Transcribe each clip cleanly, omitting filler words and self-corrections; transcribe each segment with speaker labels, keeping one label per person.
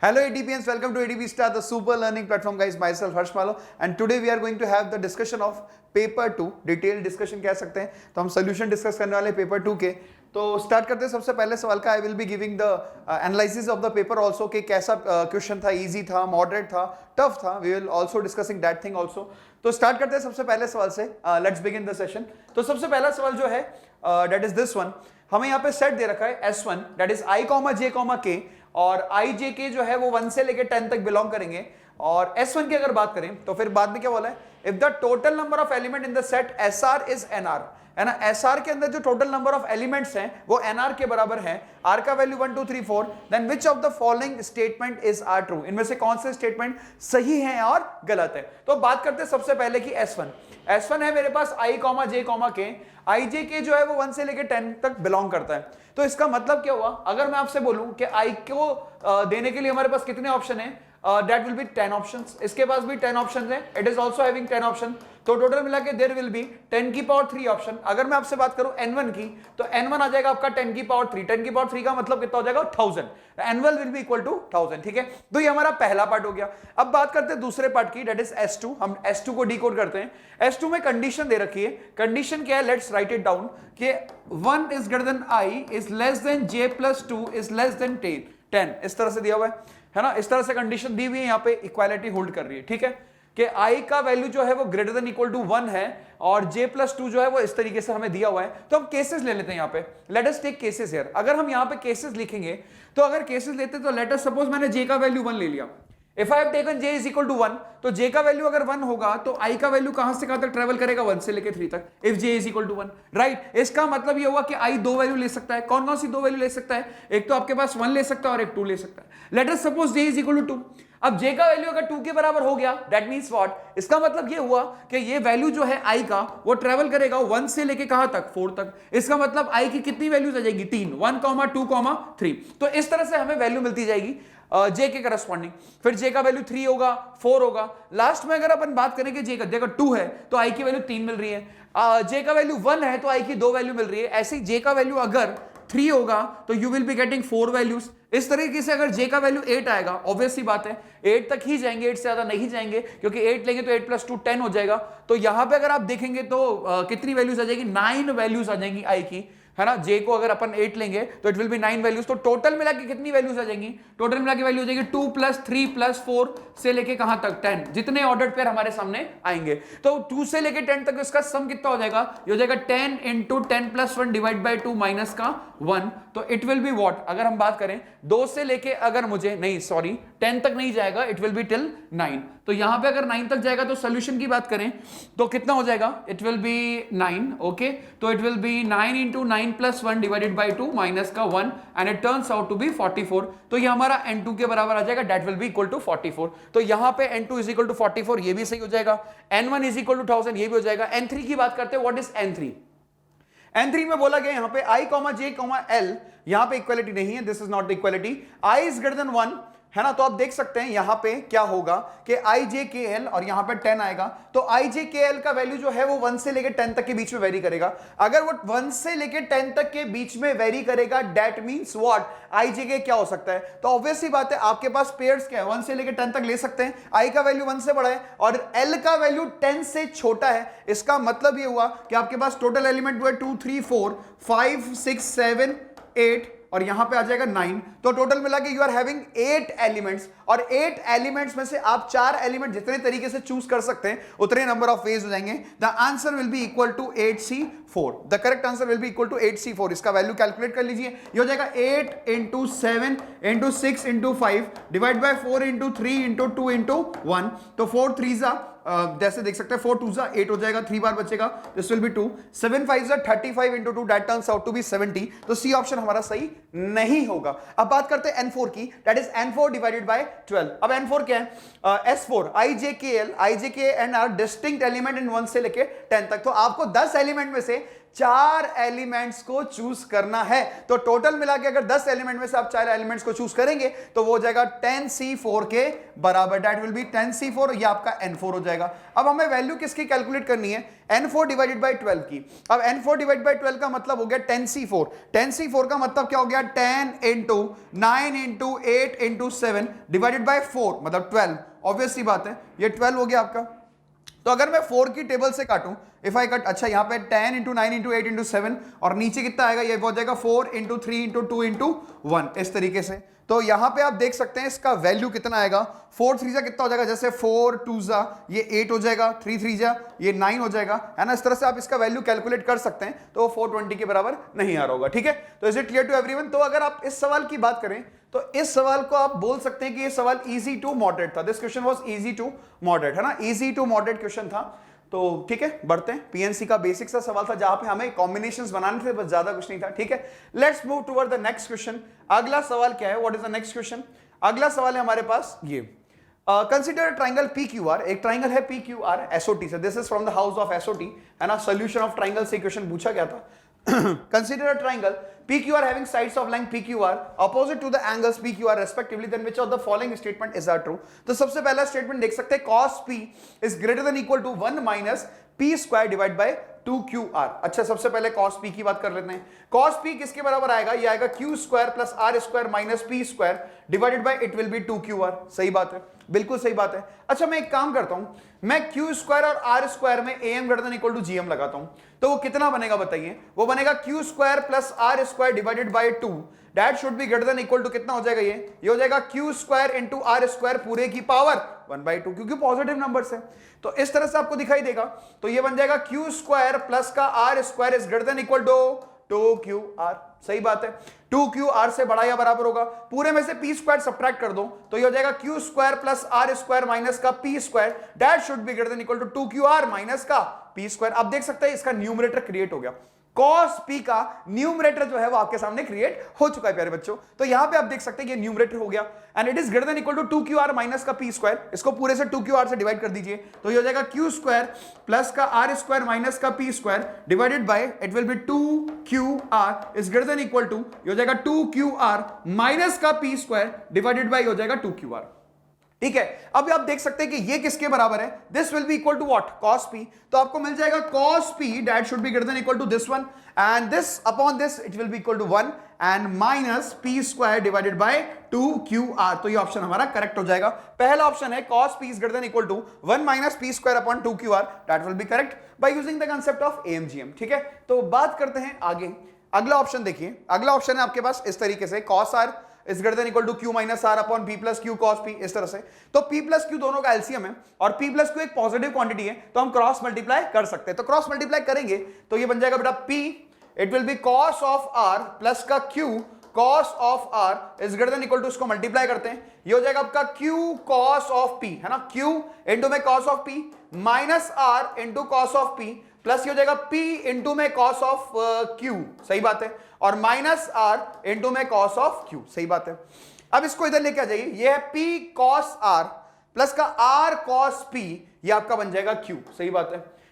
Speaker 1: Hello ADPians, welcome to ADP Star, the super learning platform guys. Myself Harsh Malo and today we are going to have the discussion of paper 2, detailed discussion कह सकते हैं. तो हम solution discuss करने वाले paper 2 के. तो start करते हैं सबसे पहले सवाल का. I will be giving the analysis of the paper also कि कैसा क्वेश्चन था, इजी था, मॉडरेट था, टफ था. We will also discussing that thing also. तो स्टार्ट करते हैं सबसे पहले सवाल से. Let's begin the session. तो सबसे पहला सवाल जो है दैट इज दिस वन. हमें यहाँ पे सेट दे रखा है S1 that is I, J, K और I, J, K जो है वो 1 से लेके 10 तक बिलोंग करेंगे. और S1 की अगर बात करें तो फिर बाद में क्या बोला है, if the total number of element in the set SR is NR, है ना. SR के अंदर जो टोटल नंबर ऑफ एलिमेंट्स हैं वो NR के बराबर है. R का value 1 2 3 4, then which of the following statement is are true. इनमें से कौन से स्टेटमेंट सही हैं और गलत है. तो बात करते हैं सबसे पहले की S1 है मेरे पास I, J, K. I, J, K जो है वो 1 से लेके 10 तक बिलोंग करता है. तो इसका मतलब क्या हुआ, अगर मैं आपसे बोलूं कि I को देने के लिए हमारे पास कितने ऑप्शन है, that will be 10 ऑप्शंस. इसके पास भी 10 ऑप्शंस हैं. It is also having 10 option. तो टोटल मिला के देयर विल बी 10 की पावर 3 ऑप्शन. अगर मैं आपसे बात करूं N1 की तो N1 आ जाएगा आपका 10 की पावर 3. 10 की पावर 3 का मतलब कितना हो जाएगा 1000. N1 will be equal to 1000. ठीक है, तो ये हमारा पहला पार्ट हो गया. अब बात करते हैं दूसरे पार्ट की, दैट इज S2. हम S2 को डिकोड करते हैं. S2 में कंडीशन दे रखी है. कंडीशन क्या है, लेट्स राइट इट डाउन कि 1 is greater then I is less then J plus 2 is less then 10. इस तरह से दिया हुआ है ना. इस तरह से कंडीशन दी हुई है, यहाँ पे इक्वालिटी होल्ड कर रही है. ठीक है, कि I का वैल्यू जो है वो ग्रेटर देन इक्वल टू 1 है और J प्लस 2 जो है वो इस तरीके से हमें दिया हुआ है. तो हम केसेस ले लेते हैं यहाँ पे. Let us take cases here. अगर हम यहाँ पे केसेस लिखेंगे तो अगर केसेस लेते तो लेट अस सपोज मैंने J का वैल्यू 1 ले लिया. If I have taken J is equal to 1, तो J का वैल्यू अगर 1 होगा तो I का वैल्यू कहां से कहां तक ट्रेवल करेगा, 1 से लेके 3 तक. If J is equal to 1, right. इसका मतलब ये हुआ कि I दो वैल्यू ले सकता है. कौन कौन सी दो वैल्यू ले सकता है, एक तो आपके पास 1 ले सकता है और एक 2 ले सकता है. Let us suppose J is equal to 2. अब J का वैल्यू अगर 2 के बराबर हो गया, दैट मींस व्हाट, इसका मतलब ये हुआ कि ये वैल्यू जो है I का वो ट्रेवल करेगा 1 से लेके कहां तक, 4 तक. इसका मतलब I की कितनी वैल्यूज आ जाएगी, 3, 1, 2, 3. तो इस तरह से हमें वैल्यू मिलती जाएगी J के करस्पॉन्डिंग. फिर J का वैल्यू 3 होगा, 4 होगा. लास्ट में अगर अपन बात करें कि J का 2 है तो I की वैल्यू 3 मिल रही है. J का वैल्यू 1 है तो I की 2 वैल्यू मिल रही है. ऐसे ही J का वैल्यू अगर 3 होगा तो you will be getting 4 values. इस तरीके से अगर J का वैल्यू 8 आएगा, ऑब्वियस सी बात है 8 तक ही जाएंगे, 8 से ज्यादा नहीं जाएंगे, क्योंकि 8 लेंगे तो 8 प्लस 2 10 हो जाएगा. तो यहां पे अगर आप देखेंगे तो कितनी वैल्यूज आ जाएगी, 9 वैल्यूज आ जाएंगी I की, है ना. J को अगर अपन 8 लेंगे तो इट विल बी 9 वैल्यूज. तो टोटल मिला के कितनी वैल्यूज आ जाएंगी, टोटल मिला के वैल्यू हो जाएगी 2 प्लस 3 प्लस 4 से लेके कहां तक 10. जितने ऑर्डर्ड पेयर हमारे सामने आएंगे तो 2 से लेके 10 तक इसका सम कितना हो जाएगा, ये हो जाएगा 10 into 10 plus 1 divide by 2 minus का 1. तो इट विल बी व्हाट, अगर हम बात करें 2 से लेके अगर मुझे नहीं सॉरी 10 तक नहीं जाएगा, इट विल बी टिल 9. तो यहां पे अगर 9 तक जाएगा तो सोल्यूशन की बात करें तो कितना हो जाएगा, इट विल बी 9. ओके, तो it will be 9 into 9 plus 1 divided by 2 minus का 1 and it turns out to be 44. तो ये हमारा N2 के बराबर आ जाएगा, that will be equal to 44. तो यहां पे N2 इज इक्वल टू 44, ये भी सही हो जाएगा. N1 इज इक्वल टू 1000, ये भी हो जाएगा. N3 की बात करते हैं. What is N3? N3 में बोला गया यहां पे I, J, L, यहां पे इक्वालिटी नहीं है. This is not the equality. I is greater than 1, है ना. तो आप देख सकते हैं यहां पे क्या होगा कि I, J, K, L और यहां पे 10 आएगा. तो I, J, K, L का वैल्यू जो है वो 1 से लेके 10 तक के बीच में वेरी करेगा. अगर वो 1 से लेके 10 तक के बीच में वेरी करेगा, that means what, I, J, K क्या हो सकता है. तो ऑब्वियस सी बात है आपके पास पेयर्स क्या है, 1 से लेके 10 तक ले सकते हैं. I का वैल्यू 1 से बड़ा है और L का वैल्यू 10 से छोटा है. इसका मतलब ये हुआ कि आपके पास टोटल एलिमेंट हुआ 2 3 4 5 6 7 8 और यहां पे आ जाएगा 9. तो टोटल मिला के यू आर हैविंग 8 एलिमेंट्स और 8 एलिमेंट्स में से आप 4 एलिमेंट जितने तरीके से चूज कर सकते हैं उतने नंबर ऑफ वेज हो जाएंगे. The answer will be equal to 8C4. The correct answer will be equal to 8C4. इसका वैल्यू कैलकुलेट कर लीजिए. ये हो जाएगा 8 into 7 into 6 into 5 divide by 4 into 3 into 2 into 1. तो 4 3 जा जैसे देख सकते हैं 4 2 जा 8 हो जाएगा, 3 बार बचेगा, दिस विल बी 2. 7 5 जा 35 into 2, that turns out to be 70. तो सी ऑप्शन हमारा सही नहीं होगा. अब बात करते हैं N4 की, that is N4 divided by 12. अब N4 क्या है, S4 I, J, K, L, I, J, K and R distinct element in 1 से लेके 10 तक. तो आपको 10 एलिमेंट में से 4 एलिमेंट्स को चूज करना है। तो टोटल मिला के अगर 10 एलिमेंट में से आप 4 एलिमेंट्स को चूज करेंगे तो वो हो जाएगा 10c4 के बराबर, दैट विल बी 10c4, ये आपका n4 हो जाएगा। अब हमें वैल्यू किसकी कैलकुलेट करनी है, n4 डिवाइडेड बाई 12 की। अब n4 डिवाइड बाई 12 का मतलब हो गया 10c4, 10c4 का मतलब क्या हो गया 10 into 9 into 8 into 7 divided by 4 मतलब 12, ऑब्वियस सी बात है ये 12 हो गया आपका। तो अगर मैं 4 की टेबल से काटूं, इफ आई कट, अच्छा यहां पे 10 इंटू 9 इंटू 8 इंटू 7 और नीचे कितना आएगा, ये हो जाएगा 4 इंटू 3 इंटू 2 इंटू 1, इस तरीके से। तो यहां पे आप देख सकते हैं इसका वैल्यू कितना आएगा, 4 3 जा कितना हो जाएगा, जैसे 4 2 जा ये 8 हो जाएगा, 3 3 जा ये 9 हो जाएगा, है ना। इस तरह से आप इसका वैल्यू कैलकुलेट कर सकते हैं। तो 420 के बराबर नहीं आ रहा होगा, ठीक है। तो is it clear to everyone. तो अगर आप इस सवाल की बात करें तो इस सवाल को आप बोल सकते हैं कि ये सवाल इजी टू मॉडरेट था। This question was easy to moderate, है ना, इजी टू मॉडरेट क्वेश्चन था। तो ठीक है, बढ़ते हैं। पीएनसी का बेसिक सा सवाल था जहां पे हमें कॉम्बिनेशंस बनाने थे, बस ज्यादा कुछ नहीं था, ठीक है। Let's move toward the next question. अगला सवाल क्या है, what is the next question. अगला सवाल है हमारे पास ये, कंसिडर ट्राइंगल PQR, एक ट्राइंगल है PQR SOT से, this is from the house of SOT, है ना। सोल्यूशन ऑफ ट्राइंगल से क्वेश्चन पूछा गया था। Consider a triangle PQR having sides of length PQR opposite to the angles PQR respectively, then which of the following statement is true। तो सबसे पहला statement देख सकते हैं, cos P is greater than equal to 1 minus P square divided by 2QR। अच्छा, सबसे पहले cos P की बात कर लेते हैं। cos P किसके बराबर आएगा, ये आएगा Q square plus R square minus P square divided by it will be 2QR। सही बात है, बिल्कुल सही बात है। अच्छा, मैं एक काम करता हूं, मैं Q स्क्वायर और R स्क्वायर में AM greater than equal to GM लगाता हूं, तो वो कितना बनेगा बताइए। वो बनेगा Q square plus R square divided by 2, that should be greater than equal to कितना हो जाएगा, ये हो जाएगा Q square into R square पूरे की पावर 1/2, क्योंकि पॉजिटिव नंबर्स है। तो इस तरह से आपको दिखाई देगा। तो ये बन जाएगा Q स्क्वायर प्लस का R square is greater than equal to 2QR। सही बात है, 2QR से बड़ा या बराबर होगा, पूरे में से P स्क्वायर सब्ट्रैक्ट कर दो तो ये हो जाएगा Q square plus R square minus का P square, that should be greater than equal to 2QR minus का P स्क्वायर। आप देख सकते हैं इसका न्यूमरेटर क्रिएट हो गया, cos P का न्यूमरेटर जो है वो आपके सामने क्रिएट हो चुका है प्यारे बच्चों। तो यहां पे आप देख सकते हैं ये न्यूमरेटर हो गया and it is greater than equal to 2QR minus का P स्क्वायर। इसको पूरे से 2QR से डिवाइड कर दीजिए तो ये हो जाएगा Q स्क्वायर प्लस का R स्क्वायर माइनस का P square divided by it will be 2QR is greater than equal to, ये हो जाएगा 2QR माइनस का P स्क्वायर डिवाइडेड बाय हो जाएगा 2QR। ठीक है, अब आप देख सकते हैं कि ये किसके बराबर है, this will be equal to what, cos P। तो आपको मिल जाएगा cos P that should be greater than equal to this one and this upon this it will be equal to 1 and minus P square divided by 2QR। तो ये option हमारा correct हो जाएगा। पहला ऑप्शन है cos P is greater than equal to 1 minus P square upon 2QR, that will be correct by using the concept of AMGM। ठीक है, तो बात करते हैं आगे। अगला ऑप्शन देखिए, अगला ऑप्शन है आपके पास इस तरीके से, cos R is greater than equal to Q minus R upon P plus Q cos P, इस तरह से। तो P प्लस Q दोनों का एलसीएम है और P प्लस Q एक पॉजिटिव क्वांटिटी है, तो हम क्रॉस मल्टीप्लाई कर सकते हैं। तो क्रॉस मल्टीप्लाई करेंगे तो ये बन जाएगा बेटा P, it will be cos of R plus का Q cos of R is greater than equal to, इसको मल्टीप्लाई करते हैं, ये हो जाएगा आपका Q cos ऑफ P, है ना, Q इंटू में cos of P minus R into cos of P plus ये हो जाएगा P इंटू में cos ऑफ Q, सही बात है, और माइनस R इंटू में cos ऑफ Q, सही बात है। अब इसको इधर लेके आ जाइए, ये है P cos R प्लस का R cos P, ये आपका बन जाएगा Q, सही बात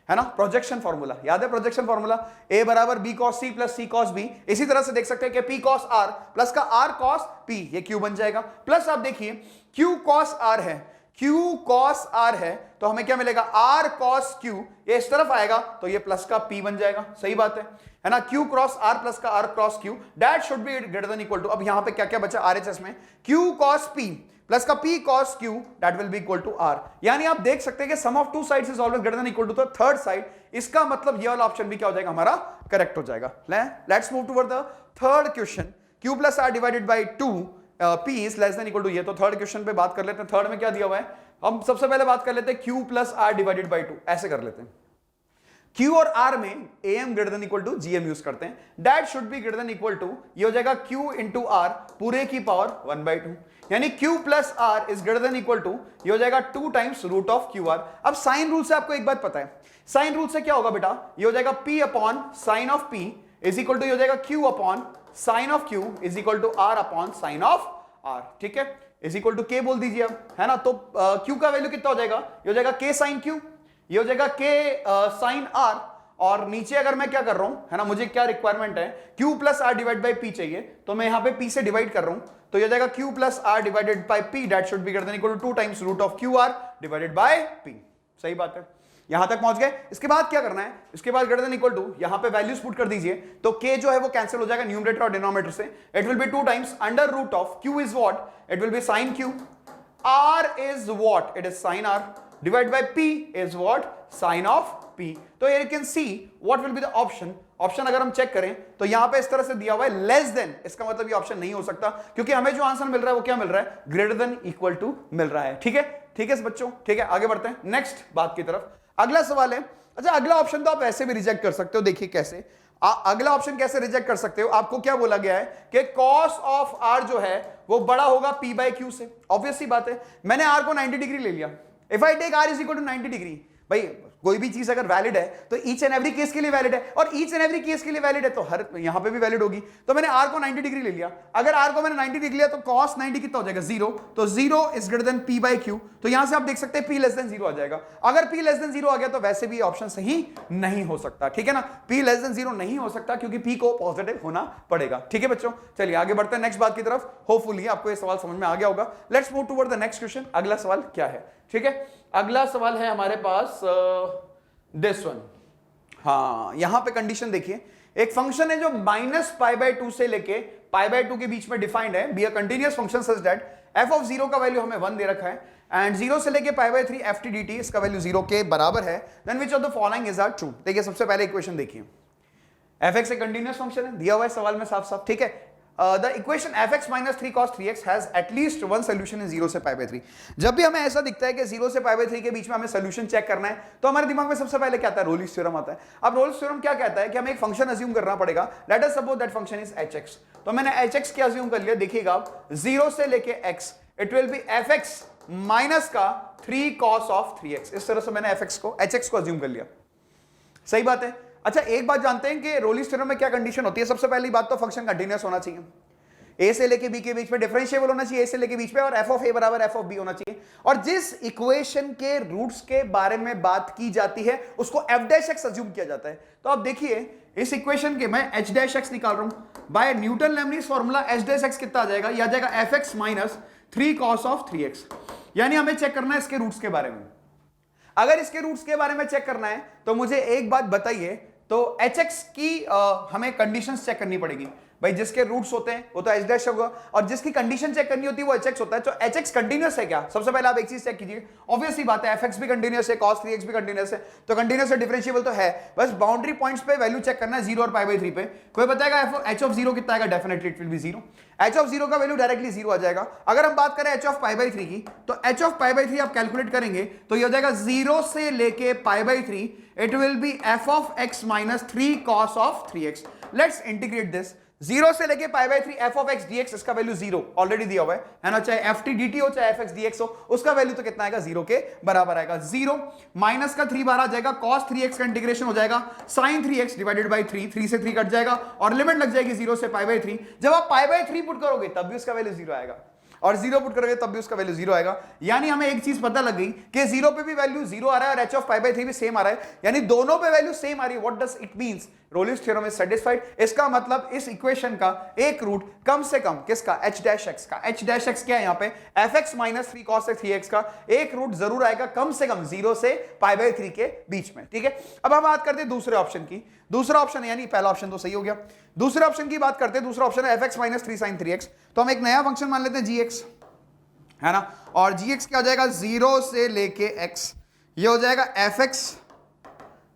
Speaker 1: है ना। प्रोजेक्शन फॉर्मूला याद है, प्रोजेक्शन फॉर्मूला A बराबर B cos C plus C cos B। इसी तरह से देख सकते हैं कि P cos R प्लस का R cos P, ये Q बन जाएगा। प्लस आप देखिए Q cos R है, Q cos R है, तो हमें क्या मिलेगा, R cos Q, ये इस तरफ आएगा तो ये प्लस का P बन जाएगा, सही बात है ना। Q क्रॉस R प्लस का R cross Q, that should be greater than equal to, अब यहां पे क्या क्या बचा RHS में, Q cos P प्लस का P cos Q, that will be equal to R। यानी आप देख सकते हैं कि sum of two sides is always greater than equal to the third side. इसका मतलब ये वाला ऑप्शन भी क्या हो जाएगा, हमारा करेक्ट हो जाएगा। Let's move toward the third question, Q plus R divided by 2 P is less than equal to, ये तो थर्ड क्वेश्चन पे बात कर लेते हैं। थर्ड में क्या दिया हुआ है, हम सबसे पहले बात कर लेते हैं Q plus R divided by 2, ऐसे कर लेते हैं। Q और R में AM greater than equal to GM use करते हैं, that should be greater than equal to, ये हो जाएगा Q इंटू R पूरे की पावर 1/2, यानी Q plus R is greater than equal to, ये हो जाएगा 2 टाइम्स रूट ऑफ QR। अब साइन रूल से आपको एक बात पता है, साइन रूल से क्या होगा बेटा, ये हो जाएगा P upon sine of P is equal to, ये हो जाएगा Q upon sine of Q is equal to R upon sine of R। ठीक है, इज इक्वल टू K बोल दीजिए अब, है ना। तो Q का वैल्यू कितना हो जाएगा, ये हो जाएगा K साइन Q, ये हो जाएगा K साइन R और नीचे अगर मैं क्या कर रहा हूं, है ना, मुझे क्या रिक्वायरमेंट है, q plus R divide by P चाहिए, तो मैं यहां पे p से डिवाइड कर रहा हूं, तो ये जाएगा q plus R divided by p, that should be greater than equal to 2 times root of q r divided by p। सही बात है, यहां तक पहुंच गए। इसके बाद क्या करना है, इसके बाद ग्रेटर देन इक्वल टू यहां पे वैल्यूज पुट कर दीजिए, तो k जो है वो कैंसिल हो जाएगा न्यूमरेटर और डिनोमिनेटर से। It will be 2 times under root of q is what, it will be sin q, r is what, it is sin r, divide by p is what, sin of p। तो you can see what will be the option. Option अगर हम check करें तो यहां पे इस तरह से दिया हुआ है लेस देन, इसका मतलब ये ऑप्शन नहीं हो सकता, क्योंकि हमें जो आंसर मिल रहा है वो क्या मिल रहा है, ग्रेटर देन इक्वल टू मिल रहा है। ठीक है, ठीक है बच्चों, ठीक है, आगे बढ़ते हैं नेक्स्ट बात की तरफ। अगला सवाल है, अच्छा अगला ऑप्शन तो आप ऐसे भी रिजेक्ट कर सकते हो, देखिए कैसे। अगला ऑप्शन कैसे रिजेक्ट कर सकते हो, आपको क्या बोला गया है कि cos ऑफ r जो है वो बड़ा होगा p बाय q से। ऑब्वियस सी बात है, मैंने r को 90 डिग्री ले लिया, if I take r is equal to 90 degree, भाई कोई भी चीज अगर वैलिड है तो ईच एंड एवरी केस के लिए वैलिड है, और ईच एंड एवरी केस के लिए वैलिड है तो हर यहां पे भी वैलिड होगी। तो मैंने r को 90 डिग्री ले लिया, अगर r को मैंने 90 डिग्री लिया तो cos 90 कितना हो जाएगा, 0, तो 0 is greater than p by q, तो यहां से आप देख सकते हैं p लेस देन 0 आ जाएगा। अगर p लेस देन 0 आ गया तो वैसे भी ऑप्शन सही नहीं हो सकता, ठीक है ना, p लेस देन 0 नहीं हो सकता क्योंकि p को पॉजिटिव होना पड़ेगा। ठीक है बच्चों, चलिए आगे बढ़ते हैं नेक्स्ट बात की तरफ। होपफुली आपको ये सवाल समझ में आ गया होगा। Let's move toward the next question. अगला सवाल क्या है, ठीक है, अगला सवाल है हमारे पास दिस वन। हाँ, यहां पे कंडीशन देखिए, एक फंक्शन है जो -π/2 से लेके π/2 के बीच में डिफाइंड है, be a continuous function such that f of 0 का वैल्यू हमें 1 दे रखा है, एंड 0 से लेके π/3 ft dt इसका वैल्यू 0 के बराबर है, then which of the following is are true. देखिए सबसे पहले इक्वेशन देखिए, fx एक कंटीन्यूअस फंक्शन है, दिया हुआ है सवाल में साफ साफ, ठीक है। The equation fx minus 3 cos 3x has at least one solution in 0 से π/3। जब भी हमें ऐसा दिखता है कि 0 से π/3 के बीच में हमें सोल्यूशन चेक करना है तो हमारे दिमाग में सबसे पहले क्या आता है, रोलिस थ्योरम आता है। अब रोलिस थ्योरम क्या कहता है कि हमें एक फंक्शन अज्यूम करना पड़ेगा, late us suppose that function is hx, तो मैंने hx क्या अज्यूम कर लिया, देखिएगा 0 से लेके x, it will B fx minus का 3 cos ऑफ 3x, इस तरह से मैंने fx को hx को अज्यूम कर लिया। सही बात है। अच्छा एक बात जानते हैं कि रोलिस थ्योरम में क्या कंडीशन होती है, सबसे पहली बात तो फंक्शन कंटीन्यूअस होना चाहिए, a से लेके b के बीच में डिफरेंशिएबल होना चाहिए, a से लेके बीच में, और f ऑफ a बराबर f ऑफ b होना चाहिए, और जिस इक्वेशन के रूट्स के बारे में बात की जाती है उसको f डैश x अज्यूम किया जाता है। तो आप देखिए इस इक्वेशन के मैं h डैश x निकाल रहा हूं, by Newton Leibniz formula h dash x कितना आ जाएगा, यह आ जाएगा fx minus 3 cos of 3x, यानी हमें चेक करना है इसके रूट्स के बारे में। अगर इसके रूट्स के बारे में चेक करना है तो मुझे एक बात बताइए, तो hx की हमें कंडीशंस चेक करनी पड़ेगी। भाई जिसके रूट्स होते हैं वो तो h डैश होगा, और जिसकी कंडीशन चेक करनी होती है वो hx होता है। तो hx कंटीन्यूअस है क्या, सबसे पहले आप एक चीज चेक कीजिए, ऑब्वियस ही बात है fx भी कंटीन्यूअस है, cos 3x भी कंटीन्यूअस है, तो कंटीन्यूअस है, डिफरेंशिएबल तो है, बस बाउंड्री पॉइंट्स पे वैल्यू चेक करना है 0 और π/3 पे। कोई बताएगा h ऑफ 0 कितना आएगा, definitely it will be 0, h of 0 का वैल्यू डायरेक्टली 0 आ जाएगा। अगर हम बात करें h ऑफ π/3 की, तो h ऑफ π/3 आप कैलकुलेट करेंगे तो ये हो जाएगा 0 से लेके π/3, it will be f of x minus 3 cos of 3x। Let's integrate this, 0 से लेके π/3 f ऑफ x dx, इसका वैल्यू 0 ऑलरेडी दिया हुआ है ना, चाहे ft dt हो चाहे fx dx हो, उसका वैल्यू तो कितना आएगा, 0 के बराबर आएगा। 0 माइनस का 3 बार आ जाएगा, cos 3x का इंटीग्रेशन हो जाएगा sin 3x डिवाइडेड बाय 3, 3 से 3 कट जाएगा और लिमिट लग जाएगी 0 से π/3। जब आप π/3 पुट करोगे तब भी उसका वैल्यू 0 आएगा, और 0 पुट करोगे तब भी उसका वैल्यू 0 आएगा। यानी हमें एक चीज पता लग गई कि 0 पे भी वैल्यू 0 आ रहा है और h ऑफ π/3 भी सेम आ रहा है, यानी दोनों पे वैल्यू सेम आ रही है। What does it means, Rolle's theorem is satisfied. इसका मतलब इस इक्वेशन का एक रूट कम से कम किसका, h डैश x का। h डैश x क्या है यहाँ पे, fx माइनस 3 cos 3x का एक रूट जरूर आएगा कम से कम 0 से π/3 के बीच में, ठीक है। अब हम बात करते हैं दूसरे ऑप्शन की। दूसरा ऑप्शन यानी पहला ऑप्शन तो सही हो गया, दूसरे ऑप्शन की बात करते हैं। दूसरा ऑप्शन है fx माइनस 3 sin 3x, तो हम एक नया फंक्शन मान लेते हैं gx, है ना, और gx क्या हो जाएगा, 0 से लेके x, ये हो जाएगा fx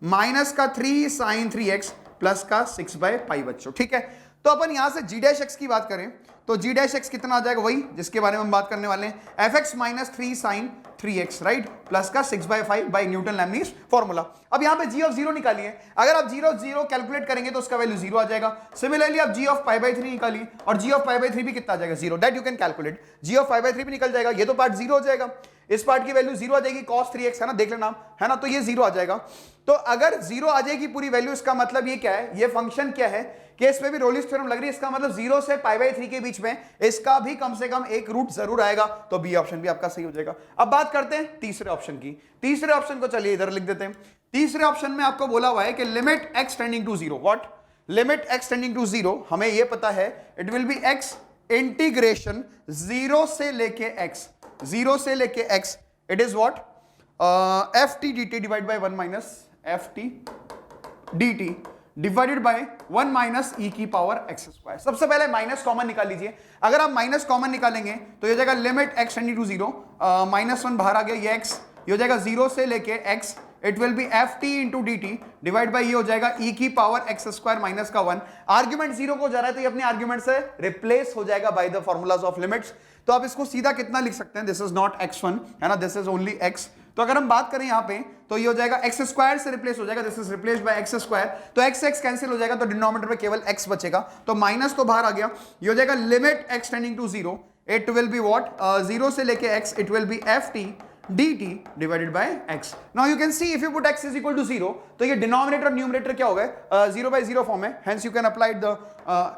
Speaker 1: माइनस का 3 sin 3x प्लस का 6/π बच्चों, ठीक है। तो अपन यहां से g डैश x की बात करें तो g डैश x कितना आ जाएगा, वही जिसके बारे में हम बात करने वाले हैं, fx minus 3 sin 3x right, plus का 6/5 बाई न्यूटन लैमनीज फॉर्मूला। अब यहां पे g ऑफ 0 निकालिए, अगर आप 0 कैलकुलेट करेंगे तो उसका वैल्यू 0 आ जाएगा। सिमिलरली आप g ऑफ π/3 निकालिए और g ऑफ π/3 भी कितना आ जाएगा, 0, that you can calculate. g of π/3 भी निकल जाएगा, ये तो पार्ट 0 हो जाएगा, इस पार्ट की वैल्यू 0 आ जाएगी, cos 3x है ना, देख लेना, है ना, तो ये 0 आ जाएगा। तो अगर 0 आ जाएगी पूरी वैल्यू, इसका मतलब ये क्या है, ये फंक्शन क्या है, केस में भी रोलिस थ्योरम लग रही है, इसका मतलब 0 से π/3 के बीच में इसका भी कम से कम एक रूट जरूर आएगा, तो बी ऑप्शन भी आपका सही हो जाएगा। अब बात करते हैं तीसरे ऑप्शन की। तीसरे ऑप्शन को चलिए इधर लिख देते हैं। तीसरे ऑप्शन में आपको बोला हुआ है कि limit x tending to 0। What? Limit x tending to 0, हमें यह पता है it will be x integration 0 से लेके x, 0 से लेके x, it is what ft dt divide by 1 minus ft dt divided by 1 minus e की पावर x स्क्वायर। सबसे पहले माइनस कॉमन निकाल लीजिए। अगर आप माइनस कॉमन निकालेंगे तो ये हो जाएगा लिमिट x टेंडिंग टू 0, -1 बाहर आ गया, ये x, ये हो जाएगा 0 से लेके x, it will be ft into D T divide by ये हो जाएगा e की पावर x स्क्वायर माइनस का 1। आर्ग्यूमेंट 0 को जा रहा है तो ये अपने आर्ग्यूमेंट से रिप्लेस हो जाएगा by the formulas of limits. तो आप इसको सीधा कितना लिख सकते हैं, दिस इज नॉट x1 है ना, दिस इज ओनली x। तो अगर हम बात करें यहां पे तो ये हो जाएगा x स्क्वायर से रिप्लेस हो जाएगा, this is replaced by x square, तो x x कैंसिल हो जाएगा, तो डिनोमिनेटर में केवल x बचेगा, तो माइनस तो बाहर आ गया। ये हो जाएगा limit x tending to 0, it will be what 0 से लेके x, it will be ft dt divided by x. Now you can see if you put x is equal to 0, तो ये डिनोमिनेटर और न्यूमरेटर क्या हो गए 0 by 0 फॉर्म है, hence you can apply the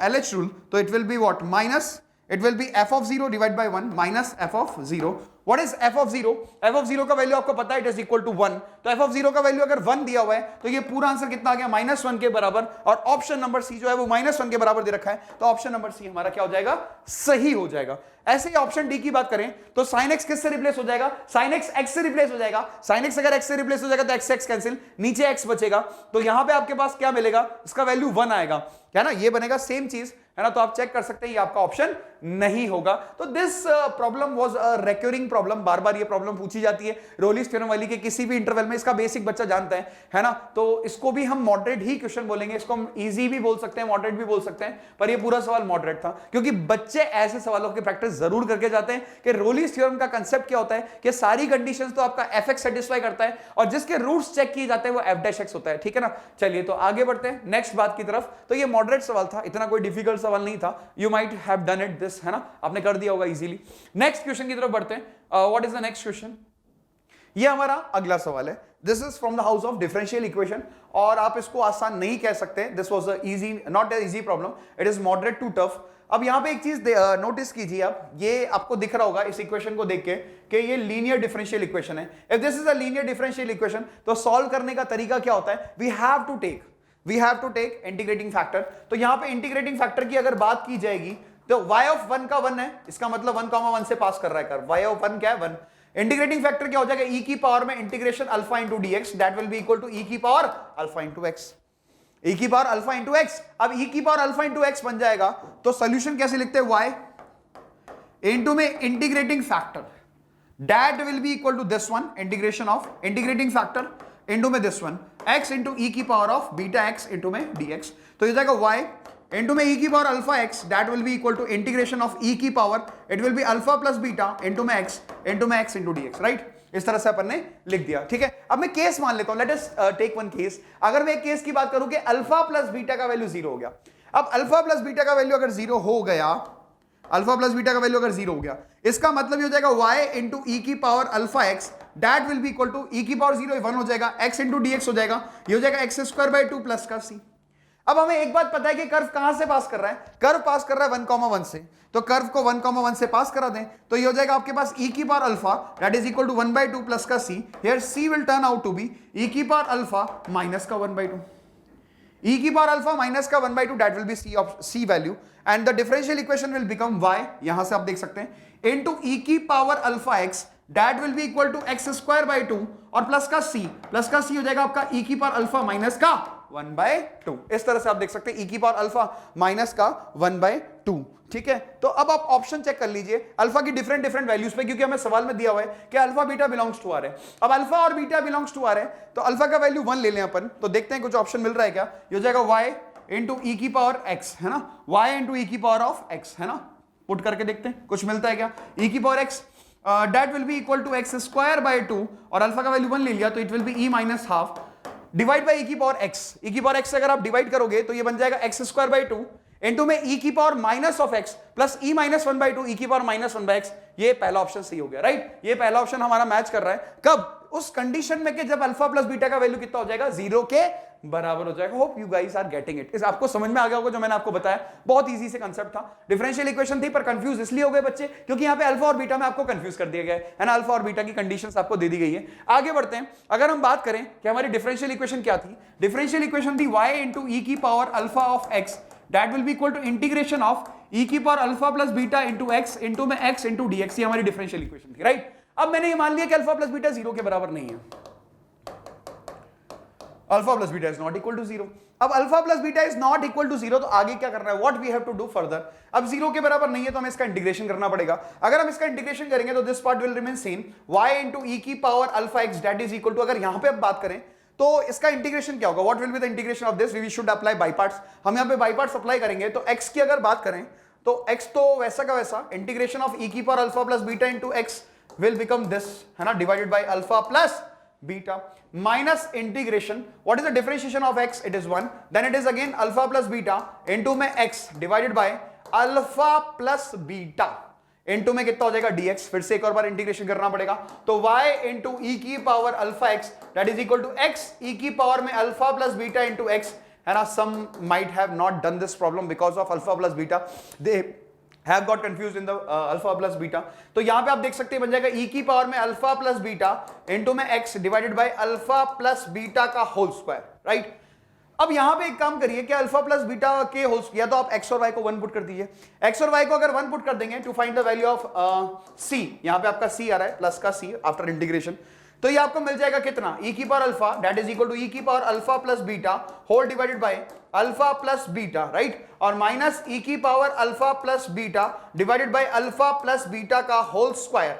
Speaker 1: LH rule, तो it will be what minus, it will be f of 0 divided by 1 minus f of 0. What is f of 0? f of 0 का value आपको पता है, it is equal to 1, तो f of 0 का value अगर 1 दिया हुआ है तो ये पूरा आंसर कितना आ गया -1 के बराबर, और ऑप्शन नंबर सी जो है वो -1 के बराबर दे रखा है, तो ऑप्शन नंबर सी हमारा क्या हो जाएगा, सही हो जाएगा। ऐसे ही ऑप्शन डी की बात करें तो sin x किससे रिप्लेस हो जाएगा, sin x x से रिप्लेस हो जाएगा, sin x अगर x से रिप्लेस हो जाएगा तो x कैंसिल, नीचे x बचेगा, तो यहां पे आपके पास क्या मिलेगा, इसका वैल्यू 1 आएगा, है ना, ये बनेगा सेम चीज, है ना, तो आप चेक कर सकते हैं ये आपका ऑप्शन नहीं होगा। तो this problem was a recurring problem, बार बार ये प्रॉब्लम पूछी जाती है रोलिस थ्योरम वाली के किसी भी इंटरवल में, इसका बेसिक बच्चा जानता है ना, तो इसको भी हम मॉडरेट ही क्वेश्चन बोलेंगे, इसको हम इजी भी बोल सकते हैं, मॉडरेट भी बोल सकते हैं, पर ये पूरा सवाल मॉडरेट था क्योंकि बच्चे ऐसे सवालों की प्रैक्टिस जरूर करके जाते हैं कि रोलिस थ्योरम का कंसेप्ट क्या होता है कि सारी कंडीशंस तो आपका f x सेटिस्फाई करता है और जिसके रूट्स चेक किए जाते हैं वो f डैश x होता है, ठीक है ना। चलिए तो आगे बढ़ते हैं नेक्स्ट बात की तरफ। तो ये मॉडरेट सवाल था, इतना कोई डिफिकल्ट सवाल नहीं था, you might have done it this, है ना, आपने कर दिया होगा इजीली। नेक्स्ट क्वेश्चन की तरफ बढ़ते हैं। What is the next question? ये हमारा अगला सवाल है, this is from the house of differential equation, और आप इसको आसान नहीं कह सकते, this was a easy, not a easy problem, it is moderate to tough. अब यहां पे एक चीज नोटिस कीजिए आप, ये आपको दिख रहा होगा इस इक्वेशन को देख के कि ये लीनियर डिफरेंशियल इक्वेशन है। If this is a linear differential equation तो सॉल्व करने का तरीका क्या होता है, we have to take integrating factor. तो यहां पे इंटीग्रेटिंग फैक्टर की अगर बात की जाएगी तो y ऑफ 1 का 1 है, इसका मतलब 1, 1 से पास कर रहा है कर, y ऑफ 1 क्या है 1। इंटीग्रेटिंग फैक्टर क्या हो जाएगा, e की पावर में integration alpha into dx, that will be equal to e की power alpha into x, e की पावर अल्फा इंटू x। अब e की पावर अल्फा इंटू x बन जाएगा तो सोल्यूशन कैसे लिखते हैं, y इंटू में integrating factor, that will be equal to this one, integration of integrating factor into में this one, x into e की power of beta x into में dx, तो ये जाएगा y इंटू में e की power alpha x, that will be equal to integration of e की power, it will be alpha plus beta into में x into dx, right. इस तरह से अपन ने लिख दिया, ठीक है। अब मैं केस मान लेता हूं, let us take one case. अगर मैं एक केस की बात करूं कि अल्फा प्लस बीटा का वैल्यू 0 हो गया, अब अल्फा प्लस बीटा का वैल्यू अगर 0 हो गया, अल्फा प्लस बीटा का वैल्यू अगर 0 हो गया, इसका मतलब ये हो जाएगा y इंटू e की power alpha x, that will be equal to e की पावर 0 1 हो जाएगा, x इंटू dx हो जाएगा, ये हो जाएगा x स्क्वायर बाय 2 प्लस का c। अब हमें एक बात पता है कि कर्व कहां से पास कर रहा है, कर्व पास कर रहा है 1, 1 से, तो कर्व को 1, 1 से पास करा दें तो ये हो जाएगा आपके पास e की power alpha that is equal to 1/2 plus का c, here c will turn out to be e की पावर अल्फा माइनस का 1/2, e की पावर अल्फा माइनस का 1/2 that will be c of c value, and the differential equation will become y, यहां से आप देख सकते हैं, इनटू e की power alpha x that will be equal to x square by 2 और प्लस का c हो जाएगा आपका e की पावर अल्फा माइनस का 1/2। इस तरह से आप देख सकते हैं e की पावर अल्फा माइनस का 1/2, ठीक है। तो अब आप ऑप्शन चेक कर लीजिए अल्फा की डिफरेंट वैल्यूज पे, क्योंकि हमें सवाल में दिया हुआ है कि alpha beta belongs to R है। अब अल्फा और बीटा बिलोंग्स टू आर है तो अल्फा का वैल्यू 1 ले लें अपन, तो देखते हैं कुछ ऑप्शन मिल रहा है क्या। ये हो जाएगा y इंटू e की पावर x, है ना, y इंटू e की पावर ऑफ x, है ना, पुट करके देखते हैं कुछ मिलता है क्या। e की power x that will be equal to x square by 2 और अल्फा का वैल्यू 1 ले लिया तो it will be e minus half divide by e की पावर x, e की पावर x से अगर आप डिवाइड करोगे तो ये बन जाएगा x स्क्वायर बाय 2 इनटू में e की power minus of x plus e minus 1/2 e की पावर माइनस 1/x। ये पहला ऑप्शन सही हो गया, राइट। ये पहला ऑप्शन हमारा मैच कर रहा है, कब, उस कंडीशन में कि जब अल्फा प्लस बीटा का वैल्यू कितना हो जाएगा 0 के बराबर हो जाएगा। Hope you guys are getting it. इस आपको समझ में आ गया होगा जो मैंने आपको बताया, बहुत इजी से कंसेप्ट था। डिफरेंशियल इक्वेशन थी पर कंफ्यूज इसलिए हो गए बच्चे क्योंकि यहाँ पे अल्फा और बीटा में आपको कंफ्यूज कर दिया गया है ना, अल्फा और बीटा की कंडीशंस आपको दे दी गई है। आगे बढ़ते हैं, अगर हम बात करें कि हमारी डिफरेंशियल इक्वेशन क्या थी, डिफरेंशियल इक्वेशन थी y इंटू ई की power alpha of x that will be equal to integration of e की power alpha plus beta into x into में x इंटू dx। ये हमारी डिफरेंशियल इक्वेशन थी, right. अब मैंने ये मान लिया कि अल्फा प्लस बीटा जीरो के बराबर नहीं है, alpha plus beta is not equal to zero. अब alpha plus beta is not equal to zero, तो आगे क्या करना है, what we have to do further. अब जीरो के बराबर नहीं है तो हमें इसका इंटीग्रेशन करना पड़ेगा। अगर हम इसका इंटीग्रेशन करेंगे तो this part will remain same, y into e की power alpha x that is equal to, अगर यहां पे अब बात करें तो इसका इंटीग्रेशन क्या होगा, what will be the integration of this, we should apply by parts. हम यहां पे बाय पार्ट्स अप्लाई करेंगे तो x की अगर बात करें तो x तो वैसा का वैसा इंटीग्रेशन ऑफ ई की power alpha plus beta into x will become this, है ना, divided by alpha plus beta minus integration, what is the differentiation of x, it is 1, then it is again alpha plus beta into में x divided by alpha plus beta into में कितना हो जाएगा dx, फिर से एक और बार integration करना पड़ेगा, तो y into e की power alpha x that is equal to x e की पावर में alpha plus beta into x, है ना। some might have not done this problem because of alpha plus beta, they have got confused in the alpha plus beta। तो यहां पे आप देख सकते हैं बन जाएगा e की पावर में अल्फा प्लस बीटा इंटू में x divided by alpha plus beta का होल स्क्वायर, राइट। अब यहां पे एक काम करिए कि अल्फा प्लस बीटा के होल स्क्वायर, तो आप x और y को 1 पुट कर दीजिए। x और y को अगर 1 पुट कर देंगे to find the value of c, यहां पे आपका c आ रहा है प्लस का c आफ्टर इंटीग्रेशन, तो ये आपको मिल जाएगा कितना, e की power alpha that is equal to e की power alpha plus beta whole divided by alpha plus beta, right, और माइनस e की power alpha plus beta divided by alpha plus beta का होल स्क्वायर,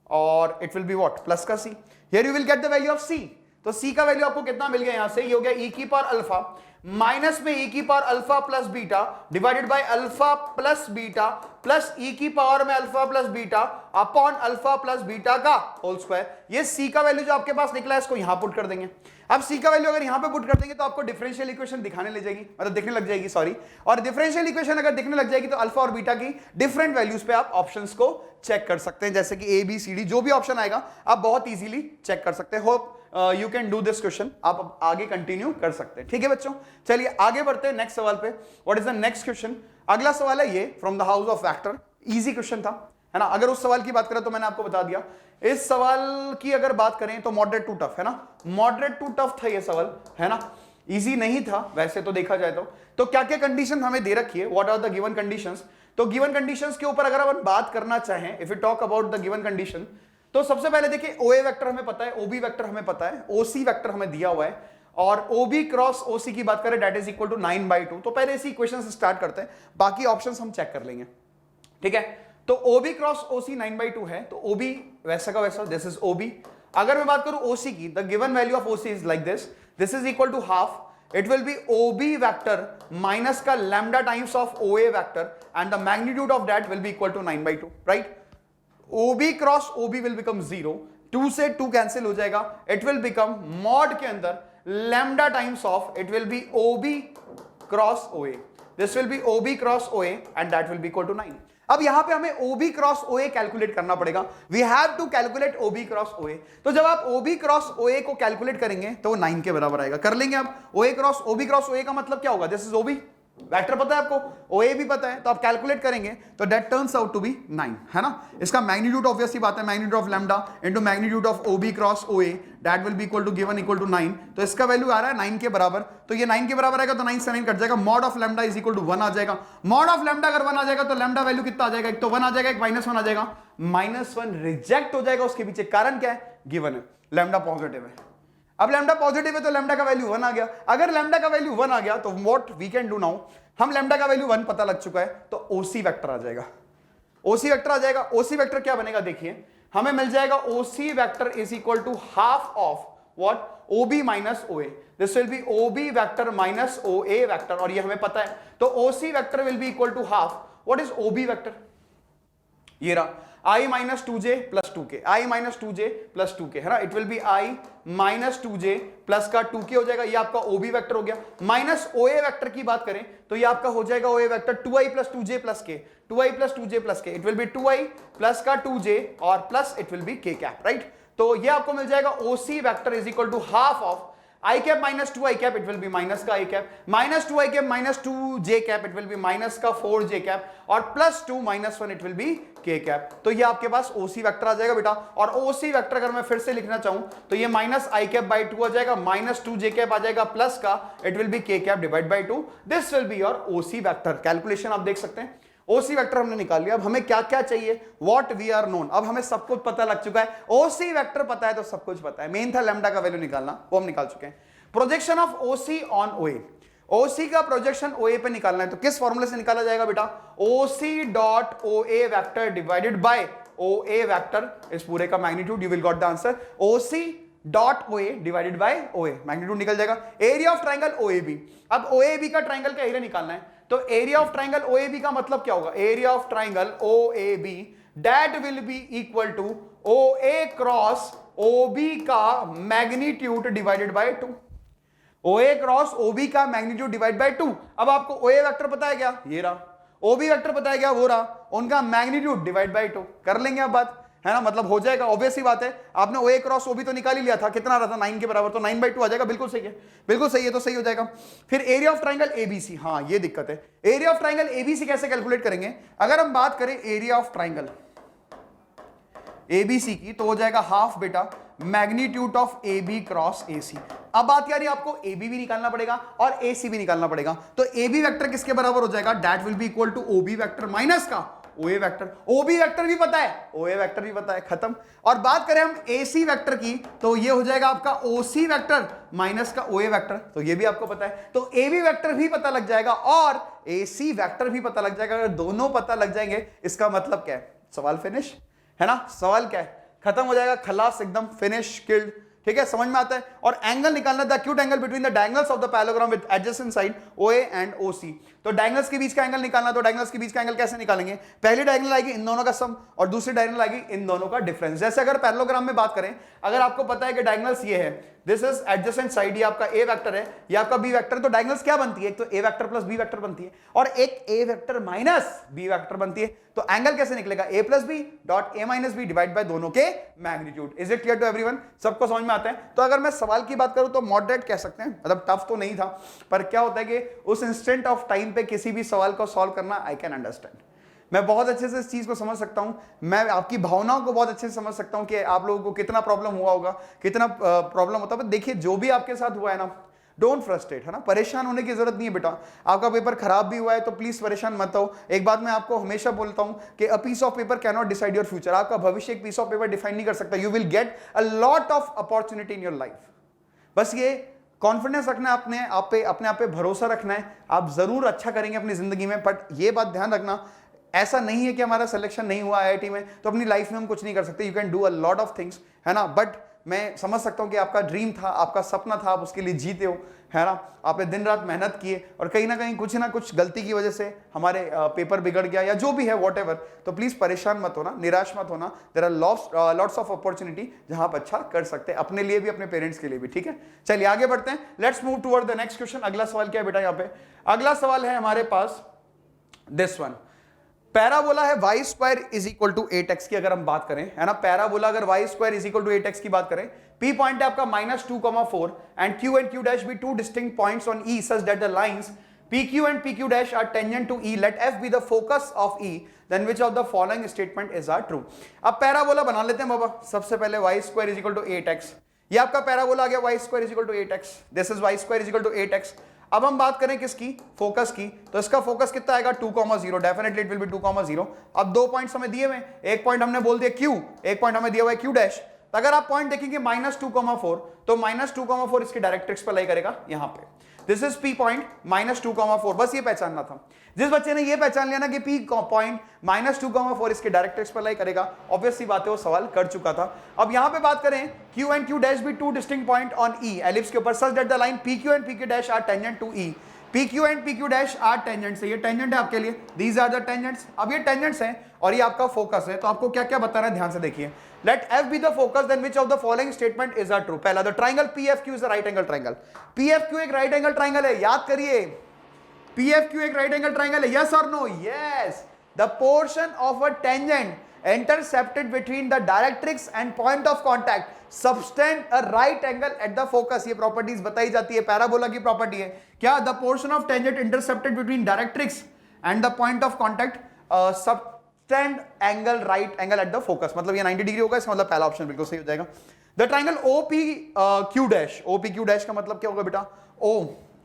Speaker 1: और it will be what, plus का c। Here you will get the value of c, तो c का value आपको कितना मिल गया यहां से, ये हो गया e की पावर अल्फा माइनस में e की power alpha plus beta divided by alpha plus beta plus e की पावर में alpha plus beta upon alpha plus beta का होल स्क्वायर। ये c का वैल्यू जो आपके पास निकला है इसको यहां पुट कर देंगे। अब c का वैल्यू अगर यहां पे पुट कर देंगे तो आपको डिफरेंशियल इक्वेशन दिखाने ले जाएगी, मतलब दिखने लग जाएगी, सॉरी, और डिफरेंशियल इक्वेशन अगर दिखने लग जाएगी तो अल्फा और बीटा की डिफरेंट वैल्यूज पे आप ऑप्शंस को चेक कर सकते हैं, जैसे कि a b c d जो भी ऑप्शन आएगा आप बहुत इजीली चेक कर सकते हैं। Hope you can do this question, आप आगे कंटिन्यू कर सकते हैं, ठीक है बच्चों। चलिए आगे बढ़ते हैं नेक्स्ट सवाल पे। What is the next question, अगला सवाल है ये from the house of vector, easy question था, है ना। अगर उस सवाल की बात करें तो मैंने आपको बता दिया, इस सवाल की अगर बात करें तो मॉडरेट टू टफ, है ना, मॉडरेट टू टफ था ये सवाल, है ना, इजी नहीं था वैसे तो देखा जाए तो क्या क्या कंडीशन हमें दे रखी है, what are the given conditions. तो गिवन कंडीशंस के ऊपर अगर अपन बात करना चाहें, if you talk about the given condition, तो सबसे पहले देखिए OA वेक्टर हमें पता है, OB वेक्टर हमें पता है, OC वेक्टर हमें दिया हुआ है, और OB क्रॉस OC की बात करें दैट इज इक्वल टू 9/2। तो पहले इसी इक्वेशन से स्टार्ट करते हैं, बाकी ऑप्शंस हम चेक कर लेंगे, ठीक है। तो OB क्रॉस OC 9/2 है, तो OB वैसा का वैसा, दिस इज OB। अगर मैं बात करूं OC की, the given value of OC is like this is equal to half, it will be OB vector minus का lambda times of OA vector and the magnitude of that will be equal to 9/2, right? OB cross OB will become 0, 2 से 2 cancel हो जाएगा, it will become mod के अंदर lambda times of, it will be OB cross OA, this will be OB cross OA and that will be equal to 9। अब यहां पे हमें OB cross OA calculate करना पड़ेगा, we have to calculate OB cross OA। तो जब आप OB cross OA को कैलकुलेट करेंगे तो वो 9 के बराबर आएगा, कर लेंगे आप। OB क्रॉस OA का मतलब क्या होगा, दिस इज OB वेक्टर पता है आपको, OA भी पता है, तो आप कैलकुलेट करेंगे तो that turns out to be 9, है ना। इसका मैग्नीट्यूड ऑब्वियसली बात है, magnitude of lambda into magnitude of OB cross OA that will be equal to given equal to 9। तो इसका वैल्यू आ रहा है 9 के बराबर, तो ये 9 के बराबर आएगा तो 9 से 9 कट जाएगा, mod of lambda is equal to 1 आ जाएगा। मॉड ऑफ लैम्डा अगर 1 आ जाएगा तो लैम्डा वैल्यू कितना आ जाएगा, एक तो 1 आ जाएगा, एक -1 आ जाएगा, -1 रिजेक्ट हो जाएगा, उसके पीछे कारण क्या है, गिवन है, लैम्डा पॉजिटिव है। अब लैम्डा पॉजिटिव है तो लैम्डा का वैल्यू 1 आ गया, अगर लैम्डा का वैल्यू 1 आ गया तो what we can do now, हम लैम्डा का वैल्यू 1 पता लग चुका है तो OC वेक्टर आ जाएगा, OC वेक्टर आ जाएगा। OC वेक्टर क्या बनेगा देखिए, हमें मिल जाएगा OC vector is equal to half of what, OB minus OA, this will be OB vector minus OA vector, और ये हमें पता है, तो OC vector will be equal to half, what is OB vector, ये रहा I minus 2j plus 2k, I minus 2j plus 2k, है ना, it will be I minus 2j plus का 2k हो जाएगा, ये आपका OB वेक्टर हो गया। माइनस OA वेक्टर की बात करें तो ये आपका हो जाएगा OA vector 2i plus 2j plus k, 2i plus 2j plus k, it will be 2i plus का 2j और plus it will be k cap, right. तो ये आपको मिल जाएगा OC vector is equal to half of I cap minus 2 I cap, it will be minus का I cap, minus 2 I cap minus 2 J cap, it will be minus का 4 J cap, और plus 2 minus 1 it will be K cap. तो ये आपके पास OC vector आ जाएगा बेटा, और OC vector अगर मैं फिर से लिखना चाहूं तो ये minus I cap by 2 आ जाएगा, minus 2 J cap आ जाएगा, प्लस का it will be K cap divided by 2. This will be your OC vector. Calculation आप देख सकते हैं, ओसी वेक्टर हमने निकाल लिया. अब हमें क्या क्या चाहिए, व्हाट वी आर नोन. अब हमें सब कुछ पता लग चुका है, ओसी वेक्टर पता है तो सब कुछ पता है. मेन था लैम्डा का वैल्यू निकालना, वो हम निकाल चुके हैं. प्रोजेक्शन ऑफ ओसी ऑन ओए, ओसी का प्रोजेक्शन ओए पे निकालना है तो किस फॉर्मूले से निकाला जाएगा बेटा, ओसी डॉट ओए वेक्टर डिवाइडेड बाय ओए वेक्टर, इस पूरे का magnitude. You will got the answer, OC dot ओए डिवाइडेड बाय ओए, मैग्नीट्यूड निकल जाएगा. एरिया ऑफ ट्राइंगल ओएबी, अब ओएबी का ट्राइंगल का एरिया निकालना है तो एरिया ऑफ ट्राइंगल ओएबी का मतलब क्या होगा, area of triangle OAB that will be equal to OA cross OB का मैग्नीट्यूड डिवाइडेड बाय 2. ओए क्रॉस ओबी का मैग्नीट्यूड डिवाइड बाय 2. अब आपको ओए वेक्टर पता है क्या, ये रहा, ओबी वेक्टर पता है क्या, वो रहा, उनका मैग्नीट्यूड डिवाइड बाय 2 कर लेंगे. अब बात है ना, मतलब हो जाएगा, ऑब्वियस ही बात है. आपने ओए क्रॉस ओबी तो निकाल ही लिया था, कितना आ रहा था 9 के बराबर, तो 9/2 आ जाएगा. बिल्कुल सही है, बिल्कुल सही है, तो सही हो जाएगा. फिर एरिया ऑफ ट्राइंगल एबीसी, हाँ ये दिक्कत है. एरिया ऑफ ट्राइंगल एबीसी कैसे कैलकुलेट करेंगे, अगर हम बात करें एरिया ऑफ ट्राइंगल एबीसी की तो हो जाएगा हाफ बेटा magnitude of AB cross AC. अब बात क्या रही है, आपको एबी भी निकालना पड़ेगा और एसी भी निकालना पड़ेगा. तो एबी वेक्टर किसके बराबर हो जाएगा, that will be equal to OB vector minus का ओए वेक्टर. ओबी वेक्टर भी पता है, ओए वेक्टर भी पता है, खत्म. और बात करें हम एसी वेक्टर की तो ये हो जाएगा आपका ओसी वेक्टर माइनस का ओए वेक्टर, तो ये भी आपको पता है. तो एबी वेक्टर भी पता लग जाएगा और एसी वेक्टर भी पता लग जाएगा. अगर दोनों पता लग जाएंगे इसका मतलब क्या है, सवाल फिनिश है ना, सवाल क्या है, खत्म हो जाएगा, खलास, एकदम फिनिश, किल्ड. ठीक है, समझ में आता है. और एंगल निकालना, the acute angle between the diagonals of the parallelogram with adjacent side ओए एंड ओसी. तो डायगोनल्स के बीच का एंगल निकालना, तो डायगोनल्स के बीच का एंगल कैसे निकालेंगे, पहली डायगोनल आएगी इन दोनों का सम और दूसरी डायगोनल आएगी इन दोनों का डिफरेंस. जैसे अगर पैरेललोग्राम में बात करें, अगर आपको पता है कि डायगोनल्स ये है, दिस इज एडजेसेंट साइड, ये आपका ए वेक्टर है, ये आपका बी वेक्टर, तो डायगोनल्स क्या बनती है, एक तो a vector plus b vector बनती है और एक a vector minus b vector बनती है. तो एंगल कैसे निकलेगा, a plus b dot a minus b divide by दोनों के magnitude. Is it clear to everyone, सबको समझ में आता है. तो अगर मैं सवाल की बात करूं तो मॉडरेट कह सकते हैं, मतलब टफ तो नहीं था, पर क्या होता है कि उस इंस्टेंट ऑफ टाइम पे किसी भी सवाल को सॉल्व करना आई कैन अंडरस्टैंड. मैं बहुत अच्छे से इस चीज को समझ सकता हूं, मैं आपकी भावनाओं को बहुत अच्छे से समझ सकता हूं कि आप लोगों को कितना प्रॉब्लम हुआ होगा, कितना प्रॉब्लम होता है. देखिए जो भी आपके साथ हुआ है ना, डोंट फ्रस्ट्रेट, है ना, परेशान होने की जरूरत नहीं है बेटा. आपका पेपर खराब भी हुआ है तो प्लीज परेशान मत हो. एक बात मैं आपको हमेशा बोलता हूं कि a piece of paper can not decide your future. आपका भविष्य एक पीस ऑफ पेपर डिफाइन नहीं कर सकता. You will get a lot of opportunity in your life. बस ये कॉन्फिडेंस रखना है, अपने आप पे भरोसा रखना है, आप जरूर अच्छा करेंगे अपनी जिंदगी में. बट ये बात ध्यान रखना, ऐसा नहीं है कि हमारा सिलेक्शन नहीं हुआ आईआईटी में तो अपनी लाइफ में हम कुछ नहीं कर सकते. You can do a lot of things, है ना. बट मैं समझ सकता हूं कि आपका ड्रीम था, आपका सपना था, आप उसके लिए जीते हो, है ना. आपने दिन रात मेहनत किए और कहीं ना कुछ गलती की वजह से हमारे पेपर बिगड़ गया या जो भी है व्हाटएवर. तो प्लीज परेशान मत होना, निराश मत होना. There are lots of opportunity जहां आप अच्छा कर सकते हैं, अपने लिए भी, अपने पेरेंट्स के लिए भी. ठीक है, चलिए आगे बढ़ते हैं. Let's move toward the next question. अगला सवाल क्या है बेटा, यहाँ पे अगला सवाल है हमारे पास दिस वन. पैराबोला है y square is equal to 8x की अगर हम बात करें, है ना. पैराबोला अगर y square is equal to 8x की बात करें, P पॉइंट है आपका -2,4 and Q dash be two distinct points on E such that the lines PQ and PQ dash are tangent to E. Let F be the focus of E. Then which of the following statement is are true? अब parabola बना लेते हैं बाबा. सबसे पहले y square is equal to 8x, ये आपका parabola आ गया. y square is equal to 8x, this is y square is equal to 8x. अब हम बात करें किसकी, फोकस की, तो इसका फोकस कितना आएगा 2,0. Definitely it will B 2,0. अब 2 पॉइंट्स हमें दिए हुए, एक पॉइंट हमने बोल दिया Q, एक पॉइंट हमें दिया हुआ है Q डैश. तो अगर आप पॉइंट देखेंगे -2,4 तो -2,4 इसके डायरेक्ट्रिक्स पर लाई करेगा यहां पे. This is P point -2,4. बस ये पहचानना था. जिस बच्चे ने ये पहचान लिया ना कि P पॉइंट -2,4 इसके डायरेक्ट्रिक्स पर लाई करेगा, ऑब्वियस सी बात है वो सवाल कर चुका था. अब यहां पे बात करें Q and Q dash be two distinct point on E ellipse के ऊपर such that the line PQ and PQ dash are tangent to E. PQ and PQ dash are tangents, ये टेंजेंट है आपके लिए, दीज आर द टेंजेंट्स. अब ये tangents हैं और ये आपका फोकस है, तो आपको क्या क्या बताना है ध्यान से देखिए. Let F be the focus, then which of the following statement is are true? पहला, the triangle PFQ is a right angle triangle. PFQ एक right angle triangle है, याद करिए. PFQ एक right angle triangle है, yes or no? Yes. The portion of a tangent intercepted between the directrix and point of contact subtend a right angle at the focus. ये properties बताई जाती है, parabola की प्रॉपर्टी है क्या, the portion of tangent intercepted between directrix and the point of contact subtend angle right angle at the focus, मतलब ये 90 degree होगा, इसका मतलब पहला ऑप्शन बिल्कुल सही हो जाएगा। The triangle OPQ dash, OPQ dash का मतलब क्या होगा बेटा, ओ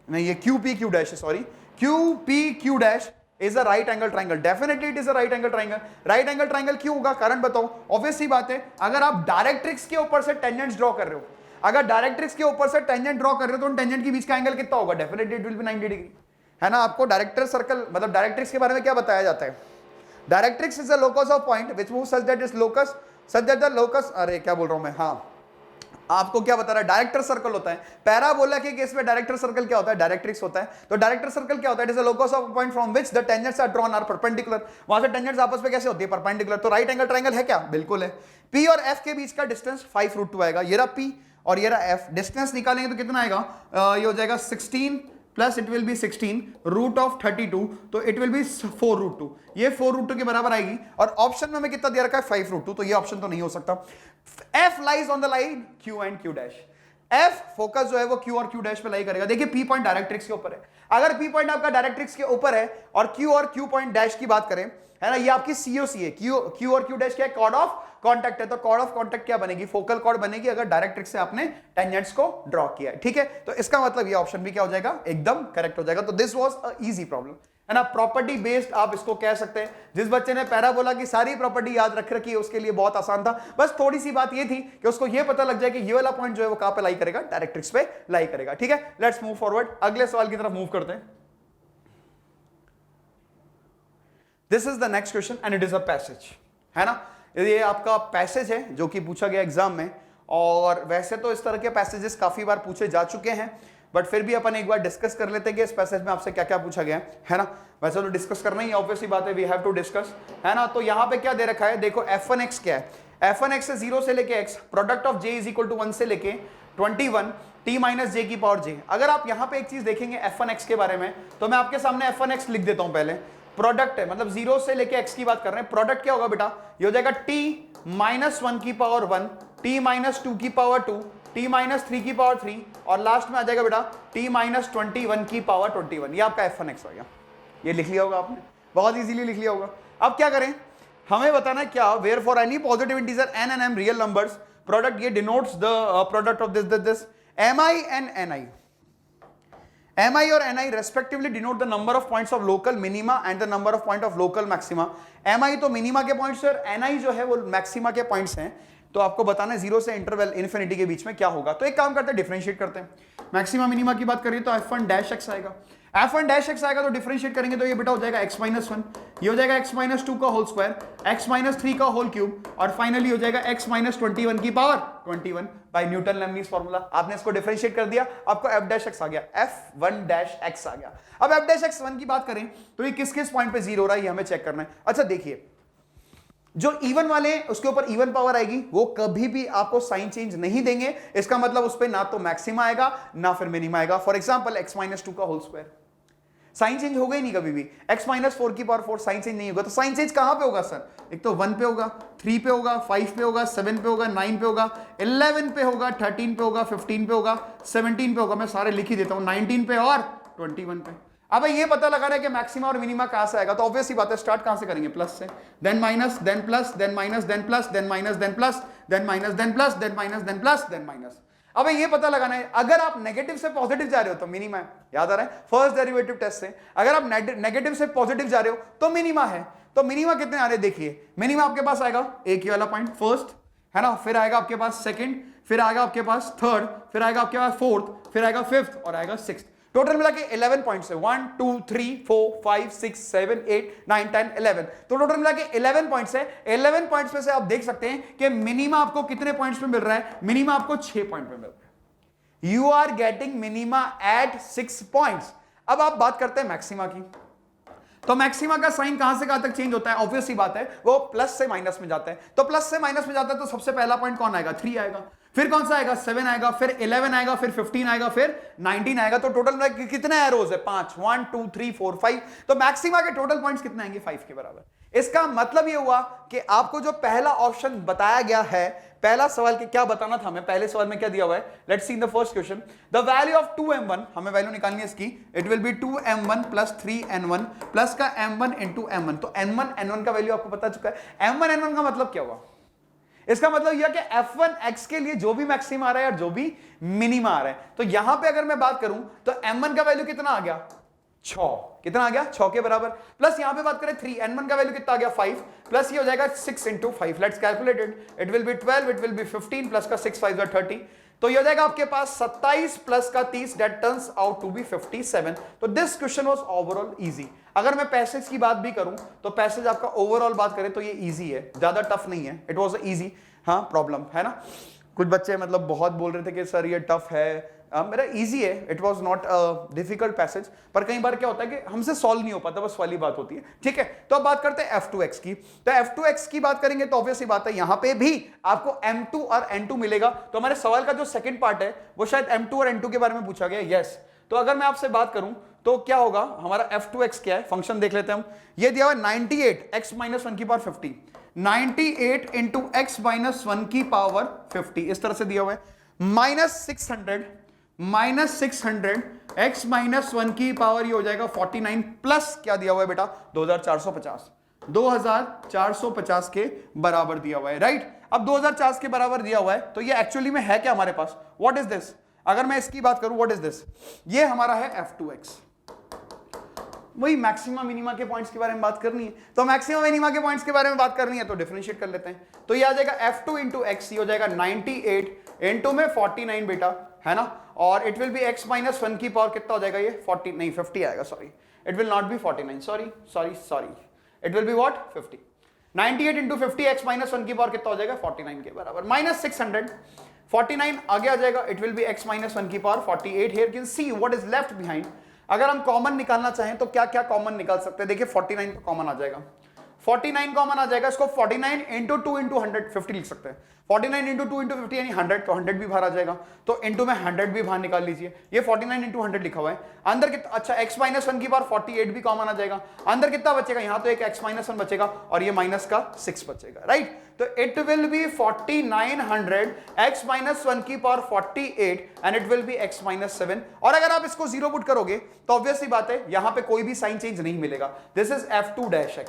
Speaker 1: नहीं ये QPQ डैश है, sorry QPQ dash is a right angle triangle, definitely it is a right angle triangle. Right angle triangle क्यों होगा, कारण बताओ, ऑब्वियस सी बात है, अगर आप डायरेक्ट्रिक्स के ऊपर से टेंजेंट्स ड्रॉ कर रहे हो, अगर डायरेक्ट्रिक्स के ऊपर से टेंजेंट ड्रॉ कर रहे हो तो उन टेंजेंट के बीच का एंगल कितना होगा, definitely it will B 90 degree, है ना। आपको डायरेक्टर सर्कल मतलब डायरेक्ट्रिक्स के बारे में क्या बताया जाता है, directrix is a locus of point which moves such that is locus such that the locus, अरे क्या बोल रहा हूं मैं, हाँ आपको क्या बता रहा है, डायरेक्टर सर्कल होता है। पैराबोला के केस में डायरेक्टर सर्कल क्या होता है, डायरेक्ट्रिक्स होता है। तो डायरेक्टर सर्कल क्या होता है, it is a locus of point from which the tangents are drawn are perpendicular, वहां से टेंजेंट्स आपस में कैसे होती है, परपेंडिकुलर। तो राइट एंगल ट्रायंगल है क्या, बिल्कुल है। P और F के बीच का डिस्टेंस 5√2 आएगा, ये रहा P और ये रहा F, डिस्टेंस निकालेंगे तो कितना आएगा, ये हो जाएगा 16 plus it will be 16 root of 32, तो इट विल बी 4√2, ये 4√2 के बराबर आएगी। और ऑप्शन में हमें कितना दिया रखा है 5√2, तो ये ऑप्शन तो नहीं हो सकता। F lies on the line Q and Q dash, F focus जो है वो Q और Q डैश पे लाई करेगा। देखिए P पॉइंट डायरेक्ट्रिक्स के ऊपर है, अगर P पॉइंट आपका डायरेक्ट्रिक्स के ऊपर है और Q पॉइंट डैश की बात करें, है ना, ये आपकी COC है, Q और Q डैश क्या है, कॉर्ड ऑफ कॉन्टैक्ट है, तो कॉर्ड ऑफ कॉन्टैक्ट क्या बनेगी, फोकल कॉर्ड बनेगी अगर डायरेक्ट्रिक्स से आपने टेंजेंट्स को ड्रॉ किया है, ठीक है। तो इसका मतलब ये ऑप्शन भी क्या हो जाएगा, एकदम करेक्ट हो जाएगा। तो this was a easy problem, है ना, प्रॉपर्टी बेस्ड आप इसको कह सकते हैं। जिस बच्चे ने पैराबोला की सारी प्रॉपर्टी याद रख रखी है उसके लिए बहुत आसान था, बस थोड़ी सी बात ये थी कि उसको ये पता लग जाए कि ये वाला पॉइंट जो है वो कहां पे लाई करेगा, डायरेक्ट्रिक्स पे लाई करेगा, ठीक है। लेट्स मूव फॉरवर्ड, अगले सवाल की तरफ मूव करते हैं। This is the next question and it is a passage, है ना, ये आपका पैसेज है जो कि पूछा गया एग्जाम में, और वैसे तो इस तरह के पैसेजेस काफी बार पूछे जा चुके हैं, बट फिर भी अपन एक बार डिस्कस कर लेते हैं कि इस पैसेज में आपसे क्या क्या पूछा गया है ना। वैसे तो डिस्कस करना ही ऑब्वियसली बात है, वी हैव टू डिस्कस, है ना। तो यहां पे क्या दे रखा है, देखो f1x क्या है, f1x है 0 से लेके x, product of j is equal to 1 से लेके 21 t माइनस j की पावर j। अगर आप यहां पे एक चीज देखेंगे f1x के बारे में, तो मैं आपके सामने f1x लिख देता हूं पहले, प्रोडक्ट है मतलब 0 से लेके x की बात कर रहे हैं, प्रोडक्ट क्या होगा बेटा, ये हो जाएगा t माइनस 1 की पावर 1, t माइनस 2 की पावर 2, t माइनस 3 की पावर 3, और लास्ट में आ जाएगा बेटा t माइनस 21 की पावर 21। ये आपका f1x हो गया, ये लिख लिया होगा आपने, बहुत इजीली लिख लिया होगा। अब क्या करें, हमें बताना है क्या, where for any positive integer n and m real numbers, product ये denotes the product of this mi and ni, mi और ni respectively denote the number of points of local minima and the number of point of local maxima. mi तो minima के points है और ni जो है वो maxima के points हैं। तो आपको बताना है 0 से इंटरवल इन्फिनिटी के बीच में क्या होगा। तो एक काम करते हैं, डिफरेंशिएट करते हैं। मैक्सिमा मिनिमा की बात करिए तो f1 डैश x आएगा, f1 डैश x आएगा, तो डिफरेंशिएट करेंगे तो ये बेटा हो जाएगा x माइनस 1, ये हो जाएगा x माइनस 2 का होल स्क्वायर, x माइनस 3 का होल क्यूब, और फाइनली हो जाएगा x माइनस 21 की पावर 21 बाय न्यूटन लेमनीज फॉर्मूला। आपने इसको डिफरेंशिएट कर दिया, आपको f डैश x आ गया, f1 डैश x आ गया। अब f डैश x 1 की बात करें तो ये किस किस पॉइंट पे 0 हो रहा है ये हमें चेक करना है। अच्छा देखिए, जो इवन वाले उसके ऊपर इवन पावर आएगी, वो कभी भी आपको साइन चेंज नहीं देंगे, इसका मतलब उस पे ना तो मैक्सिमा आएगा ना फिर मिनिमा आएगा। फॉर एग्जांपल x माइनस 2 का होल स्क्वायर, साइन चेंज होगा ही नहीं कभी भी, x माइनस 4 की पावर 4 साइन चेंज नहीं होगा। तो साइन चेंज कहां पे होगा सर, एक तो 1 पे होगा, 3 पे होगा, 5 पे होगा, 7 पे होगा, 9 पे होगा, 11 पे होगा, 13 पे होगा, 15 पे होगा, 17 पे होगा, मैं सारे लिख ही देता हूं, 19 पे और 21 पे। अब ये पता लगा रहा है कि मैक्सिमा और मिनिमा कहां से आएगा, तो ऑब्वियस ही बात है स्टार्ट कहां से करेंगे, प्लस से, then minus, then plus, then minus, then plus, then minus, then plus, then minus, then plus, then minus, then plus, then minus. अब ये पता लगाना है, अगर आप नेगेटिव से पॉजिटिव जा रहे हो तो मिनिमा है, याद आ रहा है फर्स्ट डेरिवेटिव टेस्ट से। अगर आप नेगेटिव से पॉजिटिव जा रहे हो तो मिनिमा है। तो मिनिमा कितने आ रहे हैं देखिए, मिनिमा आपके पास आएगा एक ही वाला पॉइंट फर्स्ट, है ना, फिर आएगा आपके पास सेकंड, फिर आएगा आपके पास थर्ड, फिर आएगा आपके पास फोर्थ, फिर आएगा फिफ्थ और आएगा सिक्स्थ। टोटल मिला के 11 पॉइंट्स है, 1 2 3 4 5 6 7 8 9 10 11। तो टोटल मिला के 11 पॉइंट्स है। 11 पॉइंट्स में से आप देख सकते हैं कि मिनिमा आपको कितने पॉइंट्स पे मिल रहा है, मिनिमा आपको 6 पॉइंट पे मिल रहा है। You are getting minima at 6 points. अब आप बात करते हैं मैक्सिमा की, तो मैक्सिमा का साइन कहां से कहां तक चेंज होता है, ऑब्वियस सी बात है वो प्लस से माइनस में जाता है। तो प्लस से माइनस में जाता है तो सबसे पहला पॉइंट कौन आएगा, 3 आएगा, फिर कौन सा आएगा, 7 आएगा, फिर 11 आएगा, फिर 15 आएगा, फिर 19 आएगा। तो टोटल कितने एरोज है, 5, 1 2 3 4 5। तो मैक्सिमा के टोटल पॉइंट्स कितने आएंगे, 5 के बराबर। इसका मतलब ये हुआ कि आपको जो पहला ऑप्शन बताया गया है, पहला सवाल के क्या बताना था हमें, पहले सवाल में क्या दिया हुआ है, let's see in the first question, the value of 2m1, हमें वैल्यू निकालनी है इसकी, it will B 2m1 plus 3n1 plus का m1 इंटू m1, तो n1 n1 का वैल्यू आपको पता चुका है। m1 n1 का मतलब क्या हुआ, इसका मतलब यह कि f1x के लिए जो भी मैक्सिमा आ रहा है और जो भी मिनिमा आ रहा है, तो यहां पे अगर मैं बात करूं तो m1 का वैल्यू कितना आ गया, 6, कितना आ गया, 6 के बराबर, प्लस यहां पे बात करें 3, n1 का वैल्यू कितना आ गया 5, प्लस ये हो जाएगा 6 into 5, let's calculate it, it will B 12, it will B 15 plus का 6 5 30, तो ये हो जाएगा आपके पास 27 प्लस का 30, that turns out to be 57। तो this question was overall easy. अगर मैं पैसेज की बात भी करूं तो पैसेज आपका ओवरऑल बात करें तो ये इजी है, ज्यादा टफ नहीं है, इट वाज इजी। हाँ प्रॉब्लम है ना, कुछ बच्चे मतलब बहुत बोल रहे थे कि सर ये टफ है, मेरा इजी है, it was not difficult passage, पर कई बार क्या होता है कि हमसे सॉल्व नहीं हो पाता, बस वाली बात होती है। ठीक है, तो अब बात करते हैं f2x की। तो f2x की बात करेंगे तो ऑब्वियस ही बात है यहां पे भी आपको m2 और n2 मिलेगा। तो हमारे सवाल का जो सेकंड पार्ट है वो शायद m2 और n2 के बारे में पूछा गया, यस। तो अगर मैं आपसे बात करूं तो क्या होगा, हमारा f2x क्या है, फंक्शन देख लेते हैं हम, ये दिया हुआ 98 x माइनस 1 की पावर 50, 98 इंटू एक्स माइनस 1 की पावर 50, इस तरह से दिया हुआ है, माइनस 600 x माइनस 1 की पावर ये हो जाएगा 49, प्लस क्या दिया हुआ है बेटा 2450 के बराबर दिया हुआ है, राइट। अब 2004 के बराबर दिया हुआ है तो ये एक्चुअली में है क्या हमारे पास, व्हाट इज दिस, अगर मैं इसकी बात करूं व्हाट इज दिस, ये हमारा है f2x, वही मैक्सिमा मिनिमा के पॉइंट्स के बारे में बात करनी है, तो मैक्सिमा मिनिमा के पॉइंट्स के बारे में बात करनी है तो डिफरेंशिएट कर लेते हैं। तो ये आ जाएगा f2 इंटू एक्स, ये हो जाएगा 98 इंटू में 49 बेटा, है ना, और it will be x minus 1 की पावर कितना हो जाएगा, ये 40 नहीं 50 आएगा, sorry it will not be 49, sorry it will be what 50, 98 into 50 x minus 1 की पावर कितना हो जाएगा 49 के बराबर, माइनस 600, 49 आगे आ जाएगा, it will be x minus 1 की power 48, here can see what is left behind. अगर हम कॉमन निकालना चाहें तो क्या क्या कॉमन निकाल सकते हैं, देखिए 49 तो कॉमन आ जाएगा, 49 कॉमन आ जाएगा, इसको 49 इंटू 2 इंटू 100 50 लिख सकते हैं, 49 इंटू 2 इंटू 50 यानी 100, तो 100 भी बाहर आ जाएगा, तो इंटू में 100 भी बाहर निकाल लीजिए, ये 49 इंटू 100 लिखा हुआ है, अंदर कितना, अच्छा x माइनस 1 की पावर 48 भी कॉमन आ जाएगा, अंदर कितना बचेगा, यहां तो एक x माइनस 1 बचेगा और ये माइनस का 6 बचेगा, राइट। तो it will B 4900 x minus 1 की power 48 and it will be x minus 7, और अगर आप इसको जीरो पुट करोगे तो ऑब्वियसली बात है यहां पे कोई भी साइन चेंज नहीं मिलेगा, this is f2 dash x,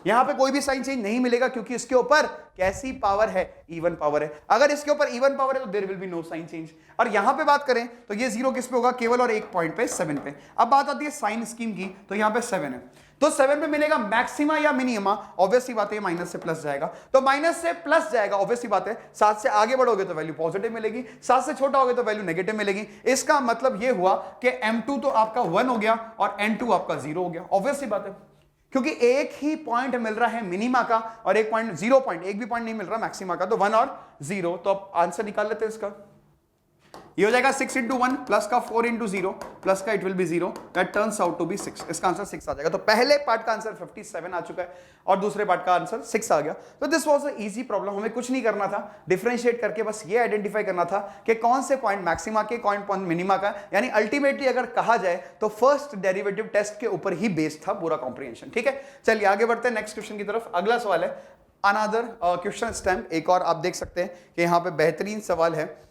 Speaker 1: यहां पे कोई भी साइन चेंज नहीं मिलेगा क्योंकि इसके ऊपर कैसी पावर है, इवन पावर है, अगर इसके ऊपर इवन पावर है तो there will be no sign change. और यहां पे बात करें तो ये जीरो किस पे होगा, केवल और एक पॉइंट पे 7 पे। अब बात आती है साइन स्कीम की, तो यहां पे 7 है, तो 7 पे मिलेगा मैक्सिमा या मिनिमा, ऑब्वियसली बात है माइनस से प्लस जाएगा, तो माइनस से प्लस जाएगा, ऑब्वियसली बात है 7 से आगे बढ़ोगे तो वैल्यू पॉजिटिव मिलेगी, 7 से छोटा होगे तो वैल्यू नेगेटिव मिलेगी। इसका मतलब ये हुआ कि m2 तो आपका 1 हो गया और n2 आपका 0 हो गया, ऑब्वियसली बात है क्योंकि एक ही पॉइंट मिल रहा है मिनिमा का और एक पॉइंट 0 पॉइंट, एक भी पॉइंट नहीं मिल रहा मैक्सिमा का, तो 1 और 0, तो अब आंसर निकाल लेते हैं इसका, ये हो जाएगा 6 इंटू 1 प्लस का 4 इंटू 0 प्लस का it will be 0, that turns out to be 6, इसका आंसर 6 आ जाएगा। तो पहले पार्ट का आंसर 57 आ चुका है और दूसरे पार्ट का आंसर 6 आ गया। तो this was a easy problem, हमें कुछ नहीं करना था, डिफरेंशिएट करके बस ये आइडेंटिफाई करना था कि कौन से पॉइंट मैक्सिमा के, कौन पॉइंट मिनिमा का, यानी अल्टीमेटली अगर कहा जाए तो फर्स्ट डेरिवेटिव टेस्ट के ऊपर ही बेस्ड था पूरा कॉम्प्रिहेंशन। ठीक है, चलिए आगे बढ़ते हैं नेक्स्ट क्वेश्चन की तरफ। अगला सवाल है अनदर क्वेश्चन स्टैम्प, एक और आप देख सकते हैं कि यहाँ पे बेहतरीन सवाल है।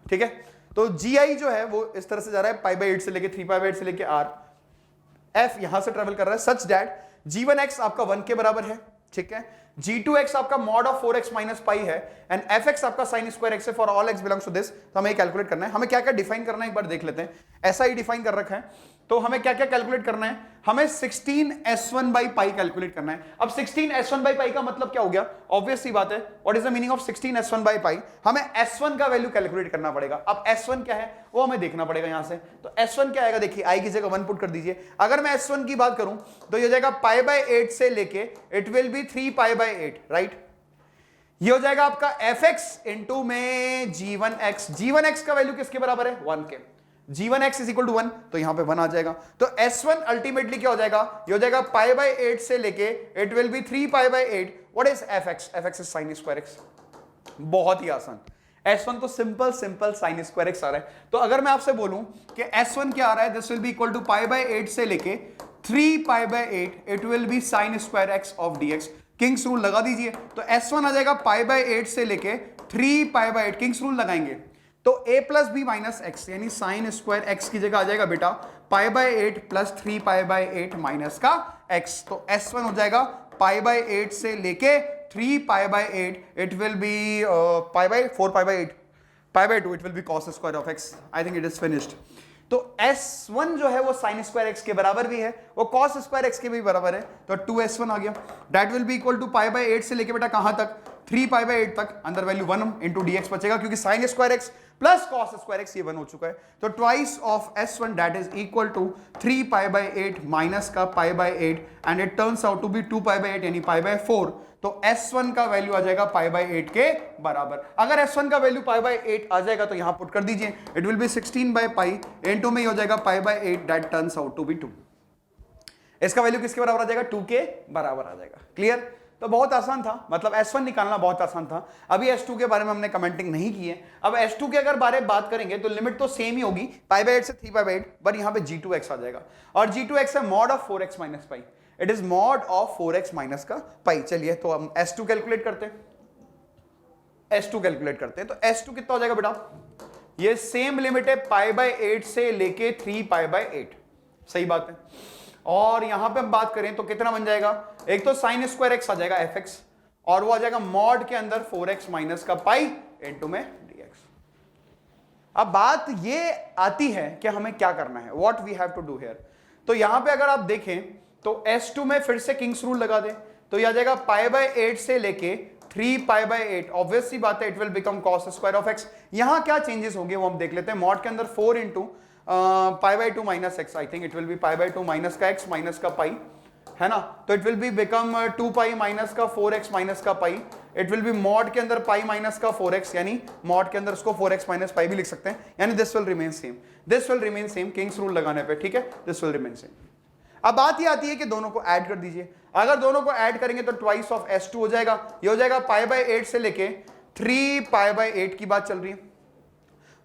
Speaker 1: ठीक है, तो GI जो है वो इस तरह से जा रहा है π/8 से लेके 3π/8 से लेके r, f यहां से ट्रेवल कर रहा है सच दैट g1x आपका 1 के बराबर है, ठीक है, g2x आपका mod of 4x minus pi है एंड fx आपका साइन स्क्वायर x है for all x belongs to this. तो हमें कैलकुलेट करना है, हमें क्या क्या डिफाइन करना है एक बार देख लेते हैं। ऐसा ही डिफाइन कर रखा है, तो हमें क्या क्या कैलकुलेट करना है, हमें 16s1 बाई पाई कैलकुलेट करना है। अब 16s1 बाई पाई का मतलब क्या हो गया, ऑब्वियस सी बात है, what is the meaning of 16s1 by pi, हमें s1 का वैल्यू कैलकुलेट करना पड़ेगा। अब s1 क्या है वो हमें देखना पड़ेगा यहां से, तो s1 क्या आएगा, देखिए i की जगह 1 पुट कर दीजिए। अगर मैं s1 की बात करूं तो ये हो जाएगा π/8 से लेके इट विल बी 3π/8, राइट। ये हो जाएगा आपका fx इंटू में g1x का वैल्यू किसके बराबर है, 1 के, g1x इज इक्वल टू 1, तो यहां पे 1 आ जाएगा। तो s1 अल्टीमेटली क्या हो जाएगा, ये हो जाएगा π/8 से लेके it will be 3π/8, what is fx is sine square x, बहुत ही आसान। s1 तो सिंपल साइन स्क्वायर x आ रहा है, तो अगर मैं आपसे बोलूं कि s1 क्या आ रहा है, this will be equal to π/8 से लेके 3 pi by 8 it will be sine square x of dx। King's rule लगा दीजिए, तो s1 आ जाएगा पाई बाय 8 से लेके 3 पाई बाय 8, किंग्स रूल लगाएंगे तो a plus b minus x, यानी साइन स्क्वायर एक्स की जगह आ जाएगा बेटा pi by 8 plus 3 pi by 8 minus का x। तो s1 हो जाएगा पाई बाय 8 से लेके 3 pi by 8, it will be pi bye 4 pi by 8 pi by 2, it will B cos square of x। I think it is finished. तो s1 जो है वो साइन स्क्वायर एक्स के बराबर भी है, वो कॉस स्क्वायर एक्स के भी बराबर है, तो 2s1 आ गया। That will be equal to pi by 8 से लेके बेटा कहां तक, 3 पाई बाय 8 तक, अंदर वैल्यू 1 इंटू dx बचेगा, क्योंकि sine square x plus cos square x ये 1 हो चुका है। तो twice of s1 that is equal to 3 pi by 8 minus का pi by 8 and it turns out to be 2 pi by 8 यानी पाई बाय 4। तो s1 का वैल्यू आ जाएगा पाई बाय 8 के बराबर। अगर s1 का वैल्यू पाई बाय 8 आ जाएगा तो यहां पुट कर दीजिए, it will be 16 by pi into में हो जाएगा pi by 8 that turns out to be 2। इसका वैल्यू किसके बराबर आ जाएगा, 2 के बराबर आ जाएगा। क्लियर? तो बहुत आसान था, मतलब s1 निकालना बहुत आसान था। अभी s2 के बारे में हमने कमेंटिंग नहीं की है। अब s2 के अगर बारे में बात करेंगे तो लिमिट तो सेम ही होगी, पाई बाय 8 से 3 पाई बाय 8, बट यहां पे g2x आ जाएगा, और g2x है mod of 4x minus pi, it is mod of 4x minus का पाई। चलिए तो हम s2 कैलकुलेट करते हैं, s2 कैलकुलेट करते हैं। तो s2 कितना हो जाएगा बेटा, ये सेम लिमिट है पाई बाय 8 से लेके 3 पाई बाय 8, सही बात है। और यहां पे हम बात करें तो कितना बन जाएगा, एक तो साइन स्क्वायर एक्स आ जाएगा fx, और वो आ जाएगा मॉड के अंदर 4x माइनस का पाई इनटू में dx। अब बात ये आती है कि हमें क्या करना है, what we have to do here. तो यहां पे अगर आप देखें तो s2 में फिर से किंग्स रूल लगा दें तो यह आ जाएगा पाई बाय 8 से लेके 3 पाई बाय 8, ऑब्वियस सी बात है it will become cos square of x. यहां क्या चेंजेस होंगे वो हम देख लेते हैं। मॉड के अंदर 4 into pi by 2 minus x, I think it will be pi by 2 minus का एक्स माइनस का पाई, है ना। तो it will be become 2 pi minus का 4x माइनस का pi, it will B mod के अंदर पाई माइनस का 4x, यानी मॉड के अंदर उसको 4x माइनस पाई भी लिख सकते हैं, यानी this will remain same, this will remain same, Kings rule लगाने पे, ठीक है, दिस विल रिमेन सेम। अब बात ये आती है कि दोनों को ऐड कर दीजिए। अगर दोनों को ऐड करेंगे तो ट्वाइस ऑफ s2 हो जाएगा, ये हो जाएगा पाई बाय 8 से लेके 3 पाई बाय 8 की बात चल रही है।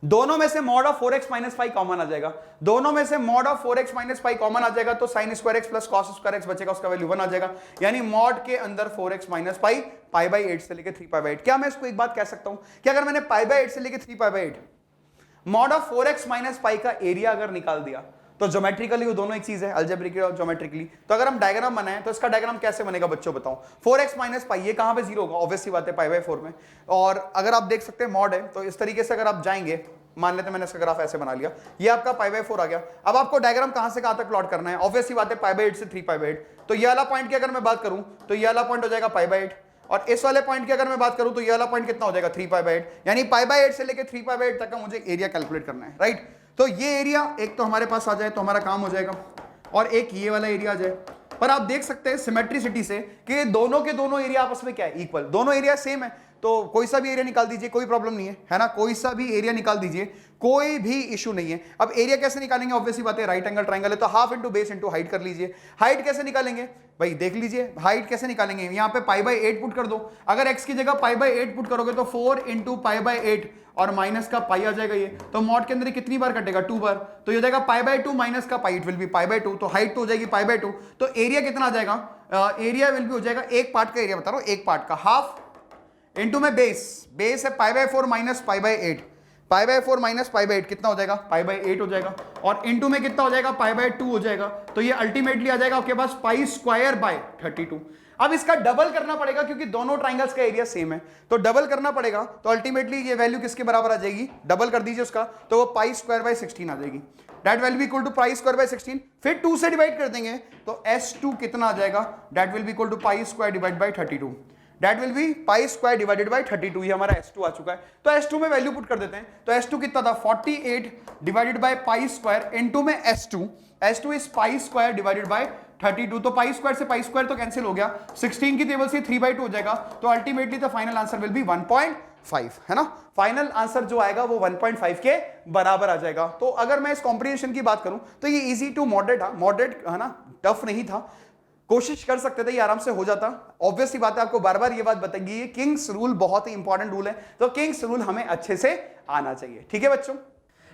Speaker 1: दोनों में से mod of 4x minus pi common आ जाएगा, दोनों में से mod of 4x minus pi common आ जाएगा, तो sine square x plus cos square x बचेगा, उसका वैल्यू 1 आ जाएगा, यानी मॉड के अंदर 4x minus pi pi by 8 से लेके 3 पाई बाय 8। क्या मैं इसको एक बात कह सकता हूं कि अगर मैंने पाई बाय 8 से लेके 3 pi by 8 mod of 4x minus पाई का एरिया अगर निकाल दिया तो ज्योमेट्रिकली वो दोनों एक चीज है, अलजेब्रिकली और ज्योमेट्रिकली। तो अगर हम डायग्राम बनाए तो इसका डायग्राम कैसे बनेगा बच्चों बताओ। 4x माइनस पाई ये कहां पे 0 होगा, ऑब्वियस सी बात है पाई बाय 4 में। और अगर आप देख सकते हैं मॉड है तो इस तरीके से अगर आप जाएंगे, मान लेते हैं मैंने इसका ग्राफ ऐसे बना लिया, ये आपका पाई बाय 4 आ गया। अब आपको डायग्राम कहां से कहां तक प्लॉट करना है, ऑब्वियस सी बात है पाई बाय 8 से 3 पाई बाय 8। तो ये वाला पॉइंट की अगर मैं बात करूं तो ये वाला पॉइंट हो जाएगा पाई बाय 8, और इस वाले पॉइंट की अगर मैं बात करूं तो ये वाला पॉइंट कितना हो जाएगा 3 पाई बाय 8, यानी पाई बाय 8 से लेके 3 पाई बाय 8 तक का मुझे एरिया कैलकुलेट करना है, राइट। तो ये एरिया एक तो हमारे पास आ जाए तो हमारा काम हो जाएगा, और एक ये वाला एरिया आ जाए। पर आप देख सकते हैं सिमेट्रिसिटी से कि दोनों के दोनों एरिया आपस में क्या है, इक्वल, दोनों एरिया सेम है। तो कोई सा भी एरिया निकाल दीजिए, कोई प्रॉब्लम नहीं है ना, कोई सा भी एरिया निकाल दीजिए, कोई भी इशू नहीं है। अब एरिया कैसे निकालेंगे, ऑब्वियसली बात है राइट एंगल ट्रायंगल है तो half into base into height कर लीजिए। हाइट कैसे निकालेंगे भाई देख लीजिए, हाइट कैसे निकालेंगे, यहाँ पे पाई बाय 8 पुट कर दो। अगर x की जगह पाई बाय 8 पुट करोगे तो 4 इंटू पाई बाय 8 और माइनस का पाई आ जाएगा ये, तो मॉड के अंदर कितनी बार कटेगा 2 बार, तो ये हो जाएगा पाई बाय 2 माइनस का pi, it will be pi by 2, तो हाइट तो हो जाएगी पाई बाय 2। तो एरिया कितना आ जाएगा, एरिया विल बी हो जाएगा एक पार्ट का एरिया बता रहा हूं, एक पार्ट का हाफ इंटू में बेस, बेस है pi by 4 minus pi by 8, pi by 4 minus pi by 8 कितना हो जाएगा पाई बाय 8 हो जाएगा, और इंटू में कितना हो जाएगा पाई बाय 2 हो जाएगा। तो ये अल्टीमेटली आ जाएगा आपके पास पाई स्क्वायर बाय 32। अब इसका डबल करना पड़ेगा क्योंकि दोनों ट्राइंगल्स का एरिया सेम है, तो डबल करना पड़ेगा। तो अल्टीमेटली ये वैल्यू किसके बराबर आ जाएगी, डबल कर दीजिए उसका, तो वो पाई स्क्वायर बाय 16 आ जाएगी। That will be equal to pi square by 16, फिर 2 से डिवाइड कर देंगे तो s2 कितना आ जाएगा, that will be equal to pi square divide by 32, that will be pi square divided by 32। ये हमारा s2 आ चुका है। तो s2 में वैल्यू पुट कर देते हैं, तो s2 कितना था 48 divided by pi square into में s2 is pi square divided by 32, तो पाई स्क्वायर से पाई स्क्वायर तो कैंसिल हो गया, 16 की टेबल से 3/2 हो जाएगा, तो ultimately the final answer will B 1.5, है ना। फाइनल आंसर जो आएगा वो 1.5 के बराबर आ जाएगा। तो अगर मैं इस कॉम्प्रिहेंशन की बात करूं तो ये इजी टू मॉडरेट है ना, टफ नहीं था, कोशिश कर सकते थे, ये आराम से हो जाता। ऑब्वियसली बात है, आपको बार बार ये बात बताएगी, किंग्स रूल बहुत ही इंपॉर्टेंट रूल है, तो किंग्स रूल हमें अच्छे से आना चाहिए, ठीक है बच्चों।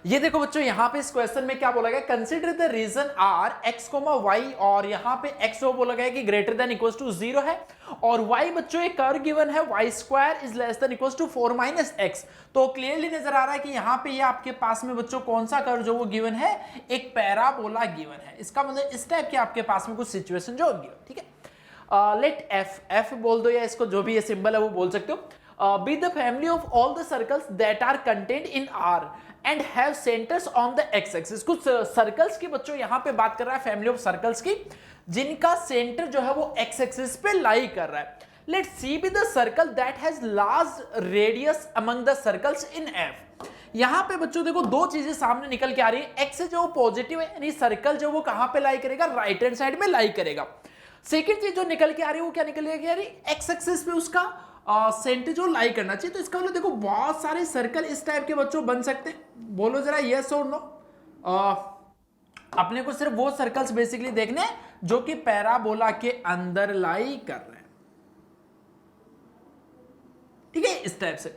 Speaker 2: ये देखो बच्चों यहाँ पे इस क्वेश्चन में क्या बोला गया, consider the region R x, y और यहाँ पे x वो बोला गया कि ग्रेटर देन इक्वल टू 0 है और y बच्चों एक कर्व गिवन है y square is less than equal to 4 minus x। तो क्लियरली नजर आ रहा है कि यहाँ पे ये आपके पास में बच्चों कौन सा कर्व जो वो गिवन है, एक पैराबोला गिवन है। इसका मतलब इस टाइप के आपके पास में कुछ सिचुएशन जो गिवन, ठीक है। लेट f बोल दो या इसको जो भी ये सिंबल है वो बोल सकते हो। Be the family of all the circles that are contained in R and have centers on the x-axis। कुछ सर्कल्स की बच्चों यहाँ पे बात कर रहा है, फैमिली ऑफ सर्कल्स की, जिनका सेंटर जो है वो x-axis पे लाई कर रहा है। Let C be the circle that has large radius among the circles in F। यहाँ पे बच्चों देखो दो चीजें सामने निकल के आ रही है, x जो पॉजिटिव है यानी सर्कल जो वो कहाँ पे लाई करेगा, राइट हैंड साइड में लाई करेगा। सेकेंड चीज जो निकल के आ रही है वो क्या निकल के आ रही है, x-axis पे उसका सेंटर जो लाई करना चाहिए। तो इसका मतलब देखो बहुत सारे सर्कल इस टाइप के बच्चों बन सकते हैं, बोलो जरा यस और नो। अपने को सिर्फ वो सर्कल्स बेसिकली देखने हैं जो कि पैराबोला के अंदर लाई कर रहे हैं, ठीक है, इस टाइप से।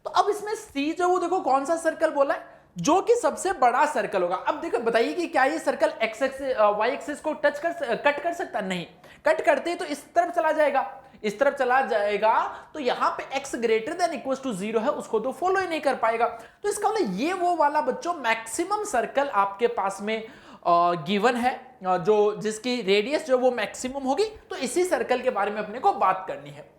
Speaker 2: तो अब इसमें सी जो वो देखो कौन सा सर्कल बोला है, जो कि सबसे बड़ा सर्कल होगा। अब देखो बताइए कि क्या ये circle x axis y axis को कट कर सकता, नहीं कट करते तो इस तरफ चला जाएगा, इस तरफ चला जाएगा तो यहां पे x greater than equal to 0 है, उसको तो फॉलो ही नहीं कर पाएगा। तो इसका मतलब ये वो वाला बच्चों मैक्सिमम सर्कल आपके पास में गिवन है, जो जिसकी रेडियस जो वो मैक्सिमम होगी। तो इसी सर्कल के बारे में अपने को बात करनी है।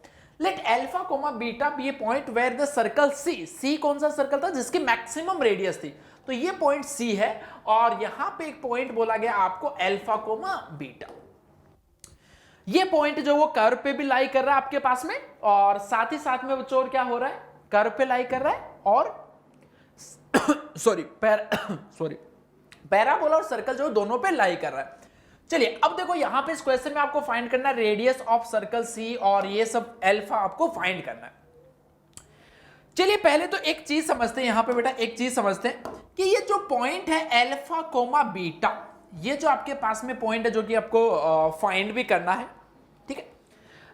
Speaker 2: Let alpha comma beta be a point where the circle C कौन सा सर्कल था जिसकी मैक्सिमम रेडियस थी, तो ये पॉइंट सी है और यहां पे एक पॉइंट बोला गया आपको अल्फा कोमा बीटा। ये पॉइंट जो वो कर्व पे भी लाई कर रहा है आपके पास में और साथ ही साथ में बच्चों और क्या हो रहा है, कर्व पे लाई कर रहा है और सॉरी पैराबोला और सर्कल जो दोनों पे लाई कर रहा है। चलिए अब देखो यहां पे इस क्वेश्चन में आपको फाइंड करना है रेडियस ऑफ सर्कल सी और ये सब अल्फा आपको फाइंड करना है। चलिए पहले तो एक चीज समझते हैं, यहां पे बेटा एक चीज समझते हैं कि ये जो पॉइंट है अल्फा कोमा बीटा, ये जो आपके पास में पॉइंट है जो कि आपको फाइंड भी करना है, ठीक है।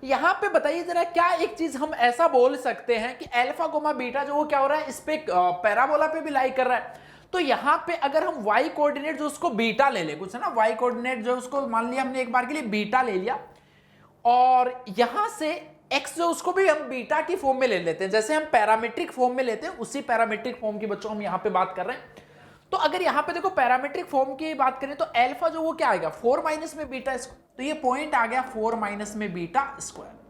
Speaker 2: यहां पे बताइए जरा क्या एक चीज हम ऐसा बोल सकते हैं कि अल्फा कोमा बीटा जो वो क्या हो रहा है, इस पे पैराबोला पे भी लाई कर रहा है। तो यहां पे अगर हम y कोऑर्डिनेट जो उसको बीटा ले ले, कुछ है ना, y कोऑर्डिनेट जो उसको मान लिया हमने एक बार के लिए बीटा ले लिया और यहां से x जो उसको भी हम बीटा की फॉर्म में ले लेते हैं, जैसे हम पैरामीट्रिक फॉर्म में लेते हैं उसी पैरामीट्रिक फॉर्म की बच्चों हम यहां पे बात कर रहे हैं। तो अगर यहां पे देखो पैरामीट्रिक फॉर्म की बात करें तो अल्फा जो वो क्या आएगा 4 माइनस में बीटा स्क्वायर, तो ये पॉइंट आ गया 4 माइनस में बीटा स्क्वायर।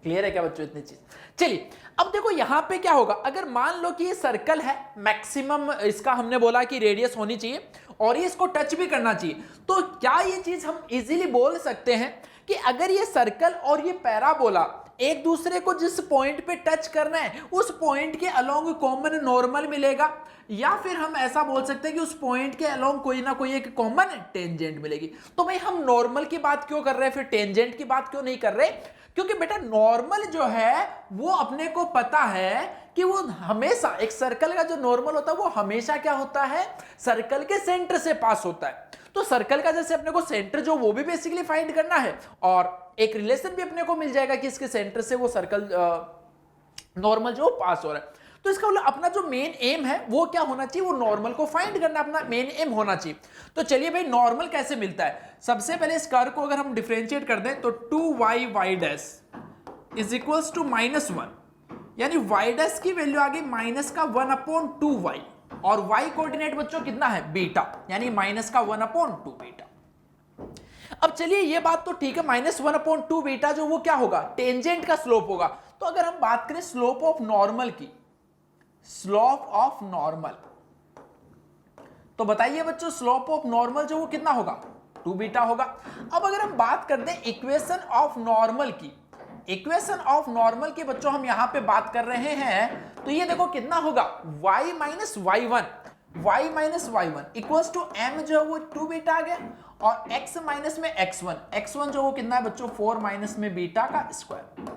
Speaker 2: क्लियर है क्या बच्चों इतनी चीज। चलिए अब देखो यहां पे क्या होगा, अगर मान लो कि ये सर्कल है, मैक्सिमम इसका हमने बोला कि रेडियस होनी चाहिए और ये इसको टच भी करना चाहिए, तो क्या ये चीज हम इजीली बोल सकते हैं कि अगर ये सर्कल और ये पैराबोला एक दूसरे को जिस पॉइंट पे टच करना है उस पॉइंट के अलोंग कॉमन नॉर्मल मिलेगा, या फिर हम ऐसा बोल सकते हैं कि उस पॉइंट के अलोंग कोई ना कोई एक कॉमन टेंजेंट मिलेगी। तो भाई हम नॉर्मल की बात क्यों कर रहे हैं, फिर टेंजेंट की बात क्यों नहीं कर रहे, क्योंकि बेटा नॉर्मल जो है वो अपने को पता है कि वो हमेशा एक सर्कल का जो नॉर्मल होता है वो हमेशा क्या होता है, सर्कल के सेंटर से पास होता है। तो सर्कल का जैसे अपने को सेंटर जो वो भी बेसिकली फाइंड करना है और एक रिलेशन भी अपने को मिल जाएगा कि इसके सेंटर से वो सर्कल नॉर्मल जो पास हो रहा है। तो इसका मतलब अपना जो मेन एम है वो क्या होना चाहिए, वो नॉर्मल को फाइंड करना अपना मेन एम होना चाहिए। तो चलिए भाई नॉर्मल कैसे मिलता है, सबसे पहले इस कर्व को अगर हम डिफरेंशिएट कर दें तो 2y dash is equals to -1, यानी y डैश की वैल्यू आ गई -1/2y और y कोऑर्डिनेट बच्चों कितना है बीटा, यानी -1/2 बीटा। अब चलिए ये बात तो ठीक है, -1/2 बीटा जो वो क्या होगा, टेंजेंट का स्लोप होगा। तो अगर हम बात करें स्लोप ऑफ नॉर्मल की, स्लोप ऑफ नॉर्मल, तो बताइए बच्चों स्लोप ऑफ नॉर्मल जो वो कितना होगा 2 बीटा होगा। अब अगर हम बात कर दें इक्वेशन ऑफ नॉर्मल की, इक्वेशन ऑफ नॉर्मल की बच्चों हम यहां पे बात कर रहे हैं, तो ये देखो कितना होगा y minus y1 equals to m जो है वो 2 बीटा आ गया और x माइनस में x1 जो वो कितना है बच्चों 4 माइनस में बीटा का स्क्वायर।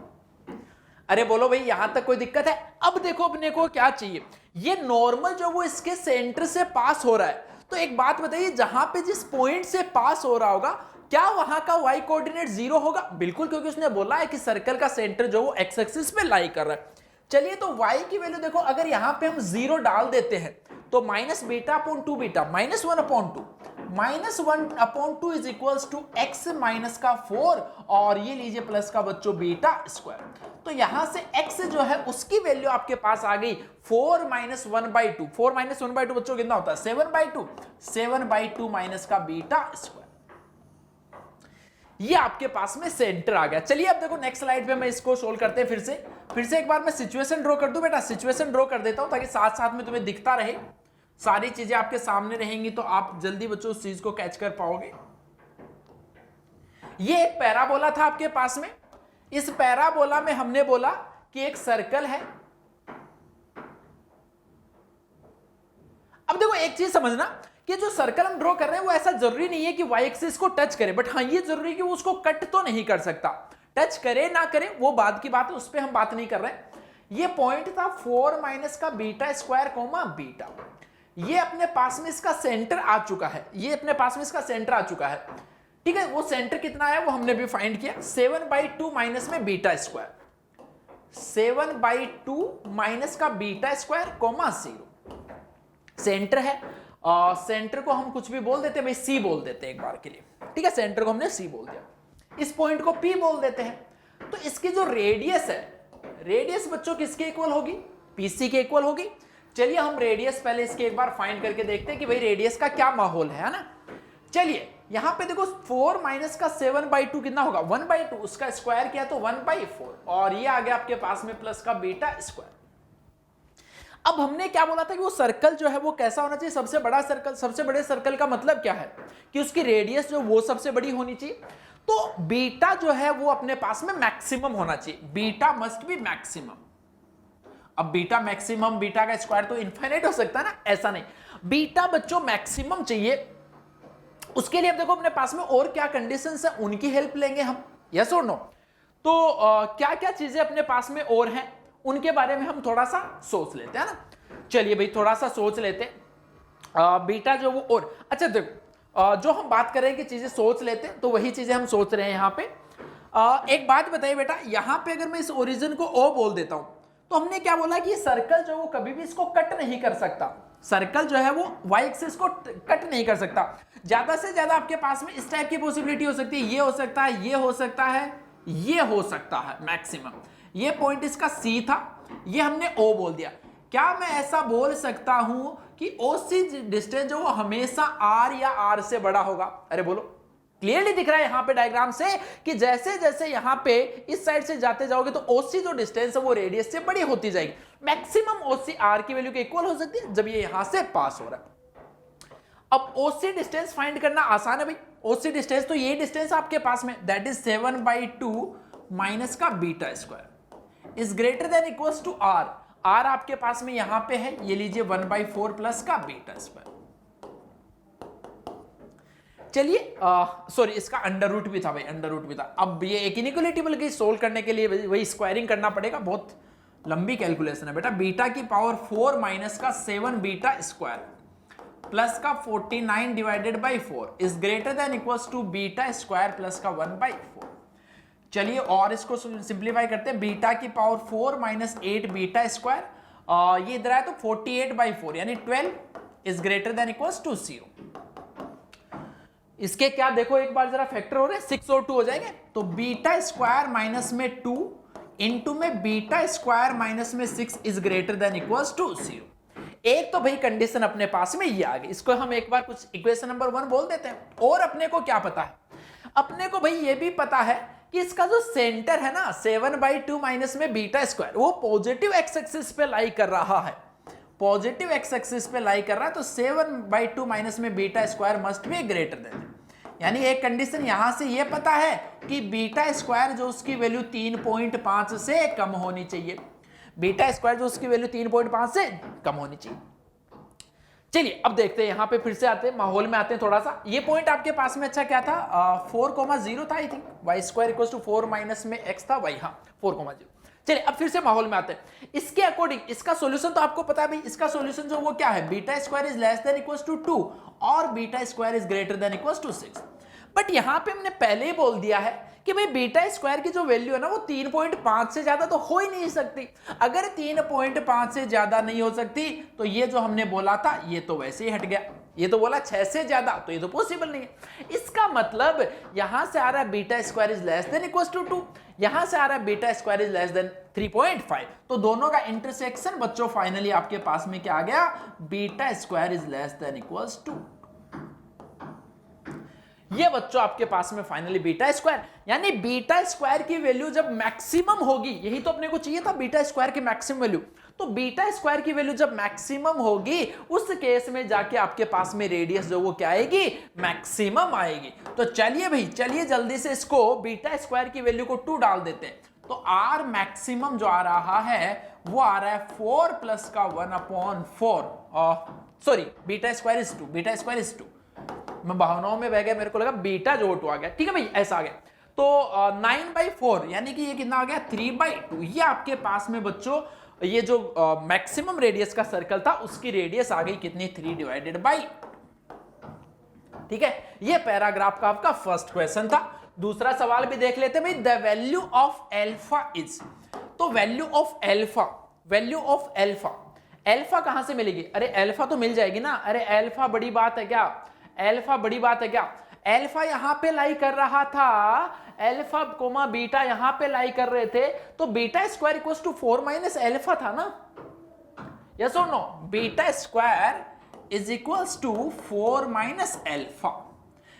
Speaker 2: अरे बोलो भाई यहां तक कोई दिक्कत है। अब देखो अपने को क्या चाहिए, ये नॉर्मल जो वो इसके सेंटर से पास हो रहा है, तो एक बात बताइए जहां पे जिस पॉइंट से पास हो रहा होगा क्या वहां का y कोऑर्डिनेट 0 होगा, बिल्कुल, क्योंकि उसने बोला है कि सर्कल का सेंटर जो वो x एक्सिस पे लाई कर रहा है। चलिए तो y की वैल्यू देखो, अगर यहां पे हम 0 डाल देते हैं तो minus beta upon 2 beta, minus 1 upon 2, minus 1 upon 2 is equals to x minus का 4, और ये लीजिए प्लस का बच्चों बीटा स्क्वायर। तो यहां से x जो है उसकी वैल्यू आपके पास आ गई 4 माइनस 1/2। 4 माइनस 1/2 बच्चों कितना होता है? 7/2। 7/2 माइनस का बीटा स्क्वायर, ये आपके पास में सेंटर आ गया। चलिए अब देखो नेक्स्ट स्लाइड पे मैं इसको सोल्व करते हैं फिर से एक बार मैं सिचुएशन ड्रॉ कर दूं बेटा, सिचुएशन ड्रॉ कर देता हूं ताकि साथ साथ में तुम्हें दिखता रहे, सारी चीजें आपके सामने रहेंगी तो आप जल्दी बच्चों उस चीज को कैच कर पाओगे। ये एक पैराबोला था आपके पास में, इस पैराबोला में हमने बोला कि एक सर्कल है। अब देखो एक चीज समझना कि जो सर्कल हम ड्रॉ कर रहे हैं वो ऐसा जरूरी नहीं है कि वाई एक्सिस को टच करे, बट हाँ ये जरूरी है कि वो उसको कट तो नहीं कर सकता। टच करे ना करे वो बाद की बात है, उस पर हम बात नहीं कर रहे हैं। ये पॉइंट था 4 माइनस का बीटा स्क्वायर कोमा बीटा, ये अपने पास में इसका सेंटर आ चुका है, ये अपने पास में इसका सेंटर आ चुका है, ठीक है। वो सेंटर कितना है वो हमने भी फाइंड किया, 7/2 माइनस में बीटा स्क्वायर, 7/2 माइनस का बीटा स्क्वायर कोमा 0 सेंटर है। सेंटर को हम कुछ भी बोल देते हैं भाई, सी बोल देते हैं एक बार के लिए, ठीक है। सेंटर को हमने सी बोल दिया, इस पॉइंट को पी बोल देते हैं। तो इसकी जो रेडियस है, रेडियस बच्चों किसके इक्वल होगी? पीसी के इक्वल होगी। चलिए हम रेडियस पहले इसके एक बार फाइंड करके देखते हैं कि भाई रेडियस का क्या माहौल है ना। चलिए यहां पे देखो 4 माइनस का 7/2 कितना होगा? 1/2, उसका स्क्वायर किया तो 1/4, और ये आ गया आपके पास में प्लस का बीटा स्क्वायर। अब हमने क्या बोला था कि वो सर्कल जो है वो कैसा होना चाहिए? सबसे बड़ा सर्कल। सबसे बड़े सर्कल का मतलब क्या है कि उसकी रेडियस जो वो सबसे बड़ी होनी चाहिए। तो बीटा जो है वो अपने पास में मैक्सिमम होना चाहिए, बीटा मस्ट बी मैक्सिमम। अब बीटा मैक्सिमम, बीटा का स्क्वायर तो इनफाइनाइट हो सकता है ना, ऐसा नहीं, बीटा बच्चों मैक्सिमम चाहिए। उसके लिए अब देखो अपने पास में और क्या कंडीशंस है, उनकी हेल्प लेंगे हम, यस और नो। तो क्या क्या चीजें अपने पास में और हैं उनके बारे में हम थोड़ा सा सोच लेते हैं ना। चलिए भाई थोड़ा सा सोच लेते हैं बीटा जो वो और, अच्छा देखो जो हम बात कर रहे हैं कि चीजें सोच लेते हैं तो वही चीजें हम सोच रहे हैं यहाँ पे। एक बात बताइए बेटा, यहाँ पे अगर मैं इस ओरिजिन को ओ बोल देता हूं तो हमने क्या बोला कि सर्कल जो वो कभी भी इसको कट नहीं कर सकता। सर्कल जो है वो वाई एक्सिस को कट नहीं कर सकता। ज्यादा से ज्यादा आपके पास में इस टाइप की पॉसिबिलिटी हो सकती है, ये हो सकता है, ये हो सकता है, ये हो सकता है मैक्सिमम। ये पॉइंट इसका सी था, ये हमने ओ बोल दिया। क्या मैं ऐसा बोल सकता हूं कि ओसी डिस्टेंस जो वो हमेशा आर या आर से बड़ा होगा? अरे बोलो, क्लियरली दिख रहा है यहां पे डायग्राम से कि जैसे जैसे यहां पे इस साइड से जाते जाओगे तो ओसी जो डिस्टेंस है वो रेडियस से बड़ी होती जाएगी। मैक्सिमम ओसी आर की वैल्यू के इक्वल हो सकती है जब ये यहां से पास हो रहा है। अब ओसी डिस्टेंस फाइंड करना आसान है भाई। ओसी डिस्टेंस तो ये डिस्टेंस आपके पास में, दैट इज 7/2 माइनस का beta square is greater than equals to R. R आपके पास में यहां पे है, ये लीजिए 1/4 प्लस का बीटा स्क्वायर। चलिए सॉरी इसका अंडर रूट भी था भाई, अंडर रूट भी था। अब ये एक इनइक्वालिटी बल्कि सोल्व करने के लिए वही स्क्वायरिंग करना पड़ेगा, बहुत लंबी कैलकुलेशन है बेटा। बीटा की पावर 4 माइनस का 7 बीटा स्क्वायर प्लस का 49 divided by 4 is greater than equals to beta square plus का 1/4। चलिए और इसको सिंप्लीफाई करते हैं। बीटा की पावर 4 माइनस 8 बीटा स्क्वायर, ये इधर आया तो 48/4 यानी 12 is greater than equals to 0। इसके क्या देखो एक बार जरा फैक्टर हो रहे हैं, 6 और 2 हो जाएंगे तो बीटा स्क्वायर माइनस में 2 इंटू में बीटा स्क्वायर माइनस में 6 is greater than equals to 0। एक तो भाई कंडीशन अपने पास में ये आ गई, इसको हम एक बार कुछ इक्वेशन नंबर 1 बोल देते हैं। और अपने को क्या पता है? अपने को भाई ये भी पता है कि इसका जो सेंटर है ना 7/2 माइनस में बीटा स्क्वायर वो पॉजिटिव एक्स एक्सिस पे लाई कर रहा है, पॉजिटिव एक्स एक्सिस पे लाई कर रहा है। तो 7/2 माइनस में beta square must be greater then, यानी एक कंडीशन यहां से ये पता है कि बीटा स्क्वायर जो उसकी वैल्यू 3.5 से कम होनी चाहिए, बीटा स्क्वायर जो उसकी वैल्यू 3.5 से कम होनी चाहिए। चलिए अब देखते हैं, यहां पे फिर से आते हैं, माहौल में आते हैं थोड़ा सा। ये पॉइंट आपके पास में अच्छा क्या था, 4,0 था I think, Y square equals to 4 minus में एक्स था वाई, हाँ 4,0। चलिए अब फिर से माहौल में आते हैं। इसके अकॉर्डिंग इसका सॉल्यूशन तो आपको पता है भाई, इसका सॉल्यूशन जो वो क्या है, beta square is less than equals to 2 और beta square is greater than equals to 6। But यहां पे हमने पहले ही बोल दिया है कि भाई बीटा स्क्वायर की जो वैल्यू है ना वो 3.5 से ज्यादा तो हो ही नहीं सकती। अगर 3.5 से ज्यादा नहीं हो सकती तो ये जो हमने बोला था ये तो वैसे ही हट गया। ये तो बोला 6 से ज्यादा, तो ये तो पॉसिबल नहीं है। इसका मतलब यहां से आ रहा है beta square is less than equals to 2, यहां से आ रहा है beta square is less than 3.5, तो दोनों का इंटरसेक्शन बच्चों फाइनली आपके पास में क्या आ गया, beta square is less than equals to. ये बच्चों आपके पास में फाइनली बीटा स्क्वायर, यानी बीटा स्क्वायर की वैल्यू जब मैक्सिमम होगी, यही तो अपने को चाहिए था बीटा स्क्वायर की मैक्सिमम वैल्यू, तो बीटा स्क्वायर की वैल्यू जब मैक्सिमम होगी उस केस में जाके आपके पास में रेडियस जो वो क्या आएगी, मैक्सिमम आएगी। तो चलिए भाई, चलिए जल्दी से इसको बीटा स्क्वायर की वैल्यू को 2 डाल देते हैं। तो आर मैक्सिमम जो आ रहा है वो आ रहा है 4 प्लस का 1/4, sorry beta square is 2, beta square is 2, मैं भावनाओं में बह गया, मेरे को लगा बीटा जो 2 आ गया, ठीक है भाई ऐसा आ गया। तो 9/4 यानी कि ये कितना आ गया 3/2। ये आपके पास में बच्चों ये जो मैक्सिमम रेडियस का सर्कल था उसकी रेडियस आ गई कितनी, 3/2। ठीक है, ये पैराग्राफ का आपका फर्स्ट क्वेश्चन था। दूसरा सवाल भी देख लेते हैं भाई, the value of alpha is, तो value of alpha, value of alpha, alpha कहां से मिलेगी, अरे एल्फा तो मिल जाएगी ना, अरे एल्फा बड़ी बात है क्या, एल्फा बड़ी बात है क्या, एल्फा यहां पे लाई कर रहा था, एल्फा कोमा बीटा यहां पे लाई कर रहे थे, तो beta square equals to 4 minus alpha था ना, यस और no, beta square is equals to 4 minus alpha.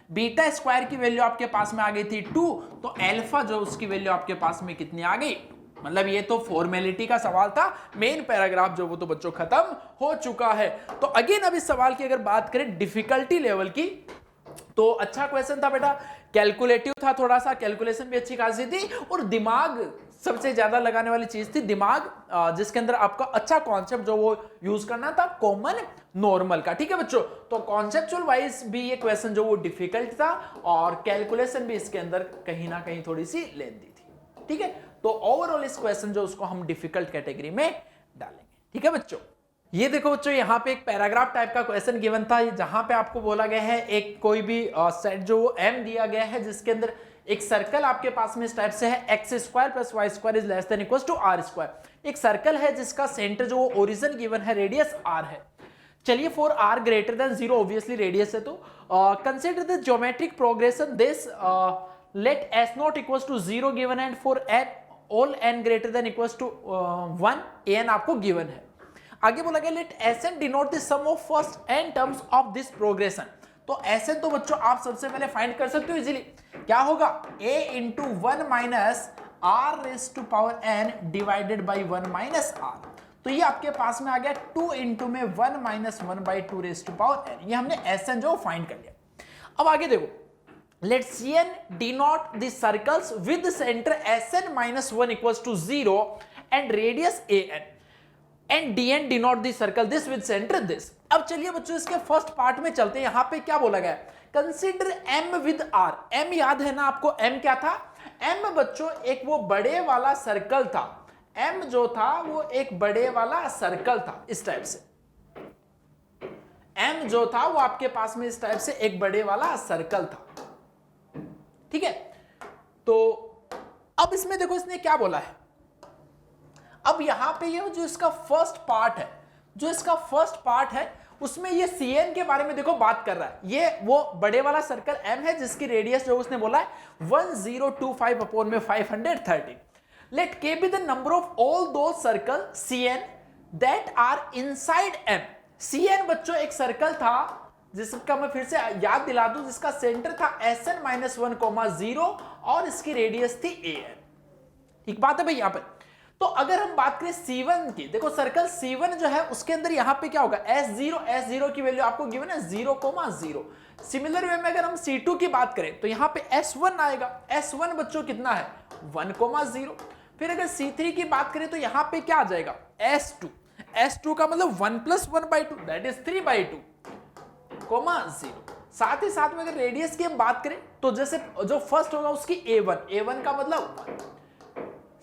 Speaker 2: Beta square की वैल्यू आपके पास में आ गई थी 2, तो एल्फा जो उसकी वैल्यू आपके पास में कितनी आ गई, मतलब ये तो फॉर्मेलिटी का सवाल था, मेन पैराग्राफ जो वो तो बच्चों खत्म हो चुका है। तो अगेन अब इस सवाल की अगर बात करें डिफिकल्टी लेवल की, तो अच्छा क्वेश्चन था बेटा, कैलकुलेटिव था, थोड़ा सा कैलकुलेशन भी अच्छी खासी थी, और दिमाग सबसे ज्यादा लगाने वाली चीज थी, दिमाग जिसके अंदर आपका अच्छा कॉन्सेप्ट जो वो यूज करना था कॉमन नॉर्मल का। ठीक है बच्चों, तो कॉन्सेप्चुअल वाइज भी ये क्वेश्चन जो वो डिफिकल्ट था, और कैलकुलेशन भी इसके अंदर कहीं ना कहीं थोड़ी सी लेंदी थी। ठीक है, तो ओवरऑल इस क्वेश्चन जो उसको हम डिफिकल्ट कैटेगरी में डालेंगे। ठीक है बच्चों, ये देखो बच्चों, यहाँ पे एक पैराग्राफ टाइप का क्वेश्चन गिवन था, जहां पे आपको बोला गया है एक कोई भी सेट जो एम दिया गया है जिसके अंदर एक सर्कल आपके पास में इस टाइप से है, X square plus Y square is less than equals to R square. एक सर्कल है जिसका सेंटर जो ओरिजिन गिवन है रेडियस आर है। चलिए for R greater than 0, obviously radius है, तो consider the geometric progression this, let S not equals to 0 given and for N all N greater than equals to 1 N आपको given है। आगे बोला गया let SN denote the sum of first N terms of this progression. तो SN तो बच्चों आप सबसे पहले फाइंड कर सकते हो इजीली, क्या होगा a into 1 minus R raise to power n divided by 1 minus R. तो ये आपके पास में आ गया 2 इंटू में 1 minus 1/2 raise to power n। ये हमने एसएन जो फाइंड कर लिया। अब आगे देखो, let Cn denote the circles with center Sn minus 1 equals to 0 and radius An, and Dn denote the circle this with center this। अब चलिए बच्चों इसके फर्स्ट पार्ट में चलते हैं। यहां पे क्या बोला गया है, consider m with r। m याद है ना आपको, m क्या था, m बच्चों एक वो बड़े वाला सर्कल था, m जो था वो एक बड़े वाला सर्कल था इस टाइप से, m जो था वो आपके पास में इस टाइप से एक बड़े वाला सर्कल था। ठीक है, तो अब इसमें देखो इसने क्या बोला है, अब यहां पे ये जो इसका फर्स्ट पार्ट है, जो इसका फर्स्ट पार्ट है उसमें ये Cn के बारे में देखो बात कर रहा है। ये वो बड़े वाला सर्कल m है जिसकी रेडियस जो उसने बोला है 1025 अपॉन में 530। Let k be the number of all those circle Cn that are inside m। Cn बच्चों एक सर्कल था जिसका मैं फिर से याद दिला दूं, जिसका सेंटर था Sn माइनस 1,0 और इसकी रेडियस थी An। एक बात है भाई यहां पर, तो अगर हम बात करें C1 की, देखो सर्कल C1 जो है उसके अंदर यहां पे क्या होगा, S0 की वैल्यू आपको गिवन है 0,0। सिमिलर वे में अगर हम C2 की बात करें तो यहां पे S1 आएगा, S1 बच्चों कितना है 1,0। फिर अगर C3 की बात करें तो यहां पे क्या आ जाएगा S2 का मतलब 1 प्लस 1/2 दैट इज 3/2, 0। साथ ही साथ में अगर रेडियस की हम बात करें तो जैसे जो फर्स्ट होगा उसकी A1 का मतलब 1,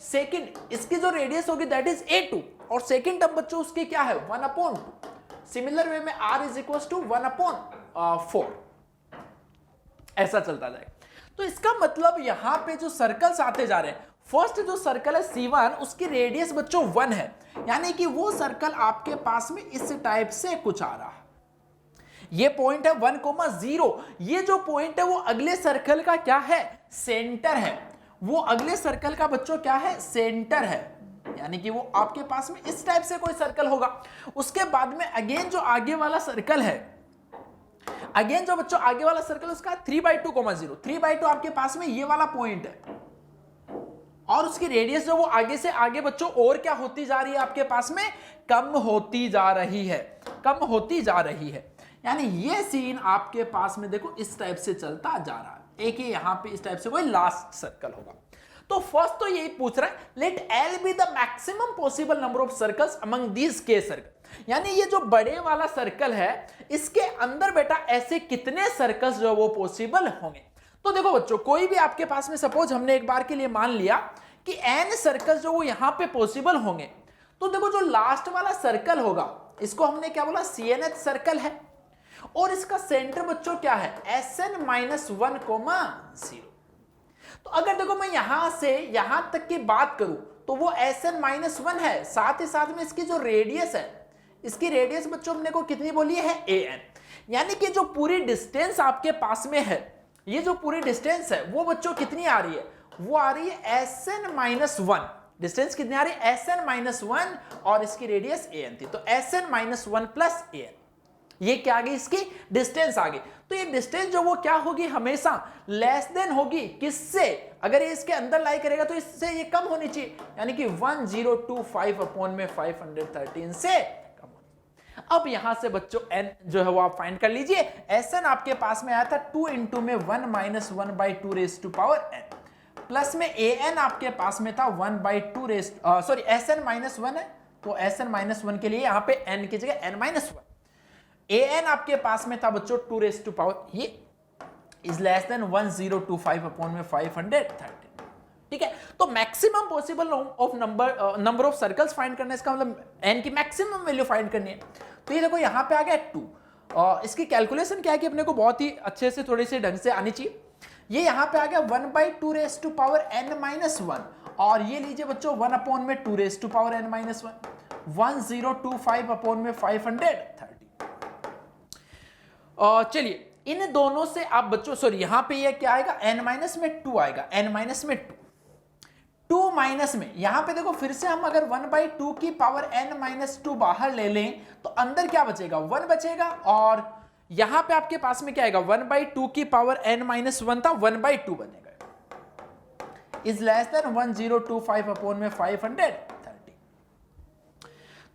Speaker 2: सेकंड इसकी जो रेडियस होगी दैट इज A2, और सेकंड टर्म बच्चों उसकी क्या है 1/2। सिमिलर वे में R इज इक्वल टू 1/4। ऐसा चलता जाएगा। तो इसका मतलब यहां पे जो सर्कल्स आते जा रहे हैं, फर्स्ट जो सर्कल है C1 उसकी रेडियस बच्चों 1 है, यानी कि वो सर्कल आपके पास में इस टाइप से कुछ आ रहा है। ये पॉइंट है 1,0, ये जो पॉइंट है वो अगले सर्कल का क्या है, सेंटर है। वो अगले सर्कल का बच्चों क्या है, सेंटर है, यानी कि वो आपके पास में इस टाइप से कोई सर्कल होगा। उसके बाद में अगेन जो आगे वाला सर्कल है, अगेन जो बच्चों आगे वाला सर्कल उसका 3/2,0, 3/2 आपके पास में ये वाला पॉइंट है, और उसकी रेडियस जो वो आगे से आगे बच्चों और क्या होती जा रही है, आपके पास में कम होती जा रही है, कम होती जा रही है। यानी ये सीन आपके पास में देखो इस टाइप से चलता जा रहा है। एक ही यहां पे इस टाइप से कोई लास्ट सर्कल होगा। तो फर्स्ट तो यही पूछ रहा है, let L be the maximum possible number of circles among these K circle, यानी ये जो बड़े वाला सर्कल है इसके अंदर बेटा ऐसे कितने सर्कल्स जो वो पॉसिबल होंगे। तो देखो बच्चों, कोई भी आपके पास में सपोज हमने एक बार के लिए मान लिया कि n सर्कल्स जो वो यहां पे पॉसिबल होंगे, तो देखो जो लास्ट वाला सर्कल होगा इसको हमने क्या बोला, CNH सर्कल है, और इसका सेंटर बच्चों क्या है, SN-1,0। तो अगर देखो मैं यहां से यहां तक की बात करूं तो वो SN-1 है, साथ ही साथ में इसकी जो रेडियस है, इसकी रेडियस बच्चों हमने को कितनी बोली है, AN। यानी कि जो पूरी डिस्टेंस आपके पास में है, ये जो पूरी डिस्टेंस है वो बच्चों कितनी आ रही है, वो आ रही है SN-1। डिस्टेंस कितनी आ रही है, SN-1, और इसकी रेडियस AN थी, तो SN-1 प्लस AN, ये क्या आ गई, इसकी डिस्टेंस आ गई। तो ये डिस्टेंस जो वो क्या होगी, हमेशा लेस देन होगी किससे, अगर ये इसके अंदर लाई करेगा तो इससे ये कम होनी चाहिए, यानी कि 1025 अपॉन में 513 से कम होनी। अब यहां से बच्चों n जो है वो आप फाइंड कर लीजिए। SN आपके पास में आया था 2 इंटू में 1 minus 1/2 raise to power n, plus में AN आपके पास में था 1/2 रेज, सॉरी SN-1 है, तो SN-1 के लिए यहां पे n की जगह n-1, AN आपके पास में था बच्चों 2 रेज टू पावर, ये इज लेस देन 1025 अपॉन में 513। ठीक है, तो maximum possible of number of circles find करना है, इसका मतलब n की मैक्सिमम वैल्यू फाइंड करनी है। तो ये देखो यहां पे आ गया 2, इसकी कैलकुलेशन क्या है कि अपने को बहुत ही अच्छे से थोड़ी सी ढंग से आनी चाहिए। ये यहां पे आ गया 1/2 रेज टू पावर n-1, और ये लीजिए बच्चों 1 अपॉन में 2 raise to power n-1, 1025 upon में 530। चलिए इन दोनों से आप बच्चों, सॉरी यहां पे ये क्या आएगा, n-2 आएगा, n-2, 2 माइनस में यहां पे देखो फिर से हम अगर 1/2 की पावर n-2 बाहर ले लें तो अंदर क्या बचेगा, 1 बचेगा, और यहां पे आपके पास में क्या आएगा, 1/2 की पावर n-1 था, 1/2 बनेगा, इज लेस देन 1025 अपॉन में 530।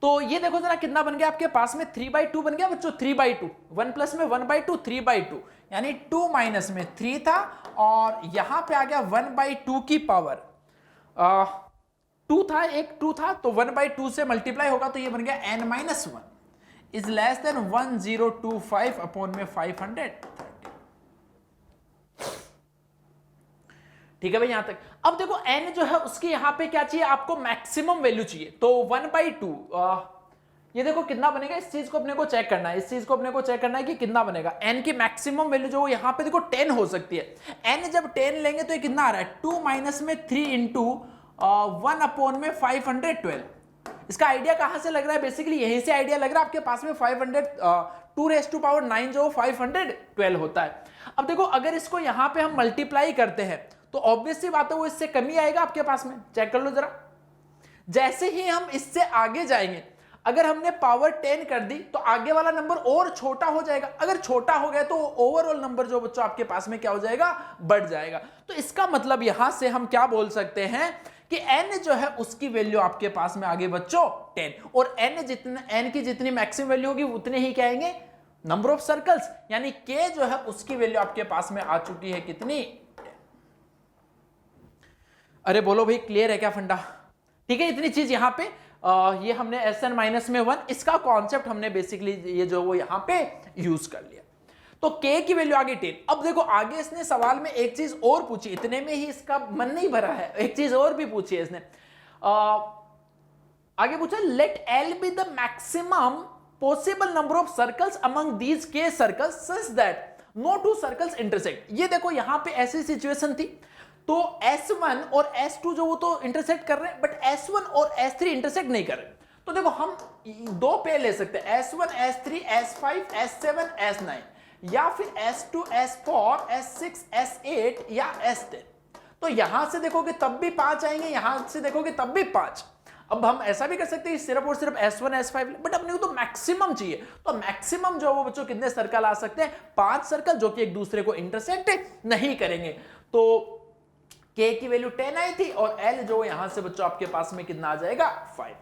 Speaker 2: तो ये देखो जरा कितना बन गया आपके पास में, 3/2 बन गया बच्चों, 3/2, 1 प्लस में 1/2, 3/2, यानी 2 माइनस में 3 था, और यहां पे आ गया 1/2 की पावर 2 था, एक 2 था, तो 1/2 से मल्टीप्लाई होगा तो ये बन गया n-1 is less then 1025 upon में 530। ठीक है भाई यहां तक। अब देखो n जो है उसकी यहां पे क्या चाहिए, आपको मैक्सिमम वैल्यू चाहिए, तो 1/2 ये देखो कितना बनेगा, इस चीज को अपने को चेक करना है, इस चीज को अपने को चेक करना है कि कितना बनेगा। n की मैक्सिमम वैल्यू जो यहां पे देखो 10 हो सकती है, n जब 10 लेंगे तो ये कितना आ रहा है, 2 माइनस में 3 इंटू 1 अपॉन में 512। इसका आइडिया कहां से लग रहा है, बेसिकली यहीं से आइडिया लग रहा है, आपके पास में 2 रेज टू पावर 9 जो 512 होता है। अब देखो अगर इसको यहां पे हम मल्टीप्लाई करते हैं तो ऑब्वियस सी बात है वो इससे कम ही आएगा आपके पास में, चेक कर लो जरा। जैसे ही हम इससे आगे जाएंगे, अगर हमने पावर 10 कर दी तो आगे वाला नंबर और छोटा हो जाएगा, अगर छोटा हो गया तो ओवरऑल नंबर जो बच्चों आपके पास में क्या हो जाएगा, बढ़ जाएगा। तो इसका मतलब यहां से हम क्या बोल सकते हैं कि n जो है उसकी वैल्यू आपके पास में आगे बच्चों 10, और n की जितनी मैक्सिमम वैल्यू होगी उतने ही क्या आएंगे, नंबर ऑफ सर्कल्स, यानी k जो है उसकी वैल्यू आपके पास में आ चुकी है कितनी, 10। अरे बोलो भाई क्लियर है क्या फंडा। ठीक है, इतनी चीज यहां पे ये हमने SN-1 इसका कॉन्सेप्ट हमने बेसिकली ये जो वो यहां पे यूज कर लिया। तो k की वैल्यू आगे 10। अब देखो आगे इसने सवाल में एक चीज और पूछी, इतने में ही इसका मन नहीं भरा है, एक चीज और भी पूछी है इसने। आगे पूछा let L be the maximum possible number of circles among these k circles such that no two circles intersect. ये देखो यहां पे ऐसी सिचुएशन थी, तो S1 और S2 जो वो तो इंटरसेक्ट कर रहे हैं, बट S1 और S3 इंटरसेक्ट नहीं कर रहे। तो देखो हम दो पेयर ले सकते हैं, S1 S3 S5 S7 S9, या फिर S2 S4 S6 S8 या S10। तो यहां से देखोगे तब भी 5 आएंगे, यहां से देखोगे तब भी 5। अब हम ऐसा भी कर सकते हैं सिर्फ और सिर्फ S1 S5, बट अपने को तो मैक्सिमम चाहिए। तो मैक्सिमम जो वो बच्चों कितने सर्कल आ सकते हैं? 5 सर्कल, जो कि एक दूसरे को इंटरसेक्ट नहीं करेंगे। तो K की वैल्यू 10 आई थी, और L जो यहां से बच्चों आपके पास में कितना आ जाएगा? 5।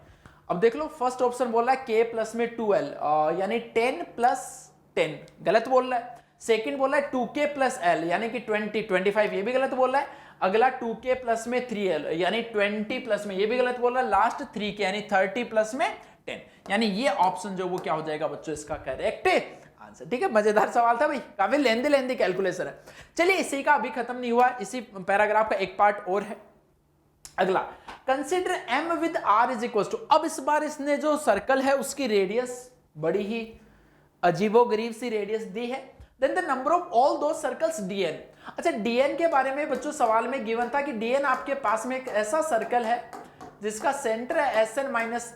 Speaker 2: अब देख लो, फर्स्ट ऑप्शन बोल रहा है K प्लस में 2L, यानी 10 प्लस 10, गलत बोल रहा है। सेकंड बोल रहा है 2K प्लस L, यानी कि 20 25, ये भी गलत बोल रहा है। अगला 2K प्लस में 3L, यानी 20 प्लस में, ये भी गलत बोल रहा है। लास्ट 3K यानी 30 प्लस में 10, यानी ये ऑप्शन जो वो क्या हो जाएगा बच्चों? इसका करेक्ट आंसर। ठीक है, मजेदार सवाल था भाई, काफी लेंदी कैलकुलेशन है। चलिए, इसी का अभी खत्म नहीं हुआ, इसी पैराग्राफ का एक पार्ट और है। अगला, consider M with R is equal to. अब इस बार इसने जो सर्कल है उसकी रेडियस बड़ी ही अजीबोगरीब सी रेडियस दी है। Then the number of all दो सर्कल्स dn। अच्छा, dn के बारे में बच्चों सवाल में गिवन था कि dn आपके पास में एक ऐसा सर्कल है जिसका सेंटर है Sn माइनस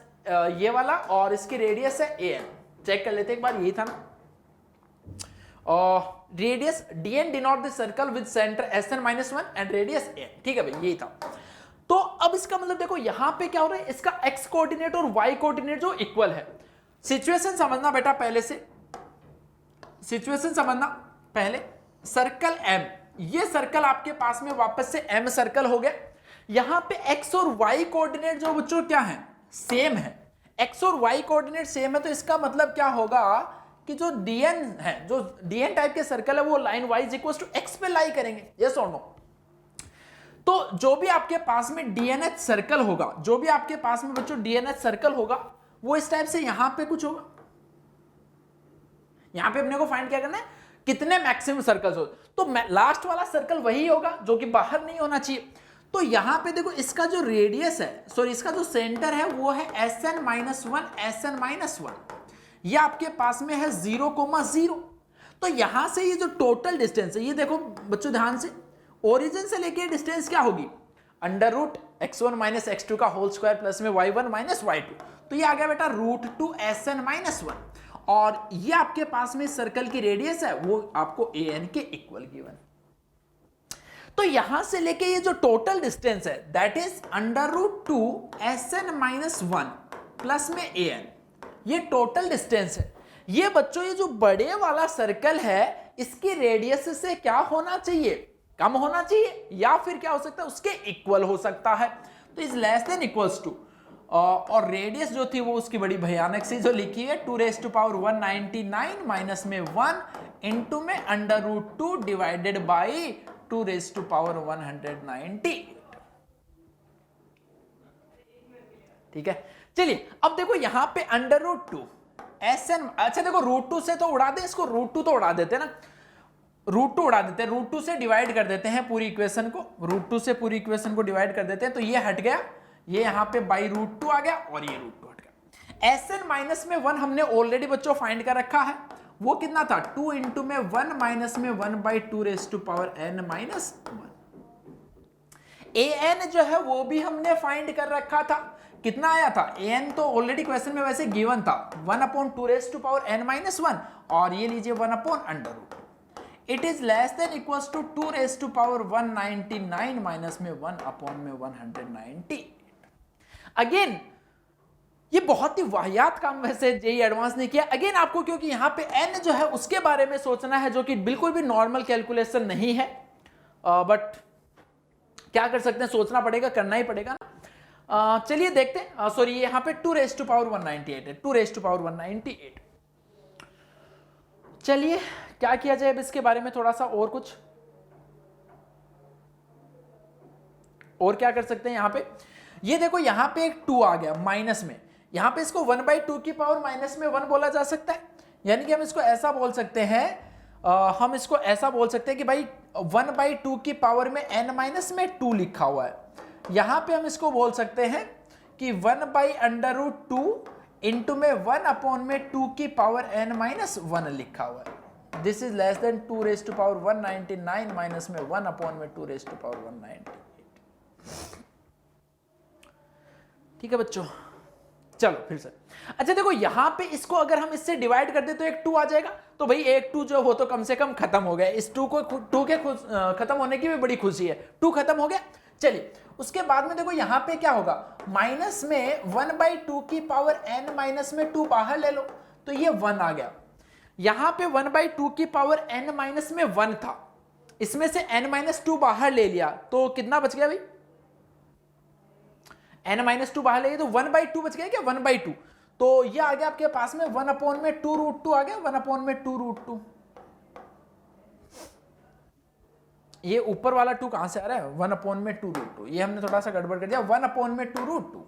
Speaker 2: ये वाला, और इसकी रेडियस है an। चेक कर लेते एक बार, यही था ना, और radius dn denote the circle with centre Sn minus 1 and radius an। ठीक है भाई, यही था। तो अब इसका मतलब देखो यहां पे क्या हो रहा है, इसका x कोऑर्डिनेट और y कोऑर्डिनेट जो इक्वल है। सिचुएशन समझना बेटा, पहले से सिचुएशन समझना पहले। सर्कल M, ये सर्कल आपके पास में वापस से M सर्कल हो गया। यहां पे x और y कोऑर्डिनेट जो बच्चों क्या है? सेम है। x और y कोऑर्डिनेट सेम है, तो इसका मतलब क्या होगा कि जो dn है, जो dn टाइप के सर्कल है, वो line y is equal to x पे लाई करेंगे। यस और नो? तो जो भी आपके पास में DNH सर्कल होगा, जो भी आपके पास में बच्चों DNH सर्कल होगा, वो इस टाइप से यहां पे कुछ होगा। यहां पे अपने को फाइंड क्या करना है? कितने मैक्सिमम सर्कल्स हो। तो लास्ट वाला सर्कल वही होगा जो कि बाहर नहीं होना चाहिए। तो यहां पे देखो, इसका जो रेडियस है, सॉरी इसका जो सेंटर है वो है Sn माइनस 1 Sn माइनस 1, ये आपके पास में है 0,0। तो यहां से ये जो टोटल डिस्टेंस है, ये देखो बच्चों ध्यान से, ओरिजिन से लेके डिस्टेंस क्या होगी? Under root x1 minus x2 का होल स्क्वायर प्लस में y1 माइनस y2। तो ये आ गया बेटा √2 Sn माइनस 1, और ये आपके पास में सर्कल की रेडियस है, वो आपको an के इक्वल गिवन। तो यहां से लेके ये जो टोटल डिस्टेंस है, that is √2 Sn minus 1 plus में an, ये टोटल डिस्टेंस है। ये बच्चों ये जो बड़े वाला सर्कल है, इसकी रेडियस से क्या होना चाहिए? कम होना चाहिए, या फिर क्या हो सकता है? उसके इक्वल हो सकता है। तो is less than equals to, और रेडियस जो थी वो उसकी बड़ी भयानक सी जो लिखी है 2⁻199 माइनस में 1 इंटू में √2 डिवाइडेड बाई 2⁻190। ठीक है, चलिए अब देखो यहां पे √2 Sn, अच्छा देखो √2 से तो उड़ा दे इसको, √2 तो उड़ा देते ना, √2 उड़ा देते हैं, √2 से डिवाइड कर देते हैं पूरी इक्वेशन को, √2 से पूरी इक्वेशन को डिवाइड कर देते हैं। तो ये हट गया, ये यहां पे बाई √2 आ गया, और ये √2 हट गया। Sn माइनस में 1 हमने ऑलरेडी बच्चों फाइंड कर रखा है, वो कितना था? 2 इंटू में 1 माइनस में 1/2n माइनस 1। an जो है वो भी हमने फाइंड कर रखा था, कितना आया था? an तो ऑलरेडी क्वेश्चन में वैसे गिवन था, 1/2n माइनस 1, और ये लीजिए 1/√2। It is less than equals to 2⁻199 minus में 1/190। अगेन ये बहुत ही वाहियात काम वैसे जेई एडवांस ने किया। अगेन आपको क्योंकि यहां पे n जो है उसके बारे में सोचना है, जो कि बिल्कुल भी नॉर्मल कैलकुलेशन नहीं है, बट क्या कर सकते हैं, सोचना पड़ेगा, करना ही पड़ेगा ना। चलिए देखते हैं, सॉरी यहां पे 2⁻198 है, 2⁻198। चलिए क्या किया जाए अब इसके बारे में थोड़ा सा और कुछ, और क्या कर सकते हैं यहां पे? ये देखो यहां पे एक 2 आ गया माइनस में, यहां पे इसको 1/2 की पावर माइनस में 1 बोला जा सकता है। यानी कि हम इसको ऐसा बोल सकते हैं, हम इसको ऐसा बोल सकते हैं कि भाई 1/2 की पावर में n माइनस में 2 लिखा हुआ है। यहां पे हम इसको बोल सकते हैं कि 1/√2 इंटू में 1/2 की पावर n माइनस 1 लिखा हुआ है। This is less than 2 raise to power 199 minus में 1 अपॉन में 2 रेज टू पावर 198। ठीक है बच्चों, चलो फिर से। अच्छा देखो यहां पे इसको अगर हम इससे डिवाइड कर दे तो एक 2 आ जाएगा, तो भाई एक 2 जो वो तो कम से कम खत्म हो गया। इस 2 को 2 के खत्म होने की भी बड़ी खुशी है, 2 खत्म हो गया। चलिए उसके बाद में देखो यहां पे क्या होगा, माइनस में 1/2 की पावर n माइनस में 2 बाहर ले लो तो ये 1 आ गया। यहां पे 1/2 की पावर n माइनस में 1 था, इसमें से n-2 बाहर ले लिया तो कितना बच गया भाई, n-2 बाहर ले लिया तो 1/2 बच गया क्या, 1/2। तो ये आ गया आपके पास में 1 अपॉन में 2√2 आ गया, 1 अपॉन में 2√2। ये ऊपर वाला 2 कहां से आ रहा है, 1 अपॉन में 2√2, ये हमने थोड़ा सा गड़बड़ कर दिया, 1 अपॉन में 2√2।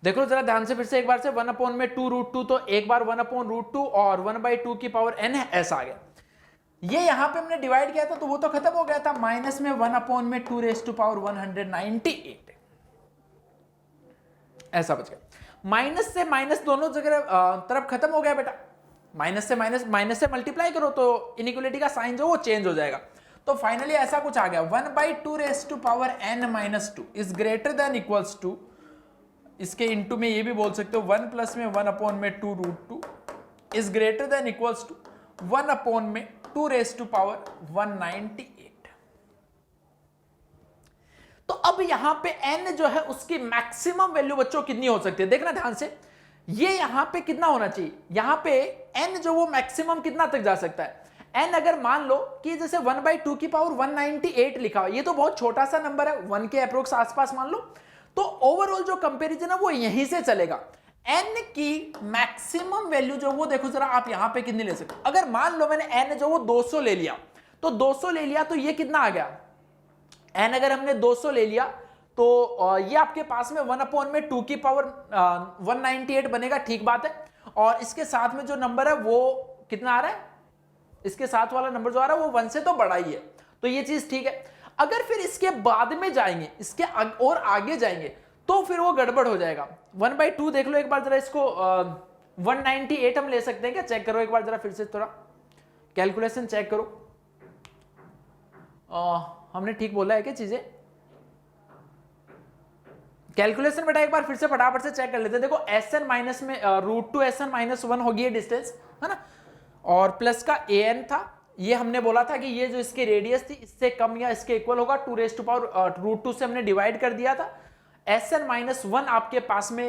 Speaker 2: देखो जरा ध्यान से फिर से एक बार से, 1 अपॉन में 2√2 तो एक बार 1 अपॉन √2 और 1/2 की पावर n है, ऐसा आ गया। ये यहां पे हमने डिवाइड किया था तो वो तो खत्म हो गया था, माइनस में 1 अपॉन में 2 रेज टू पावर 198, ऐसा बच गया। माइनस से माइनस दोनों जगह तरफ खत्म हो गया बेटा, माइनस से मल्टीप्लाई करो तो इनइक्वालिटी का साइन जो वो चेंज हो जाएगा। तो फाइनली ऐसा कुछ आ गया, 1/2 raise to power n-2 is greater than equals to, इसके इनटू में ये भी बोल सकते हो 1 प्लस में 1 अपॉन में 2√2 is greater than equals to 1 upon में 2 रेज टू पावर 198। तो अब यहां पे n जो है उसकी मैक्सिमम वैल्यू बच्चों कितनी हो सकती है, देखना ध्यान से। ये यहां पे कितना होना चाहिए, यहां पे n जो वो मैक्सिमम कितना तक जा सकता है। n अगर मान लो कि जैसे 1/2 की पावर 198 लिखा हुआ, ये तो बहुत छोटा सा नंबर है, 1 के अप्रोक्स आसपास मान लो, तो ओवरऑल जो कंपैरिजन है वो यहीं से चलेगा। n की मैक्सिमम वैल्यू जो वो देखो जरा आप यहां पे कितनी ले सकते हो। अगर मान लो मैंने n जो वो 200 ले लिया, तो 200 ले लिया तो ये कितना आ गया, n अगर हमने 200 ले लिया तो ये आपके पास में 1 अपॉन में 2 की पावर 198 बनेगा, ठीक बात है। और इसके साथ में जो नंबर है वो कितना आ रहा है, इसके साथ वाला नंबर जो आ रहा है वो 1 से तो बड़ा ही है, तो ये चीज ठीक है। अगर फिर इसके बाद में जाएंगे, इसके और आगे जाएंगे तो फिर वो गड़बड़ हो जाएगा। 1/2 देख लो एक बार जरा, इसको 198 हम ले सकते हैं क्या, चेक करो एक बार जरा फिर से, थोड़ा कैलकुलेशन चेक करो। हमने ठीक बोला है क्या चीजें, कैलकुलेशन बेटा एक बार फिर से फटाफट से चेक कर लेते हैं। देखो SN माइनस में √2 SN-1 होगी ये डिस्टेंस, है ना, और प्लस का AN था, ये हमने बोला था कि ये जो इसकी रेडियस थी इससे कम या इसके इक्वल होगा, 2 रेज टू पावर √2 से हमने डिवाइड कर दिया था। SN-1 आपके पास में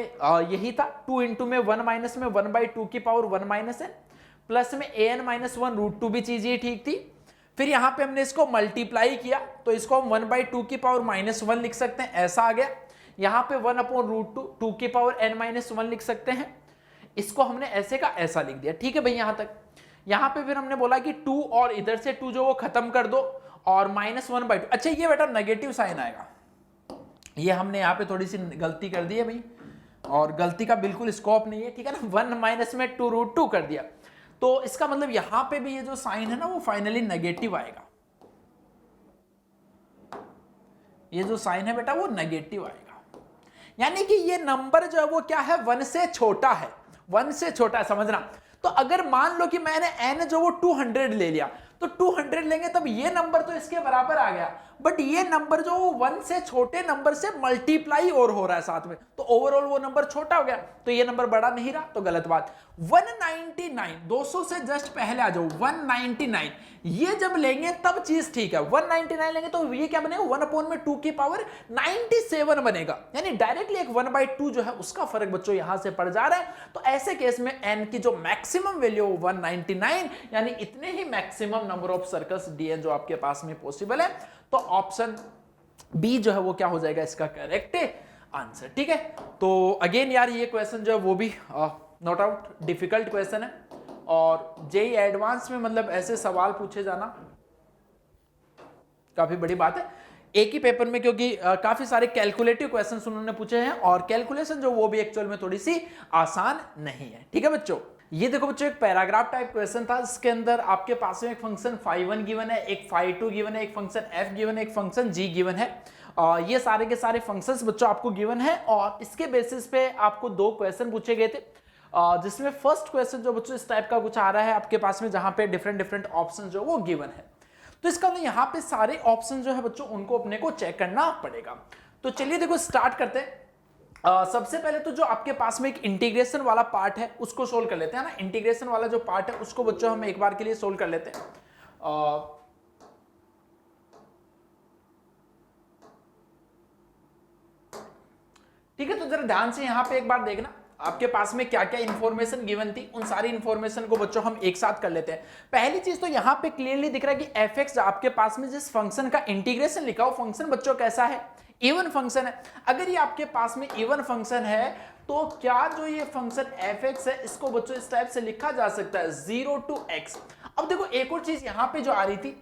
Speaker 2: यही था, 2 इंटू में 1 माइनस में 1/2 की पावर 1 माइनस n प्लस में AN-1 √2 भी चीज ये ठीक थी। फिर यहां पे हमने इसको मल्टीप्लाई किया तो इसको हम 1/2 की पावर -1 लिख सकते हैं, ऐसा आ गया। यहां पे 1 अपॉन √2 2 की पावर n-1 लिख सकते हैं, इसको हमने ऐसे का ऐसा लिख दिया, ठीक है भाई यहां तक। यहां पे फिर हमने बोला कि 2 और इधर से 2 जो वो खत्म कर दो और -1/2। अच्छा ये बेटा नेगेटिव साइन आएगा, ये हमने यहाँ पे थोड़ी सी गलती कर दी है भाई, और गलती का बिल्कुल स्कोप नहीं है, ठीक है ना। 1 माइनस में 2√2 कर दिया, तो इसका मतलब यहां पे भी ये जो साइन है ना वो फाइनली नेगेटिव आएगा, ये जो साइन है बेटा वो नेगेटिव आएगा। यानी कि ये नंबर जो है वो क्या है, 1 से छोटा है, 1 से छोटा है, समझना। तो अगर मान लो कि मैंने n जो वो 200 ले लिया, तो 200 लेंगे तब ये नंबर तो इसके बराबर आ गया, बट ये नंबर जो 1 से छोटे नंबर से मल्टीप्लाई और हो रहा है साथ में, तो ओवरऑल वो नंबर छोटा हो गया, तो ये नंबर बड़ा नहीं रहा, तो गलत बात। 199 200 से जस्ट पहले आ जाओ, 199 ये जब लेंगे तब चीज ठीक है। 199 लेंगे तो ये क्या बनेगा, 1 अपॉन में 2 की पावर 97 बनेगा, यानी डायरेक्टली एक 1/2 जो है उसका फर्क बच्चों यहां से पड़ जा रहा है। तो ऐसे केस में n की जो मैक्सिमम वैल्यू 199, यानी इतने ही maximum number of circles dn जो आपके पास में पॉसिबल है, तो ऑप्शन बी जो है वो क्या हो जाएगा इसका करेक्ट आंसर, ठीक है। तो अगेन यार ये क्वेश्चन जो है वो भी नोट आउट डिफिकल्ट क्वेश्चन है, और जेई एडवांस में मतलब ऐसे सवाल पूछे जाना काफी बड़ी बात है एक ही पेपर में, क्योंकि काफी सारे कैलकुलेटिव क्वेश्चंस उन्होंने पूछे हैं, और कैलकुलेशन जो वो भी एक्चुअल में थोड़ी सी आसान नहीं है, ठीक है बच्चों। ये देखो बच्चों एक पैराग्राफ टाइप क्वेश्चन था, इसके अंदर आपके पास में एक फंक्शन phi1 गिवन है, एक phi2 गिवन है, एक फंक्शन f गिवन है, एक फंक्शन g गिवन है। ये सारे के सारे फंक्शंस बच्चों आपको गिवन है, और इसके बेसिस पे आपको 2 क्वेश्चन पूछे गए थे। जिसमें फर्स्ट क्वेश्चन जो बच्चों इस टाइप का कुछ आ रहा है आपके पास में, जहां पे डिफरेंट डिफरेंट ऑप्शन जो वो गिवन है। तो इसका मतलब यहाँ पे सारे ऑप्शन जो है बच्चों उनको अपने को चेक करना पड़ेगा। तो चलिए देखो स्टार्ट करते हैं। सबसे पहले तो जो आपके पास में एक इंटीग्रेशन वाला पार्ट है उसको सोल्व कर लेते हैं ना। इंटीग्रेशन वाला जो पार्ट है उसको बच्चों हम एक बार के लिए सोल्व कर लेते हैं। ठीक है, तो जरा ध्यान से यहां पे एक बार देखना आपके पास में क्या क्या इंफॉर्मेशन गिवन थी, उन सारी इंफॉर्मेशन को बच्चों हम एक साथ कर लेते हैं। पहली चीज तो यहां पे क्लियरली दिख रहा है कि f(x) आपके पास में जिस फंक्शन का इंटीग्रेशन लिखा हो, फंक्शन बच्चों कैसा है, इवन फंक्शन है। अगर ये आपके पास में इवन फंक्शन है तो क्या जो ये फंक्शन f(x) है इसको बच्चों इस टाइप से लिखा जा सकता है 0 to x। अब देखो एक और चीज यहां पे जो आ रही थी,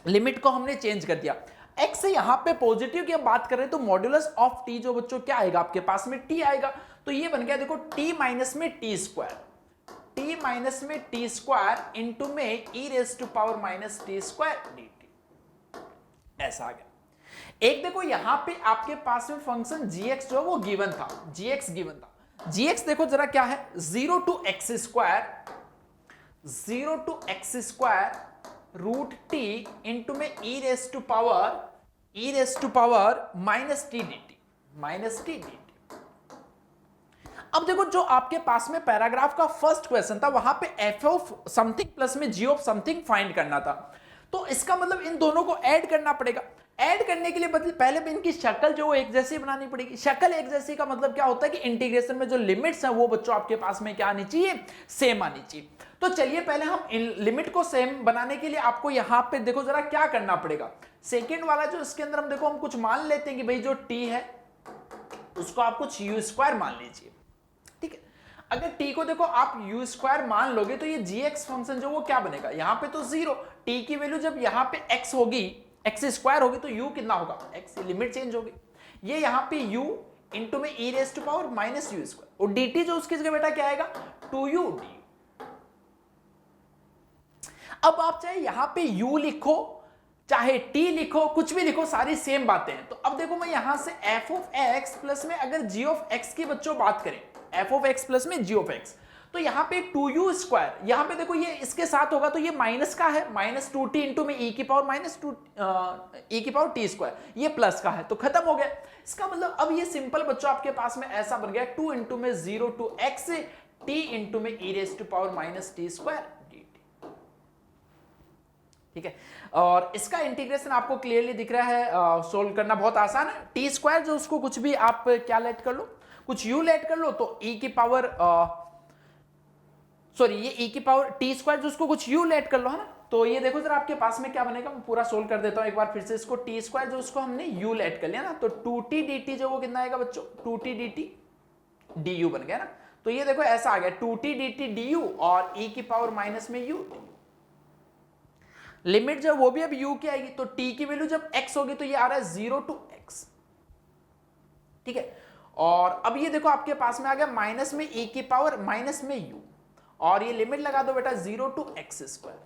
Speaker 2: लिमिट को हमने चेंज कर दिया। x से यहां पे पॉजिटिव की हम बात कर रहे हैं तो मॉड्यूलस ऑफ t जो बच्चों क्या आएगा आपके पास में t आएगा। तो ये बन गया देखो t माइनस में t स्क्वायर, t माइनस में t स्क्वायर इंटू में e raise to power minus t square dt, ऐसा आ गया। एक देखो यहां पे आपके पास में फंक्शन gx जो वो गिवन था, gx गिवन था। gx देखो जरा क्या है, 0 to x square, 0 to x square root t into में e raise to power minus t d t, minus t d t. अब देखो जो आपके पास में पैराग्राफ का फर्स्ट क्वेश्चन था वहां पे एफ ऑफ समथिंग प्लस में जी ऑफ समथिंग फाइंड करना था। तो इसका मतलब इन दोनों को ऐड करना पड़ेगा। ऐड करने के लिए पहले भी इनकी शक्ल जो एक जैसी बनानी पड़ेगी। शक्ल एक जैसी का मतलब क्या होता है कि इंटीग्रेशन में जो लिमिट्स है वो बच्चों आपके पास में क्या आनी चाहिए, सेम आनी चाहिए। तो चलिए पहले हम इन लिमिट को सेम बनाने के लिए आपको यहां पे देखो जरा क्या करना पड़ेगा। सेकेंड वाला जो इसके अंदर हम देखो हम कुछ मान लेते हैं कि भाई जो t है उसको आप कुछ u स्क्वायर मान लीजिए, ठीक है। अगर t को देखो आप u स्क्वायर मान लोगे तो ये gx फंक्शन जो वो क्या बनेगा, यहां पे तो 0, t की वैल्यू जब यहां पे x होगी, x स्क्वायर होगी तो u कितना होगा, x, लिमिट चेंज होगी। ये यहां पे u इंटू में e raise to power minus u square, और dt जो उसकी जगह बेटा क्या आएगा 2u du। अब आप चाहे यहां पे u लिखो चाहे t लिखो, कुछ भी लिखो, सारी सेम बातें हैं। तो अब देखो मैं यहां से f ऑफ x प्लस में अगर g ऑफ x की बच्चों बात करें, f ऑफ x प्लस में g ऑफ x, तो यहां पे 2u स्क्वायर, यहां पे देखो ये इसके साथ होगा तो ये माइनस का है, माइनस 2t इंटू में e की पावर माइनस 2 e की पावर t स्क्वायर, ये प्लस का है तो खत्म हो गया। इसका मतलब अब ये सिंपल बच्चों आपके पास में ऐसा बन गया 2 इंटू में 0 टू x t इंटू में e raise to power minus t square, ठीक है। और इसका इंटीग्रेशन आपको क्लियरली दिख रहा है, सोल्व करना बहुत आसान है। टी स्क्वायर जो उसको कुछ भी आप क्या लेट कर लो, कुछ यू लेट कर लो तो ई की पावर सॉरी ये ई की पावर टी स्क्वायर जो उसको कुछ यू लेट कर लो, है ना। तो ये देखो जरा आपके पास में क्या बनेगा, मैं पूरा सोल्व कर देता हूं एक बार फिर से। इसको टी स्क्वायर जो उसको हमने यू लेट कर लिया ना, तो 2t dt जो वो कितना आएगा बच्चों, 2t dt du बन गया ना। तो ये देखो ऐसा आ गया 2t dt du और e की पावर माइनस में u। लिमिट जब वो भी अब u की आएगी तो t की वैल्यू जब x होगी तो ये आ रहा है 0 टू x, ठीक है। और अब ये देखो आपके पास में आ गया माइनस में e की पावर माइनस में u, और ये लिमिट लगा दो बेटा 0 टू x स्क्वायर।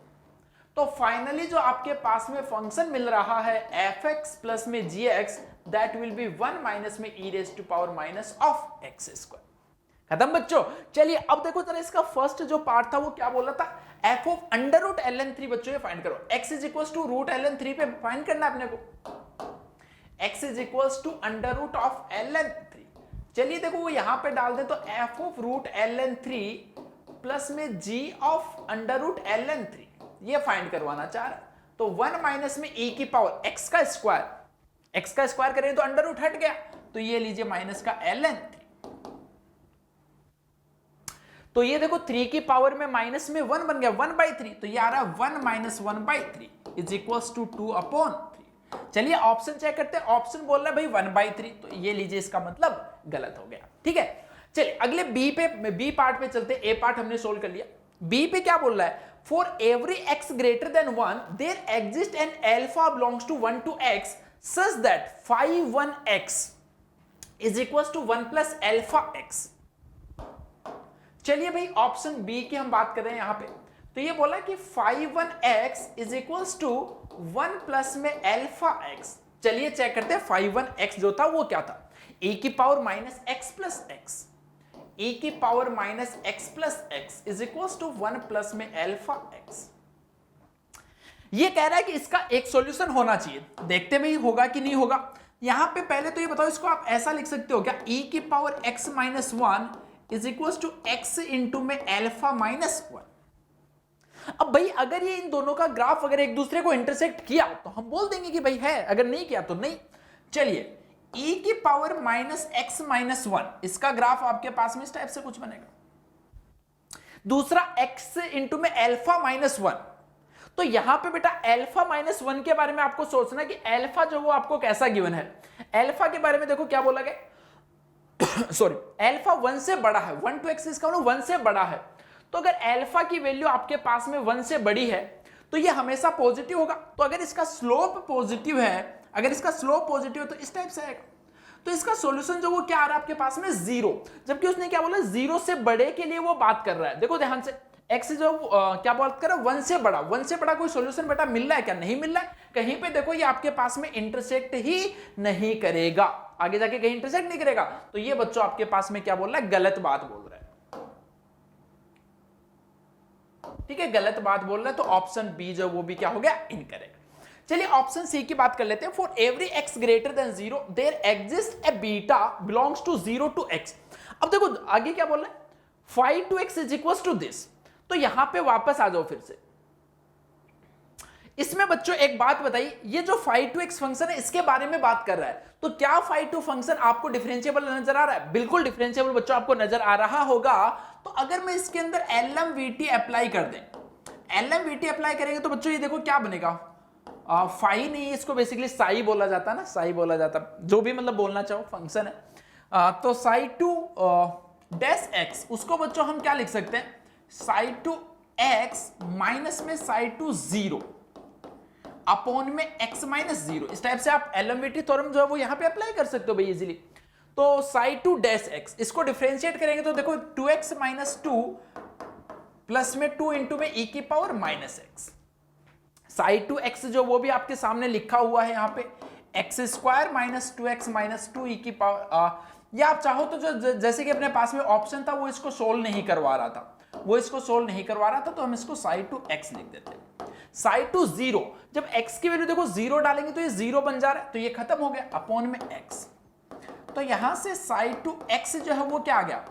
Speaker 2: तो फाइनली जो आपके पास में फंक्शन मिल रहा है f(x) प्लस में gx, that will be 1 minus में e raise to power minus of x square. खत्म बच्चों। चलिए अब देखो जरा इसका फर्स्ट जो पार्ट था वो क्या बोला था, f of under root ln3 बच्चों ये फाइंड करो। x is equals to root ln3 पे फाइंड करना अपने को, x is equals to under root of ln3। चलिए देखो वो यहां पे डाल दे तो f of root ln3 plus में g of under root ln3 ये फाइंड करवाना चाह रहा है। तो 1 माइनस में e की पावर x का स्क्वायर करें तो अंडर रूट हट गया, तो ये लीजिए माइनस का ln3। तो ये देखो 3 की पावर में माइनस में 1 बन गया 1/3, तो ये आ रहा है 1 माइनस 1/3 इज इक्वल्स टू 2/3। चलिए ऑप्शन चेक करते हैं। ऑप्शन बोल रहा है भाई 1/3, तो ये लीजिए इसका मतलब गलत हो गया, ठीक है। चलिए अगले बी पार्ट पे चलते हैं। ए पार्ट हमने सोल्व कर लिया। बी पे क्या बोल रहा है, for every x greater than 1 there exist an alpha belongs to 1 to x such that phi 1x is equals to 1 plus alpha x। चलिए भाई ऑप्शन बी की हम बात कर रहे हैं यहां पे। तो ये बोला कि phi 1x is equals to 1 plus में अल्फा x। चलिए चेक करते हैं phi 1x जो था वो क्या था, e की power minus x plus x, e की power minus x plus X is equal to 1 plus में अल्फा x। ये कह रहा है कि इसका एक सॉल्यूशन होना चाहिए, देखते भाई होगा कि नहीं होगा। यहां पे पहले तो ये बताओ, इसको आप ऐसा लिख सकते हो क्या, e की power x minus 1 is equal to x into में अल्फा माइनस 1। अब भाई अगर ये इन दोनों का ग्राफ अगर एक दूसरे को इंटरसेक्ट किया तो हम बोल देंगे कि भाई है, अगर नहीं किया तो नहीं। चलिए e की पावर माइनस एक्स माइनस 1, इसका ग्राफ आपके पास में इस टाइप से कुछ बनेगा। दूसरा x इंटू में अल्फा माइनस 1, तो यहां पे बेटा अल्फा माइनस 1 के बारे में आपको सोचना कि अल्फा जो वो आपको कैसा गिवन है। अल्फा के बारे में देखो क्या बोला गया सॉरी, अल्फा 1 से बड़ा है, 1 to x इसका 1 से बड़ा है। तो अगर अल्फा की वैल्यू आपके पास में 1 से बड़ी है तो ये हमेशा पॉजिटिव होगा। तो अगर इसका स्लोप पॉजिटिव है, अगर इसका स्लोप पॉजिटिव है तो इस टाइप से आएगा। तो इसका सॉल्यूशन जो वो क्या आ रहा है आपके पास में 0, जबकि उसने क्या बोला 0 से बड़े के लिए वो बात कर रहा है। देखो ध्यान से, x जो क्या बात कर रहा है 1 से बड़ा, 1 से बड़ा कोई सॉल्यूशन बेटा मिल रहा है क्या, नहीं मिल रहा है। कहीं पे देखो ये आपके पास में इंटरसेक्ट ही नहीं करेगा, आगे जाके कहीं इंटरसेक्ट नहीं करेगा। तो ये बच्चों आपके पास में क्या बोल रहा है, गलत बात बोल रहा है। ठीक है, गलत बात बोल रहा है। तो ऑप्शन बी जो वो भी क्या हो गया, इनकरेक्ट। चलिए ऑप्शन सी की बात कर लेते हैं। For every x greater than 0 there exist a beta belongs to 0 to x। अब देखो आगे क्या बोल रहा है, 5 to x is equal to this. तो यहां पे वापस आ जाओ फिर से। इसमें बच्चों एक बात बताइए, ये जो 5 to x फंक्शन है इसके बारे में बात कर रहा है। तो क्या 5 to फंक्शन आपको डिफरेंशिएबल नजर आ रहा है? बिल्कुल डिफरेंशिएबल बच्चों आपको नजर आ रहा होगा। तो अगर मैं इसके अंदर LMVT अप्लाई कर दें, LMVT अप्लाई करेंगे तो बच्चों ये देखो क्या बनेगा, फाई नहीं, इसको बेसिकली साई बोला जाता है ना, साई बोला जाता, जो भी मतलब बोलना चाहो फंक्शन है। तो साई टू डैश एक्स, उसको बच्चों हम क्या लिख सकते हैं, साई टू एक्स माइनस में साई टू 0 अपॉन में x माइनस 0। इस टाइप से आप LMVT थ्योरम जो है वो यहां पे अप्लाई कर सकते हो भाई इजीली। तो साई टू डैश एक्स, इसको डिफरेंशिएट करेंगे तो देखो 2x माइनस 2 प्लस में 2 इंटू में e की power minus x. Sai to x जो वो भी आपके सामने लिखा हुआ है यहाँ पे, x square minus 2x minus 2 e की पावर। या आप चाहो तो जो जैसे कि अपने पास में ऑप्शन था वो इसको सोल्व नहीं करवा रहा था, तो हम इसको साई टू एक्स लिख देते हैं। साई टू 0, जब x की वैल्यू देखो 0 डालेंगे तो ये 0 बन जा रहा है, तो ये खत्म हो गया अपॉन में x। तो यहां से साई टू x जो है वो क्या आ गया,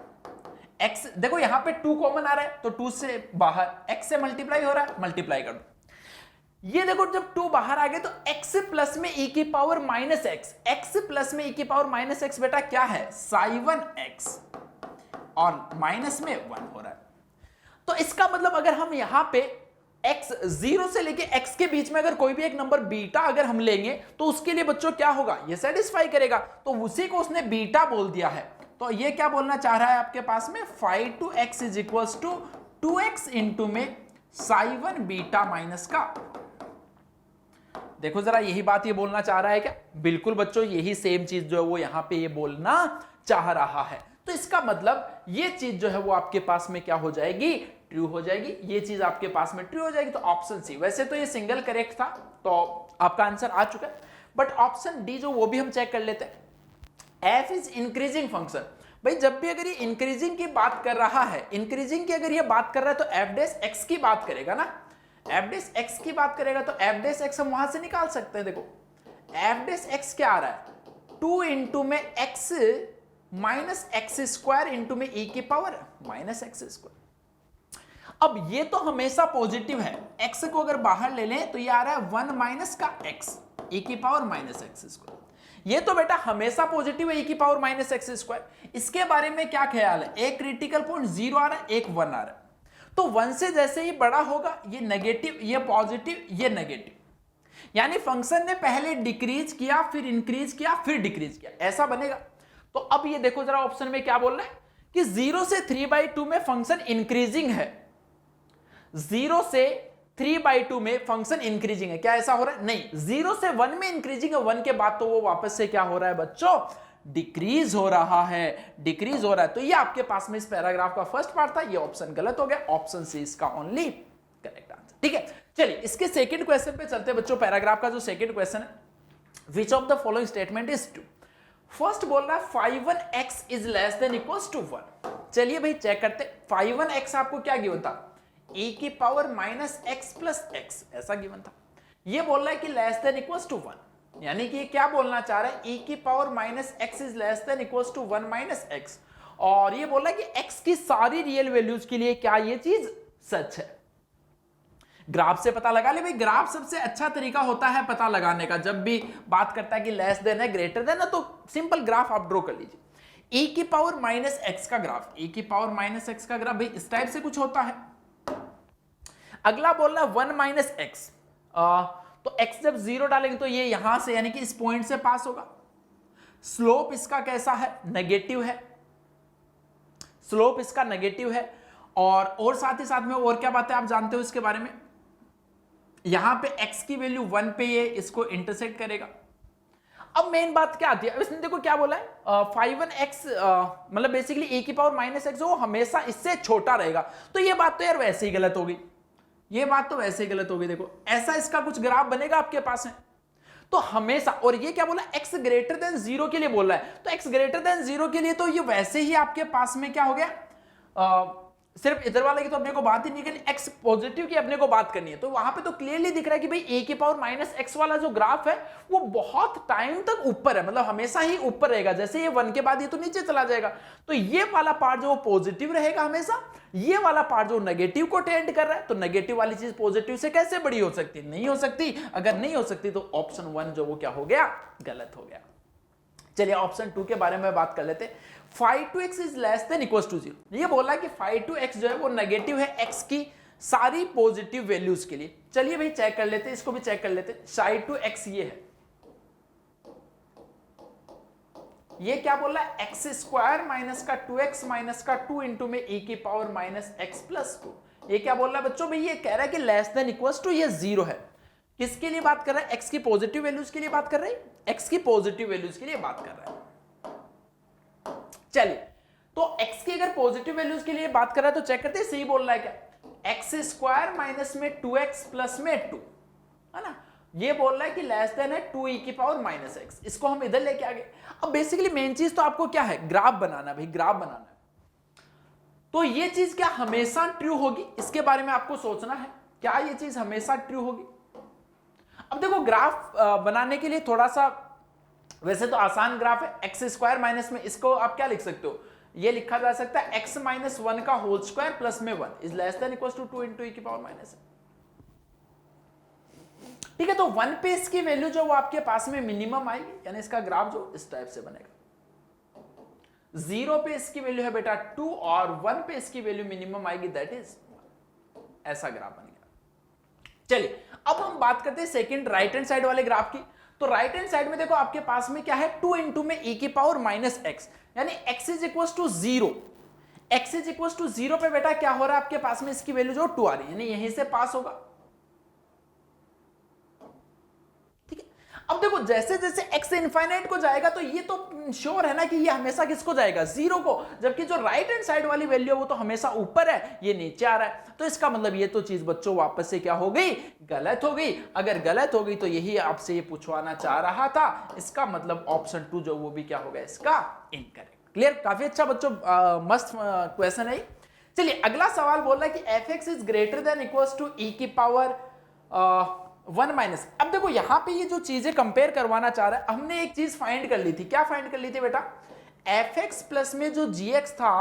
Speaker 2: x देखो यहां पे 2 कॉमन आ रहा है तो 2 से बाहर x से मल्टीप्लाई हो रहा है, मल्टीप्लाई कर दो। ये देखो जब 2 बाहर आ गए तो x प्लस में e की power minus x, x plus में e की पावर माइनस एक्स बेटा क्या है, साई 1x और माइनस में 1 हो रहा है। तो इसका मतलब अगर हम यहां पे x 0 से लेके x के बीच में अगर कोई भी एक नंबर बीटा अगर हम लेंगे तो उसके लिए बच्चों क्या होगा, ये सेटिस्फाई करेगा। तो उसी को उसने बीटा बोल दिया है। तो ये क्या बोलना चाह रहा है आपके पास में, 5 to x is equal to 2x into में साई 1 बीटा माइनस का। देखो जरा यही बात ये बोलना चाह रहा है क्या, बिल्कुल बच्चों यही सेम चीज जो है वो यहां पे ये बोलना चाह रहा है। तो इसका मतलब ये चीज जो है वो आपके पास में क्या हो जाएगी, ट्रू हो जाएगी। ये चीज आपके पास में ट्रू हो जाएगी। तो ऑप्शन सी, वैसे तो ये सिंगल करेक्ट था तो आपका आंसर आ चुका है, बट ऑप्शन डी जो वो भी हम चेक कर लेते हैं। F is increasing function. भाई जब भी अगर ये इंक्रीजिंग की बात कर रहा है, इंक्रीजिंग की अगर ये बात कर रहा है तो एफ डैश एक्स की बात करेगा ना, एफ डैश एक्स की बात करेगा। तो एफ डैश एक्स हम वहां से निकाल सकते हैं। देखो एफ डैश एक्स क्या आ रहा है, 2 इंटू में x minus X square into में e की पावर माइनस एक्स स्क्वायर। अब ये तो हमेशा पॉजिटिव है, x को अगर बाहर ले लें तो ये आ रहा है 1 माइनस का x e की पावर माइनस एक्स स्क्वायर। ये तो बेटा हमेशा पॉजिटिव है, e की पावर माइनस एक्स स्क्वायर। इसके बारे में क्या ख्याल है, एक क्रिटिकल पॉइंट 0 आ रहा है, एक 1 आ रहा है। तो 1 से जैसे ही बड़ा होगा ये नेगेटिव, ये पॉजिटिव, ये नेगेटिव, यानी फंक्शन ने पहले डिक्रीज किया फिर इंक्रीज किया फिर डिक्रीज किया, ऐसा बनेगा। तो अब ये देखो जरा ऑप्शन में क्या बोल रहा है कि 0 से 3/2 में फंक्शन इंक्रीजिंग है, 0 से 3/2 में फंक्शन इंक्रीजिंग है। क्या ऐसा हो रहा है, नहीं, 0 से 1 में इंक्रीजिंग है, 1 के बाद तो वो वापस से क्या हो रहा है बच्चों, डिक्रीज हो रहा है, डिक्रीज हो रहा है। तो ये आपके पास में इस पैराग्राफ का फर्स्ट पार्ट था, ये ऑप्शन गलत हो गया, ऑप्शन सी इसका ओनली करेक्ट आंसर। ठीक है, चलिए इसके सेकंड क्वेश्चन पे चलते हैं बच्चों। पैराग्राफ का जो सेकंड क्वेश्चन है, which of the following statement is true. First बोल रहा है 5x is less than equals to 1। चलिए भाई चेक करते। 5x आपको क्या गिवन था, e की power minus x plus x, ऐसा गिवन था। ये बोल रहा है कि लेस देन इक्वल्स टू 1, यानी कि क्या बोलना चाह रहा है, e की power minus X is less than equals to 1 minus X, और ये बोल रहा है कि x की सारी रियल वैल्यूज के लिए क्या ये चीज सच है। ग्राफ से पता लगा ले भाई, ग्राफ सबसे अच्छा तरीका होता है पता लगाने का। जब भी बात करता है कि लेस देन है ग्रेटर देन है, तो सिंपल ग्राफ आप ड्रॉ कर लीजिए। e की पावर माइनस एक्स का ग्राफ, e की पावर माइनस एक्स का ग्राफ भाई इस टाइप से कुछ होता है। अगला बोल रहा है 1 माइनस एक्स, तो x जब 0 डालेंगे तो ये यहां से यानी कि इस पॉइंट से पास होगा। स्लोप इसका कैसा है, नेगेटिव है, स्लोप इसका नेगेटिव है। और साथ ही साथ में और क्या बात है आप जानते हो इसके बारे में, यहां पे x की वैल्यू 1 पे ये इसको इंटरसेक्ट करेगा। अब मेन बात क्या आती है, अब इसने देखो क्या बोला है, 5x मतलब बेसिकली e की पावर माइनस एक्स वो हमेशा इससे छोटा रहेगा। तो ये बात तो यार वैसे ही गलत होगी, ये बात तो वैसे ही गलत होगी। देखो ऐसा इसका कुछ ग्राफ बनेगा आपके पास है, तो हमेशा, और ये क्या बोला, x ग्रेटर देन 0 के लिए बोल रहा है, तो x ग्रेटर देन 0 के लिए तो ये वैसे ही आपके पास में क्या हो गया, सिर्फ इधर वाले की तो अपने को बात ही नहीं करनी, x पॉजिटिव की अपने को बात करनी है। तो वहां पे तो क्लियरली दिख रहा है कि भाई a की पावर माइनस एक्स वाला जो ग्राफ है वो बहुत टाइम तक ऊपर है, मतलब हमेशा ही ऊपर रहेगा। जैसे ये 1 के बाद ये तो नीचे चला जाएगा, तो ये वाला पार्ट जो पॉजिटिव रहेगा हमेशा, ये वाला पार्ट जो नेगेटिव को टेंड कर रहा है, तो नेगेटिव वाली चीज पॉजिटिव से कैसे बड़ी हो सकती, नहीं हो सकती। अगर नहीं हो सकती तो ऑप्शन 1 जो वो क्या हो गया, गलत हो गया। चलिए ऑप्शन 2 के बारे में बात कर लेते हैं। 5x is less than equals to 0, ये बोला कि 5x जो है वो नेगेटिव है x की सारी पॉजिटिव वैल्यूज के लिए। चलिए भाई चेक कर लेते हैं, इसको भी चेक कर लेते हैं। 5x ये है, ये क्या बोल रहा है, एक्स स्क्वायर माइनस का 2x माइनस का 2 इंटू में e की पावर माइनस एक्स प्लस 2। ये क्या बोल रहा है बच्चों, भाई ये कह रहा है कि लेस देन इक्वल्स टू ये 0 है। किसके लिए बात कर रहा है, x की पॉजिटिव वैल्यूज के लिए बात कर रहा है, x की पॉजिटिव वैल्यूज के लिए बात कर रहा है। चलिए तो x की अगर पॉजिटिव वैल्यूज के लिए बात कर रहा है तो चेक करते हैं सही बोल रहा है क्या, एक्स स्क्वायर माइनस में 2x प्लस में 2 है ना, ये बोल रहा है कि लेस देन है 2e की पावर माइनस एक्स। इसको हम इधर लेके आ गए। अब बेसिकली मेन चीज तो आपको क्या है, ग्राफ बनाना भाई, ग्राफ बनाना है। तो ये चीज क्या हमेशा ट्रू होगी, इसके बारे में आपको सोचना है, क्या ये चीज हमेशा ट्रू होगी। अब देखो ग्राफ बनाने के लिए थोड़ा सा वैसे तो आसान ग्राफ है, एक्स स्क्वायर माइनस में इसको आप क्या लिख सकते हो, ये लिखा जा सकता है x माइनस 1 का होल स्क्वायर प्लस में 1 is less than equals to 2 into e की पावर माइनस। ठीक है, तो 1 पे इसकी वैल्यू जो वो आपके पास में मिनिमम आएगी, यानी इसका ग्राफ जो इस टाइप से बनेगा। 0 पे इसकी वैल्यू है बेटा 2 और 1 पे इसकी वैल्यू मिनिमम आएगी, दैट इज ऐसा ग्राफ बनेगा। चलिए अब हम बात करते हैं सेकंड राइट हैंड साइड वाले ग्राफ की। तो राइट हैंड साइड में देखो आपके पास में क्या है, 2 इंटू में e की पावर माइनस एक्स, यानी x is equal to 0। x is equal to 0 पे बेटा क्या हो रहा है आपके पास में, इसकी वैल्यू जो 2 आ रही है, यानी यहीं से पास होगा। ठीक है, अब देखो जैसे जैसे x इनफाइनाइट को जाएगा तो ये तो श्योर है ना कि ये हमेशा किसको जाएगा, 0 को, जबकि जो राइट हैंड साइड वाली वैल्यू है वो तो हमेशा ऊपर है, ये नीचे आ रहा है। तो इसका मतलब ये तो चीज बच्चों वापस से क्या हो गई, गलत हो गई। अगर गलत हो गई तो यही आपसे ये पूछवाना चाह रहा था, इसका मतलब ऑप्शन 2 जो वो भी क्या होगा इसका इनकरेक्ट। क्लियर, काफी अच्छा बच्चों, मस्त क्वेश्चन है। चलिए अगला सवाल बोल रहा है कि fx is greater than equals to e की पावर 1 माइनस। अब देखो यहां पे ये जो चीजें कंपेयर करवाना चाह रहा है, हमने एक चीज फाइंड कर ली थी। क्या फाइंड कर ली थी बेटा, fx प्लस में जो gx था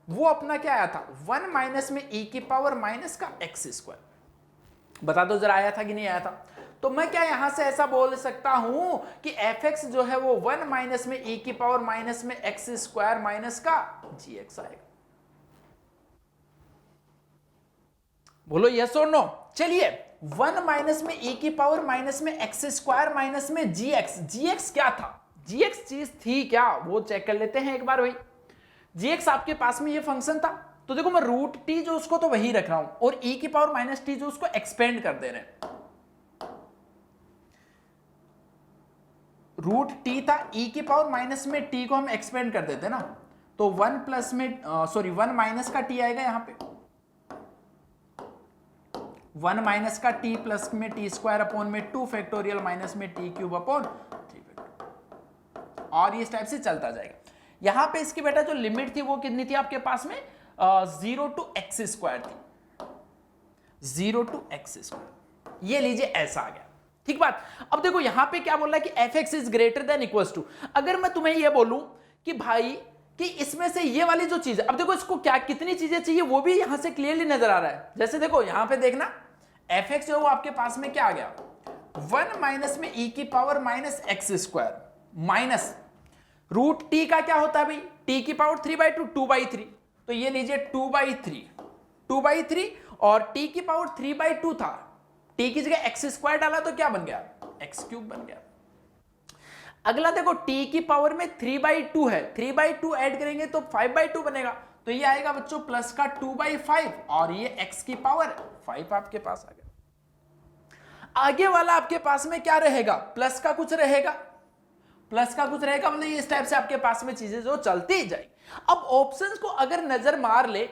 Speaker 2: वो अपना क्या आया था, 1 माइनस में e की पावर माइनस का एक्स स्क्वायर। बता दो जरा आया था कि नहीं आया था। तो मैं क्या यहां से ऐसा बोल सकता हूं कि fx जो है वो 1 माइनस में e की पावर माइनस में एक्स स्क्वायर माइनस का gx आएगा। बोलो यस और नो। चलिए 1 माइनस में e की पावर माइनस में एक्स स्क्वायर माइनस में gx क्या था, gx चीज थी क्या, वो चेक कर लेते हैं एक बार। भाई gx आपके पास में ये फंक्शन था, तो देखो मैं रूट टी जो उसको तो वही रख रहा हूं, और e की पावर माइनस टी जो उसको एक्सपेंड कर दे रहे हैं। रूट टी था, e की पावर माइनस में t को हम एक्सपेंड कर देते ना, तो 1 प्लस में 1 माइनस का t आएगा यहां पे, 1 माइनस का t प्लस में टी स्क्वायर अपॉन में 2 फैक्टोरियल माइनस में t क्यूब अपॉन 3 फैक्टोरियल, और ये इस टाइप से चलता जाएगा। यहां पे इसकी बेटा जो लिमिट थी वो कितनी थी आपके पास में 0 to x स्क्वायर थी, 0 to x स्क्वायर। ये लीजिए ऐसा आ गया, ठीक बात। अब देखो यहां पे क्या बोल रहा है कि f(x) is greater than equals to, अगर मैं तुम्हें ये बोलूं कि भाई कि इसमें से ये वाली जो चीज है, अब देखो इसको क्या कितनी चीजें चाहिए वो भी यहां से क्लियरली नजर आ रहा है। जैसे देखो यहां पे देखना f(x) जो है वो आपके पास में क्या आ गया 1 माइनस में e की power minus X square minus root t का क्या होता है भाई t की पावर 3/2 2/3, तो ये लीजिए 2/3 और t की पावर 3/2 था, t की जगह एक्स स्क्वायर डाला तो क्या बन गया एक्स क्यूब बन गया। अगला देखो t की पावर में 3/2 है, 3/2 ऐड करेंगे तो 5/2 बनेगा, तो ये आएगा बच्चों प्लस का 2/5 और ये x की पावर 5 आपके पास आ गया। आगे वाला आपके पास में क्या रहेगा प्लस का कुछ रहेगा, प्लस का कुछ रहेगा, मतलब इस टाइप से आपके पास में चीजें जो चलती जाएगी। अब ऑप्शंस को अगर नजर मार ले,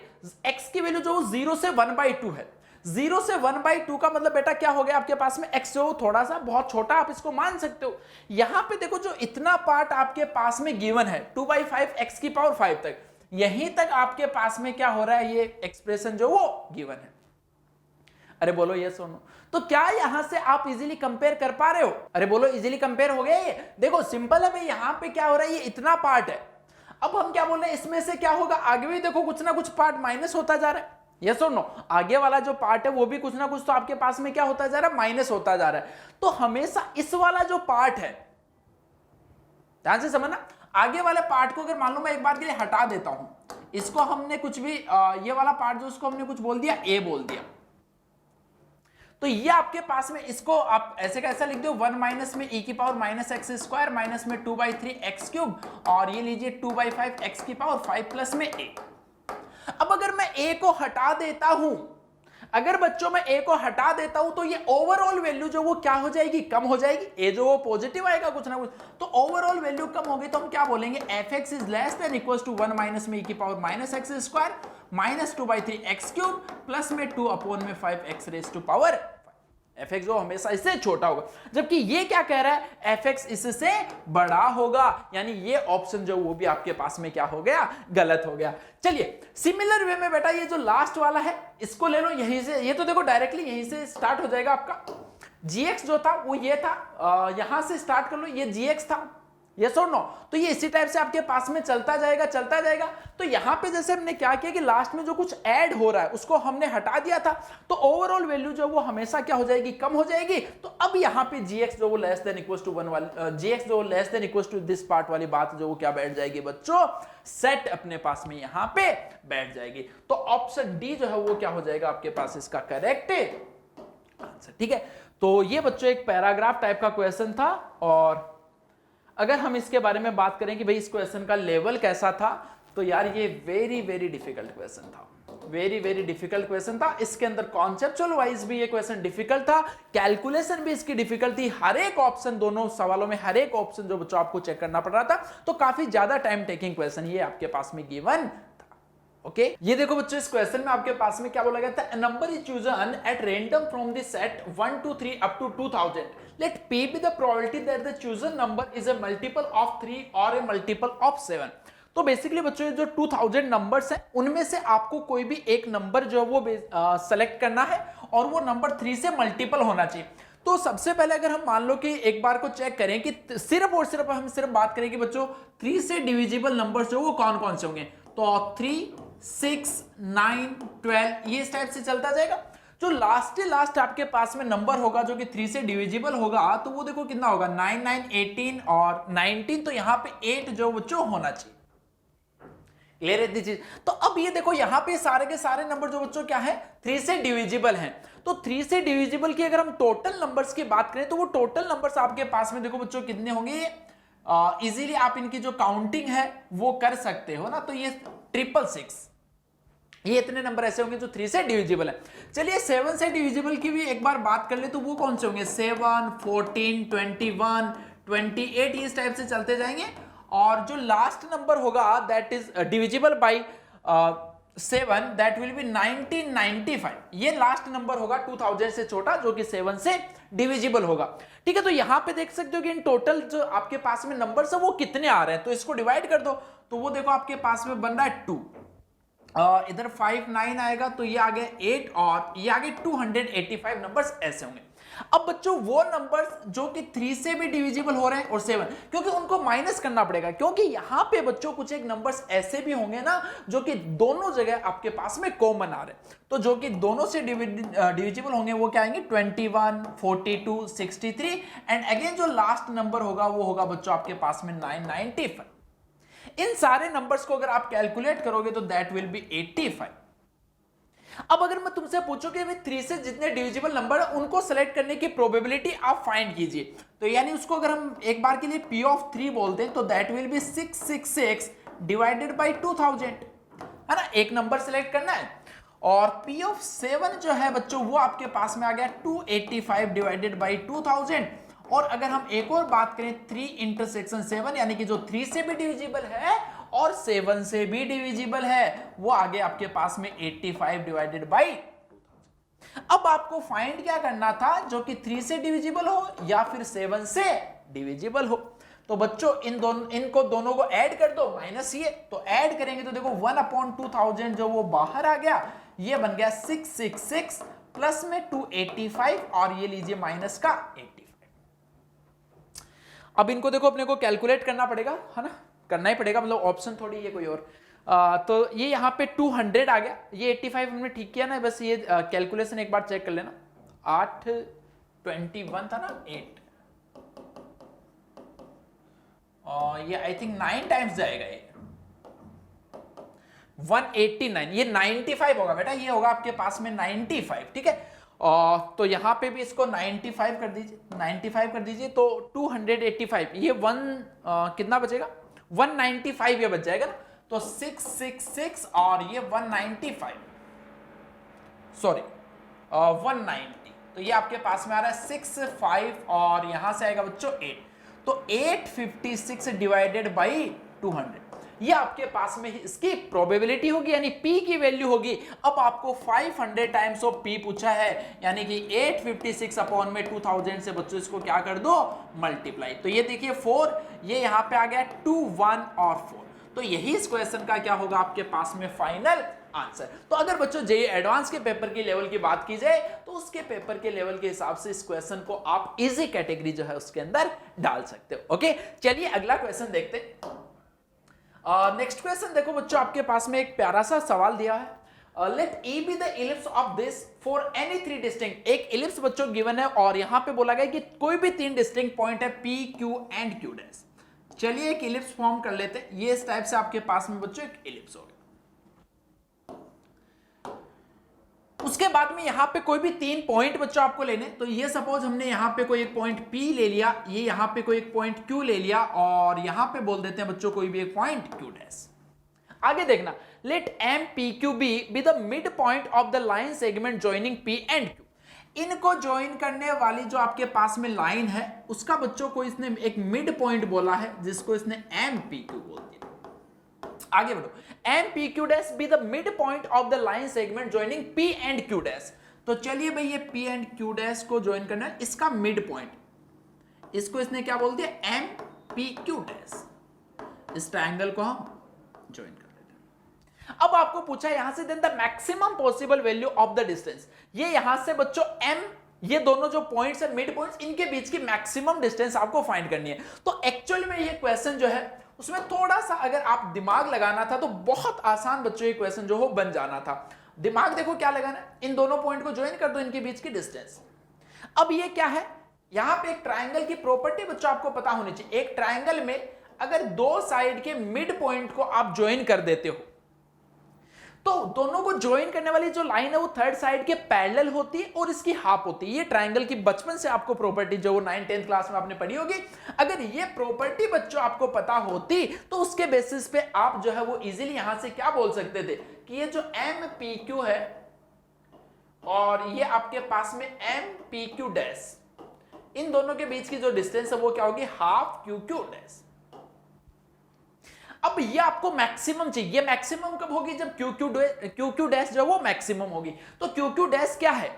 Speaker 2: x की वैल्यू जो 0 से 1/2 है, 0 से 1/2 का मतलब बेटा क्या हो गया आपके पास में x जो थोड़ा सा बहुत छोटा आप इसको मान सकते हो। यहां पे देखो जो इतना पार्ट आपके पास में गिवन है 2/5 x की पावर 5 तक, यहीं तक आपके पास में क्या हो रहा है ये एक्सप्रेशन जो वो गिवन है। अरे बोलो ये सुनो, तो क्या यहां से आप इजीली कंपेयर कर पा रहे हो? अरे बोलो इजीली कंपेयर हो गया ये? देखो सिंपल है भाई, यहां पे क्या हो रहा है ये इतना पार्ट है, अब हम क्या बोल रहे हैं इसमें से क्या होगा आगे भी देखो कुछ ना कुछ पार्ट माइनस होता जा रहा है, यस और नो, आगे वाला जो पार्ट है वो भी कुछ ना कुछ तो आपके पास में क्या होता जा रहा है माइनस होता जा रहा है। तो हमेशा इस वाला जो पार्ट है ध्यान से समझना, आगे वाले पार्ट को अगर मान लो मैं एक बार के लिए हटा देता हूं, इसको हमने कुछ भी ये वाला पार्ट जो उसको हमने कुछ बोल दिया ए बोल दिया, तो ये आपके पास में इसको आप ऐसे का ऐसा लिख दो 1 माइनस में e की power minus X square minus में 2/3 एक्स क्यूब और ये लीजिए 2/5 एक्स की पावर 5 प्लस में a। अब अगर मैं a को हटा देता हूं, अगर बच्चों में a को हटा देता हूं तो ये ओवरऑल वैल्यू जो वो क्या हो जाएगी कम हो जाएगी, a जो वो पॉजिटिव आएगा कुछ ना कुछ, तो ओवरऑल वैल्यू कम होगी तो हम क्या बोलेंगे f(x) is less than equals to 1 minus में e की power minus X square minus 2/3 X cube plus में 2/5 x raise to power f(x) जो हमेशा इससे छोटा होगा, जबकि ये क्या कह रहा है f(x) इससे बड़ा होगा, यानी ये ऑप्शन जो वो भी आपके पास में क्या हो गया गलत हो गया। चलिए सिमिलर वे में बेटा ये जो लास्ट वाला है इसको ले लो यहीं से, ये तो देखो डायरेक्टली यहीं से स्टार्ट हो जाएगा आपका gx जो था वो ये था, यहां से स्टार्ट कर लो, ये gx था, यस और नो, तो ये इसी टाइप से आपके पास में चलता जाएगा चलता जाएगा। तो यहां पे जैसे हमने क्या किया कि लास्ट में जो कुछ ऐड हो रहा है उसको हमने हटा दिया था, तो ओवरऑल वैल्यू जो वो हमेशा क्या हो जाएगी कम हो जाएगी। तो अब यहां पे gx जो वो लेस देन इक्वल्स टू 1 वाली gx जो less than equals to this part वाली बात जो वो क्या बैठ जाएगी बच्चों सेट अपने पास में यहां पे बैठ जाएगी। तो ऑप्शन डी जो है वो क्या हो जाएगा आपके पास इसका करेक्ट आंसर, ठीक है। तो ये बच्चों एक पैराग्राफ टाइप का क्वेश्चन था, और अगर हम इसके बारे में बात करें कि भाई इस क्वेश्चन का लेवल कैसा था, तो यार ये वेरी वेरी डिफिकल्ट क्वेश्चन था, वेरी वेरी डिफिकल्ट क्वेश्चन था। इसके अंदर कॉन्सेप्चुअल वाइज भी ये क्वेश्चन डिफिकल्ट था, कैलकुलेशन भी इसकी डिफिकल्ट थी, हर एक ऑप्शन दोनों सवालों में हर एक ऑप्शन जो बच्चों आपको चेक करना पड़ रहा था, तो काफी ज्यादा टाइम टेकिंग क्वेश्चन ये आपके पास में गिवन था। ओके ये देखो बच्चों इस क्वेश्चन में आपके पास में क्या बोला गया था, number is chosen at random from the set 1 to 3 up to 2000, let p be the probability that the chosen number is a multiple of 3 or a multiple of 7। तो बेसिकली बच्चों जो 2000 नंबर्स हैं उनमें से आपको कोई भी एक नंबर जो है वो सेलेक्ट करना है और वो नंबर 3 से मल्टीपल होना चाहिए। तो सबसे पहले अगर हम मान लो कि एक बार को चेक करें कि सिर्फ और सिर्फ हम सिर्फ बात करें कि बच्चों 3 से डिविजिबल नंबर्स जो वो कौन कौन से होंगे, तो 3 6 9 12 ये इस टाइप से चलता जाएगा। जो लास्ट आपके पास में नंबर होगा जो कि 3 से डिविजिबल होगा, तो वो देखो कितना होगा 9 9 18 और 19, तो यहां पे 8 जो बच्चों होना चाहिए। क्लियर है चीज? तो अब ये देखो यहां पे सारे के सारे नंबर जो बच्चों क्या है 3 से डिविजिबल हैं, तो 3 से डिविजिबल की अगर हम टोटल नंबर्स की बात करें तो वो टोटल नंबर्स आपके पास में देखो बच्चों कितने होंगे, इजीली आप इनकी जो काउंटिंग है वो कर सकते हो ना, तो ये 666 ये इतने नंबर ऐसे होंगे जो 3 से डिविजिबल है। चलिए 7 से डिविजिबल की भी एक बार बात कर ले, तो वो कौन से होंगे 7 14 21 28 इस टाइप से चलते जाएंगे, और जो लास्ट नंबर होगा that is divisible by 7 that will B 1995, ये लास्ट नंबर होगा 2000 से छोटा जो कि 7 से डिविजिबल होगा। ठीक है, तो यहां पे देख सकते हो कि इन टोटल जो आपके पास में नंबर्स है वो कितने आ रहे हैं, तो इसको डिवाइड कर दो तो वो देखो आपके पास में बन रहा है 2, इधर 5 9 आएगा तो ये आ गया 8 और ये आ गए 285 नंबर्स ऐसे होंगे। अब बच्चों वो नंबर्स जो कि 3 से भी डिविजिबल हो रहे हैं और 7, क्योंकि उनको माइनस करना पड़ेगा, क्योंकि यहां पे बच्चों कुछ एक नंबर्स ऐसे भी होंगे ना जो कि दोनों जगह आपके पास में कॉमन आ रहे हैं, तो जो कि दोनों से डिविजिबल होंगे वो क्या आएंगे 21 42 63 एंड अगेन जो लास्ट नंबर होगा वो होगा बच्चों आपके पास में 995। इन सारे नंबर्स को अगर आप कैलकुलेट करोगे तो दैट विल बी 85। अब अगर मैं तुमसे पूछूं कि 3 से जितने डिविजिबल नंबर है उनको सेलेक्ट करने की प्रोबेबिलिटी आप फाइंड कीजिए, तो यानी उसको अगर हम एक बार के लिए P ऑफ 3 बोलते हैं तो that will B 666 divided by 2000, है ना, एक नंबर सेलेक्ट करना है। और P ऑफ 7 जो है बच्चों वो आपके पास में आ गया 285 डिवाइडेड बाय 2000। और अगर हम एक और बात करें 3 इंटरसेक्शन 7 यानी कि जो 3 से भी डिविजिबल है और 7 से भी डिविजिबल है वो आगे आपके पास में 85 डिवाइडेड बाई 2000। अब आपको फाइंड क्या करना था, जो कि 3 से डिविजिबल हो या फिर 7 से डिविजिबल हो। तो बच्चों इनको दोनों को ऐड कर दो माइनस ये, तो ऐड करेंगे तो देखो 1/2000 जो वो बाहर आ गया, ये बन गया 666 प्लस में 285 और ये लीजिए माइनस का 85। अब इनको देखो अपने को कैलकुलेट करना पड़ेगा, है ना, करना ही पड़ेगा, मतलब ऑप्शन थोड़ी ये कोई और। तो ये यहाँ पे 200 आ गया, ये 85 हमने ठीक किया ना, बस ये कैलकुलेशन एक बार चेक कर लेना। 8 21 था ना 8 और ये आई थिंक 9 टाइम्स जाएगा, ये 189, ये 95 होगा बेटा, ये होगा आपके पास में 95। ठीक है, तो यहां पे भी इसको 95 कर दीजिए, 95 कर दीजिए तो 285, ये कितना बचेगा 195 ये बच जाएगा ना, तो 666 और ये 195 सॉरी 190, तो ये आपके पास में आ रहा है 65 और यहां से आएगा बच्चों 8, तो 856 डिवाइडेड बाई 200, ये आपके पास में इसकी प्रोबेबिलिटी होगी यानी P की वैल्यू होगी। अब आपको 500 टाइम्स ऑफ P पूछा है, यानी कि 856 अपॉन में 2000 से बच्चों इसको क्या कर दो मल्टीप्लाई, तो ये देखिए 4, ये यहां पे आ गया 2 1 और 4, तो यही इस क्वेश्चन का क्या होगा आपके पास में फाइनल आंसर। तो अगर बच्चों जेईई एडवांस के पेपर की लेवल की बात की जाए तो उसके पेपर के लेवल के हिसाब से इस क्वेश्चन को आप इजी कैटेगरी जो है उसके अंदर डाल सकते हो। ओके, चलिए अगला क्वेश्चन देखते हैं। नेक्स्ट क्वेश्चन देखो बच्चों, आपके पास में एक प्यारा सा सवाल दिया है। Let E be the ellipse of this for any 3 distinct, एक इलिप्स बच्चों गिवन है और यहां पे बोला गया कि कोई भी 3 डिस्टिंक्ट पॉइंट है P Q and Q dash. चलिए एक इलिप्स फॉर्म कर लेते हैं, ये इस टाइप से आपके पास में बच्चों एक इलिप्स होगा। उसके बाद में यहां पे कोई भी 3 पॉइंट बच्चों आपको लेने, तो ये सपोज हमने यहां पे कोई एक पॉइंट P ले लिया, ये यहां पे कोई एक पॉइंट Q ले लिया और यहां पे बोल देते हैं बच्चों कोई भी एक पॉइंट Q डैश। आगे देखना, let MPQ be the mid point of the line segment joining P and Q, इनको ज्वाइन करने वाली जो आपके पास में लाइन है उसका बच्चों को इसने एक मिड पॉइंट बोला है जिसको इसने MPQ बोल दिया। आगे बढ़ो, MPQ dash B the mid point of the line segment joining P and Q dash, तो चलिए भाई ये P एंड Q डैश को ज्वाइन करना है, इसका मिड पॉइंट, इसको इसने क्या बोल दिया MPQ डैश, इस ट्रायंगल को हम ज्वाइन कर लेते हैं। अब आपको पूछा यहां से then the maximum possible value of the distance, ये यहां से बच्चों M, ये दोनों जो पॉइंट्स है मिड पॉइंट्स, इनके बीच की मैक्सिमम डिस्टेंस आपको फाइंड करनी है। तो एक्चुअली में ये क्वेश्चन जो है उसमें थोड़ा सा अगर आप दिमाग लगाना था तो बहुत आसान बच्चों ये क्वेश्चन जो हो बन जाना था। दिमाग देखो क्या लगाना है, इन दोनों पॉइंट को ज्वाइन कर दो, इनके बीच की डिस्टेंस। अब ये क्या है, यहां पे एक ट्रायंगल की प्रॉपर्टी बच्चों आपको पता होनी चाहिए, एक ट्रायंगल में अगर दो साइड के मिड पॉइंट को आप ज्वाइन कर देते हो तो दोनों को ज्वाइन करने वाली जो लाइन है वो थर्ड साइड के पैरेलल होती है और इसकी हाफ होती है। ये ट्रायंगल की बचपन से आपको प्रॉपर्टी जो 9th 10th क्लास में आपने पढ़ी होगी, अगर ये प्रॉपर्टी बच्चों आपको पता होती तो उसके बेसिस पे आप जो है वो इजीली यहां से क्या बोल सकते थे कि ये जो MPQ है और ये आपके पास में MPQ डैश, इन दोनों के बीच की जो डिस्टेंस है वो क्या होगी हाफ QQ डैश। अब ये आपको मैक्सिमम चाहिए, ये मैक्सिमम कब होगी जब QQ डैश जो वो मैक्सिमम होगी। तो QQ डैश क्या है,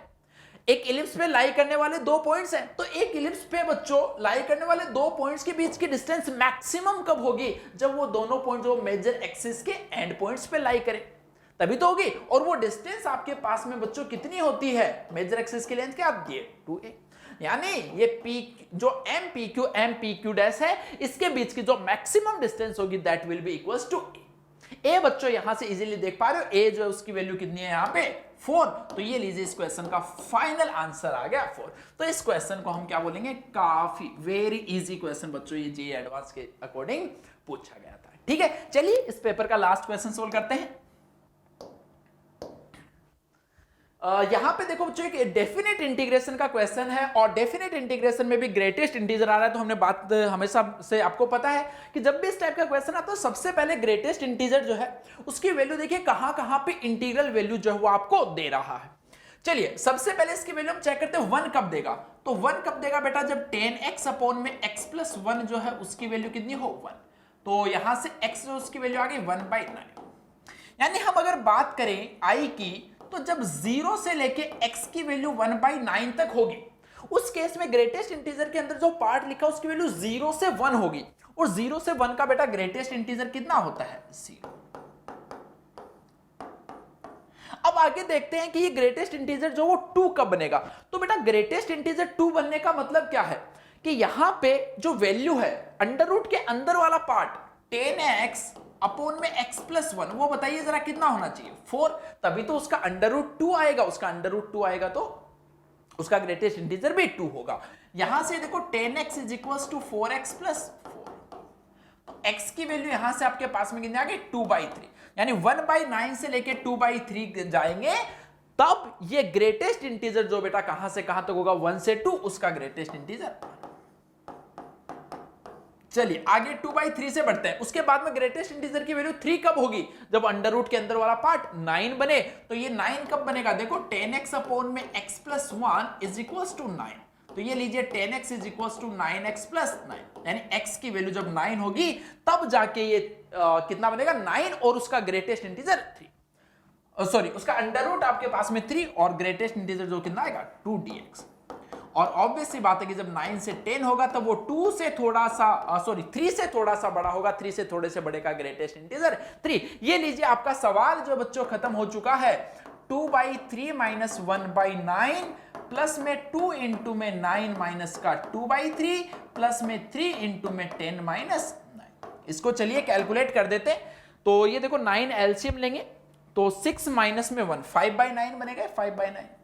Speaker 2: एक इलिप्स पे लाई करने वाले 2 पॉइंट्स हैं, तो एक इलिप्स पे बच्चों लाई करने वाले 2 पॉइंट्स के बीच की डिस्टेंस मैक्सिमम कब होगी? जब वो दोनों पॉइंट जो मेजर एक्सिस के एंड पॉइंट्स पे लाई करें, तभी तो होगी। और वो डिस्टेंस आपके पास में बच्चों कितनी होती है मेजर एक्सिस की लेंथ क्या आती है? 2a। यानी ये पी जो एम पी क्यू डैश है, इसके बीच की जो मैक्सिमम डिस्टेंस होगी that will be equals to a. बच्चों यहां से इजीली देख पा रहे हो ए जो है उसकी वैल्यू कितनी है यहाँ पे 4। तो ये लीजिए इस क्वेश्चन का फाइनल आंसर आ गया 4। तो इस क्वेश्चन को हम क्या बोलेंगे? काफी वेरी इजी क्वेश्चन बच्चों, ये जेईई एडवांस के अकॉर्डिंग पूछा गया था। ठीक है, चलिए इस पेपर का लास्ट क्वेश्चन सोल्व करते हैं। यहां पे देखो बच्चों एक डेफिनेट इंटीग्रेशन का क्वेश्चन है, और डेफिनेट इंटीग्रेशन में भी ग्रेटेस्ट इंटीजर आ रहा है। तो हमने बात हमेशा से आपको पता है कि जब भी इस टाइप का क्वेश्चन आता है सबसे पहले ग्रेटेस्ट इंटीजर जो है उसकी वैल्यू देखिए कहां कहां पे इंटीग्रल वैल्यू जो है वो आपको दे रहा है। चलिए सबसे पहले इसकी वैल्यू हम चेक करते हैं 1 कब देगा। तो 1 कब देगा बेटा? जब 10x अपॉन में x+1 जो है उसकी वैल्यू कितनी हो 1। तो यहां से x जो उसकी वैल्यू आ गई 1/9। यानी हम अगर बात करें i की, तो जब 0 से लेके x की वैल्यू 1/9 तक होगी, उस केस में ग्रेटेस्ट इंटीजर के अंदर जो पार्ट लिखा उसकी वैल्यू 0 से 1 होगी। और 0 से 1 का बेटा ग्रेटेस्ट इंटीजर कितना होता है? 0। अब आगे देखते हैं कि ये ग्रेटेस्ट इंटीजर जो वो 2 कब बनेगा। तो बेटा ग्रेटेस्ट इंटीजर 2 बनने का मतलब क्या है कि यहां पे जो वैल्यू है अंडर रूट के अंदर वाला पार्ट 10x अपॉन में x+1, वो बताइए जरा कितना होना चाहिए? 4। तभी तो उसका अंडर रूट 2 आएगा। उसका अंडर रूट 2 आएगा तो उसका ग्रेटेस्ट इंटीजर भी 2 होगा। यहां से देखो 10x is equals to 4x+4। तो x की वैल्यू यहां से आपके पास में कितनी आ गई? 2/3। यानी 1/9 से लेके 2/3 जाएंगे, तब ये ग्रेटेस्ट इंटीजर जो बेटा कहां से कहां तक होगा? 1 से 2, उसका ग्रेटेस्ट इंटीजर। चलिए आगे 2/3 से बढ़ते हैं। उसके बाद में ग्रेटेस्ट इंटीजर की वैल्यू 3 कब होगी? जब अंडर रूट के अंदर वाला पार्ट 9 बने। तो ये 9 कब बनेगा? देखो 10x अपॉन में x+1 इज इक्वल्स टू 9। तो ये लीजिए 10x is equals to 9x+9। यानी x की वैल्यू जब 9 होगी तब जाके ये कितना बनेगा? 9 और उसका ग्रेटेस्ट इंटीजर 3। सॉरी, उसका अंडर रूट आपके पास में 3 और ग्रेटेस्ट इंटीजर जो कितना आएगा? 2dx। और ऑब्वियस सी बात है कि जब 9 से 10 होगा तब वो 2 से थोड़ा सा 3 से थोड़ा सा बड़ा होगा। 3 से थोड़े से बड़े का ग्रेटेस्ट इंटीजर 3। ये लीजिए आपका सवाल जो बच्चों खत्म हो चुका है। 2/3 माइनस 1/9 प्लस में 2 इंटू में 9 माइनस का 2/3 प्लस में 3 इंटू में 10 माइनस 9। इसको चलिए कैलकुलेट कर देते। तो ये देखो 9 एलसीएम लेंगे तो 6 माइनस में 1 5/9 बनेगा। 5/9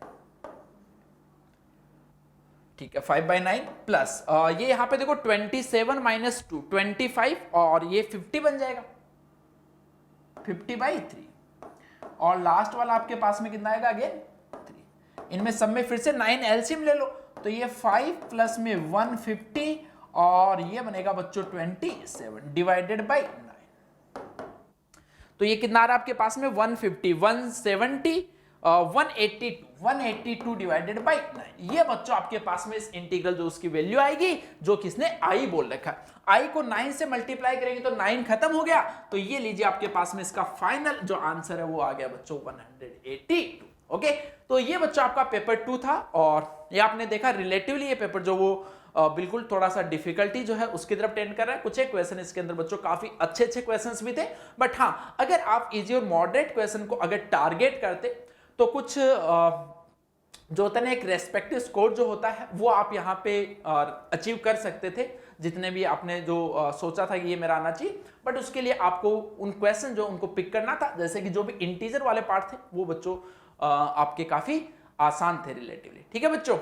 Speaker 2: ठीक है। 5/9 प्लस ये यहां पे देखो 27 माइनस 2 25 और ये 50 बन जाएगा 50/3। और लास्ट वाला आपके पास में कितना आएगा? अगेन 3। इनमें सब में फिर से 9 एलसीएम ले लो तो ये 5 प्लस में 150 और ये बनेगा बच्चों 27 डिवाइडेड बाई 9। तो ये कितना आ रहा है आपके पास में? 150 170 182 डिवाइडेड बाई 9। ये बच्चों आपके पास में इस इंटीग्रल जो उसकी वैल्यू आएगी जो किसने आई बोल रखा है। आई को 9 से मल्टीप्लाई करेंगे तो 9 खत्म हो गया। तो ये लीजिए आपके पास में इसका फाइनल जो आंसर है वो आ गया बच्चों 182। ओके, तो ये बच्चों आपका पेपर 2 था। और ये आपने देखा रिलेटिवली ये पेपर जो वो बिल्कुल थोड़ा सा डिफिकल्टी जो है उसकी तरफ टेंड कर रहा है। कुछ एक क्वेश्चन इसके अंदर बच्चों काफी अच्छे अच्छे क्वेश्चंस भी थे, बट हाँ अगर आप इजी और मॉडरेट क्वेश्चन को अगर टारगेट करते तो कुछ जो होता है ना एक रेस्पेक्टिव स्कोर जो होता है वो आप यहाँ पे अचीव कर सकते थे, जितने भी आपने जो सोचा था कि ये मेरा आना चाहिए। बट उसके लिए आपको उन क्वेश्चन जो उनको पिक करना था, जैसे कि जो भी इंटीजर वाले पार्ट थे वो बच्चों आपके काफी आसान थे रिलेटिवली। ठीक है बच्चों।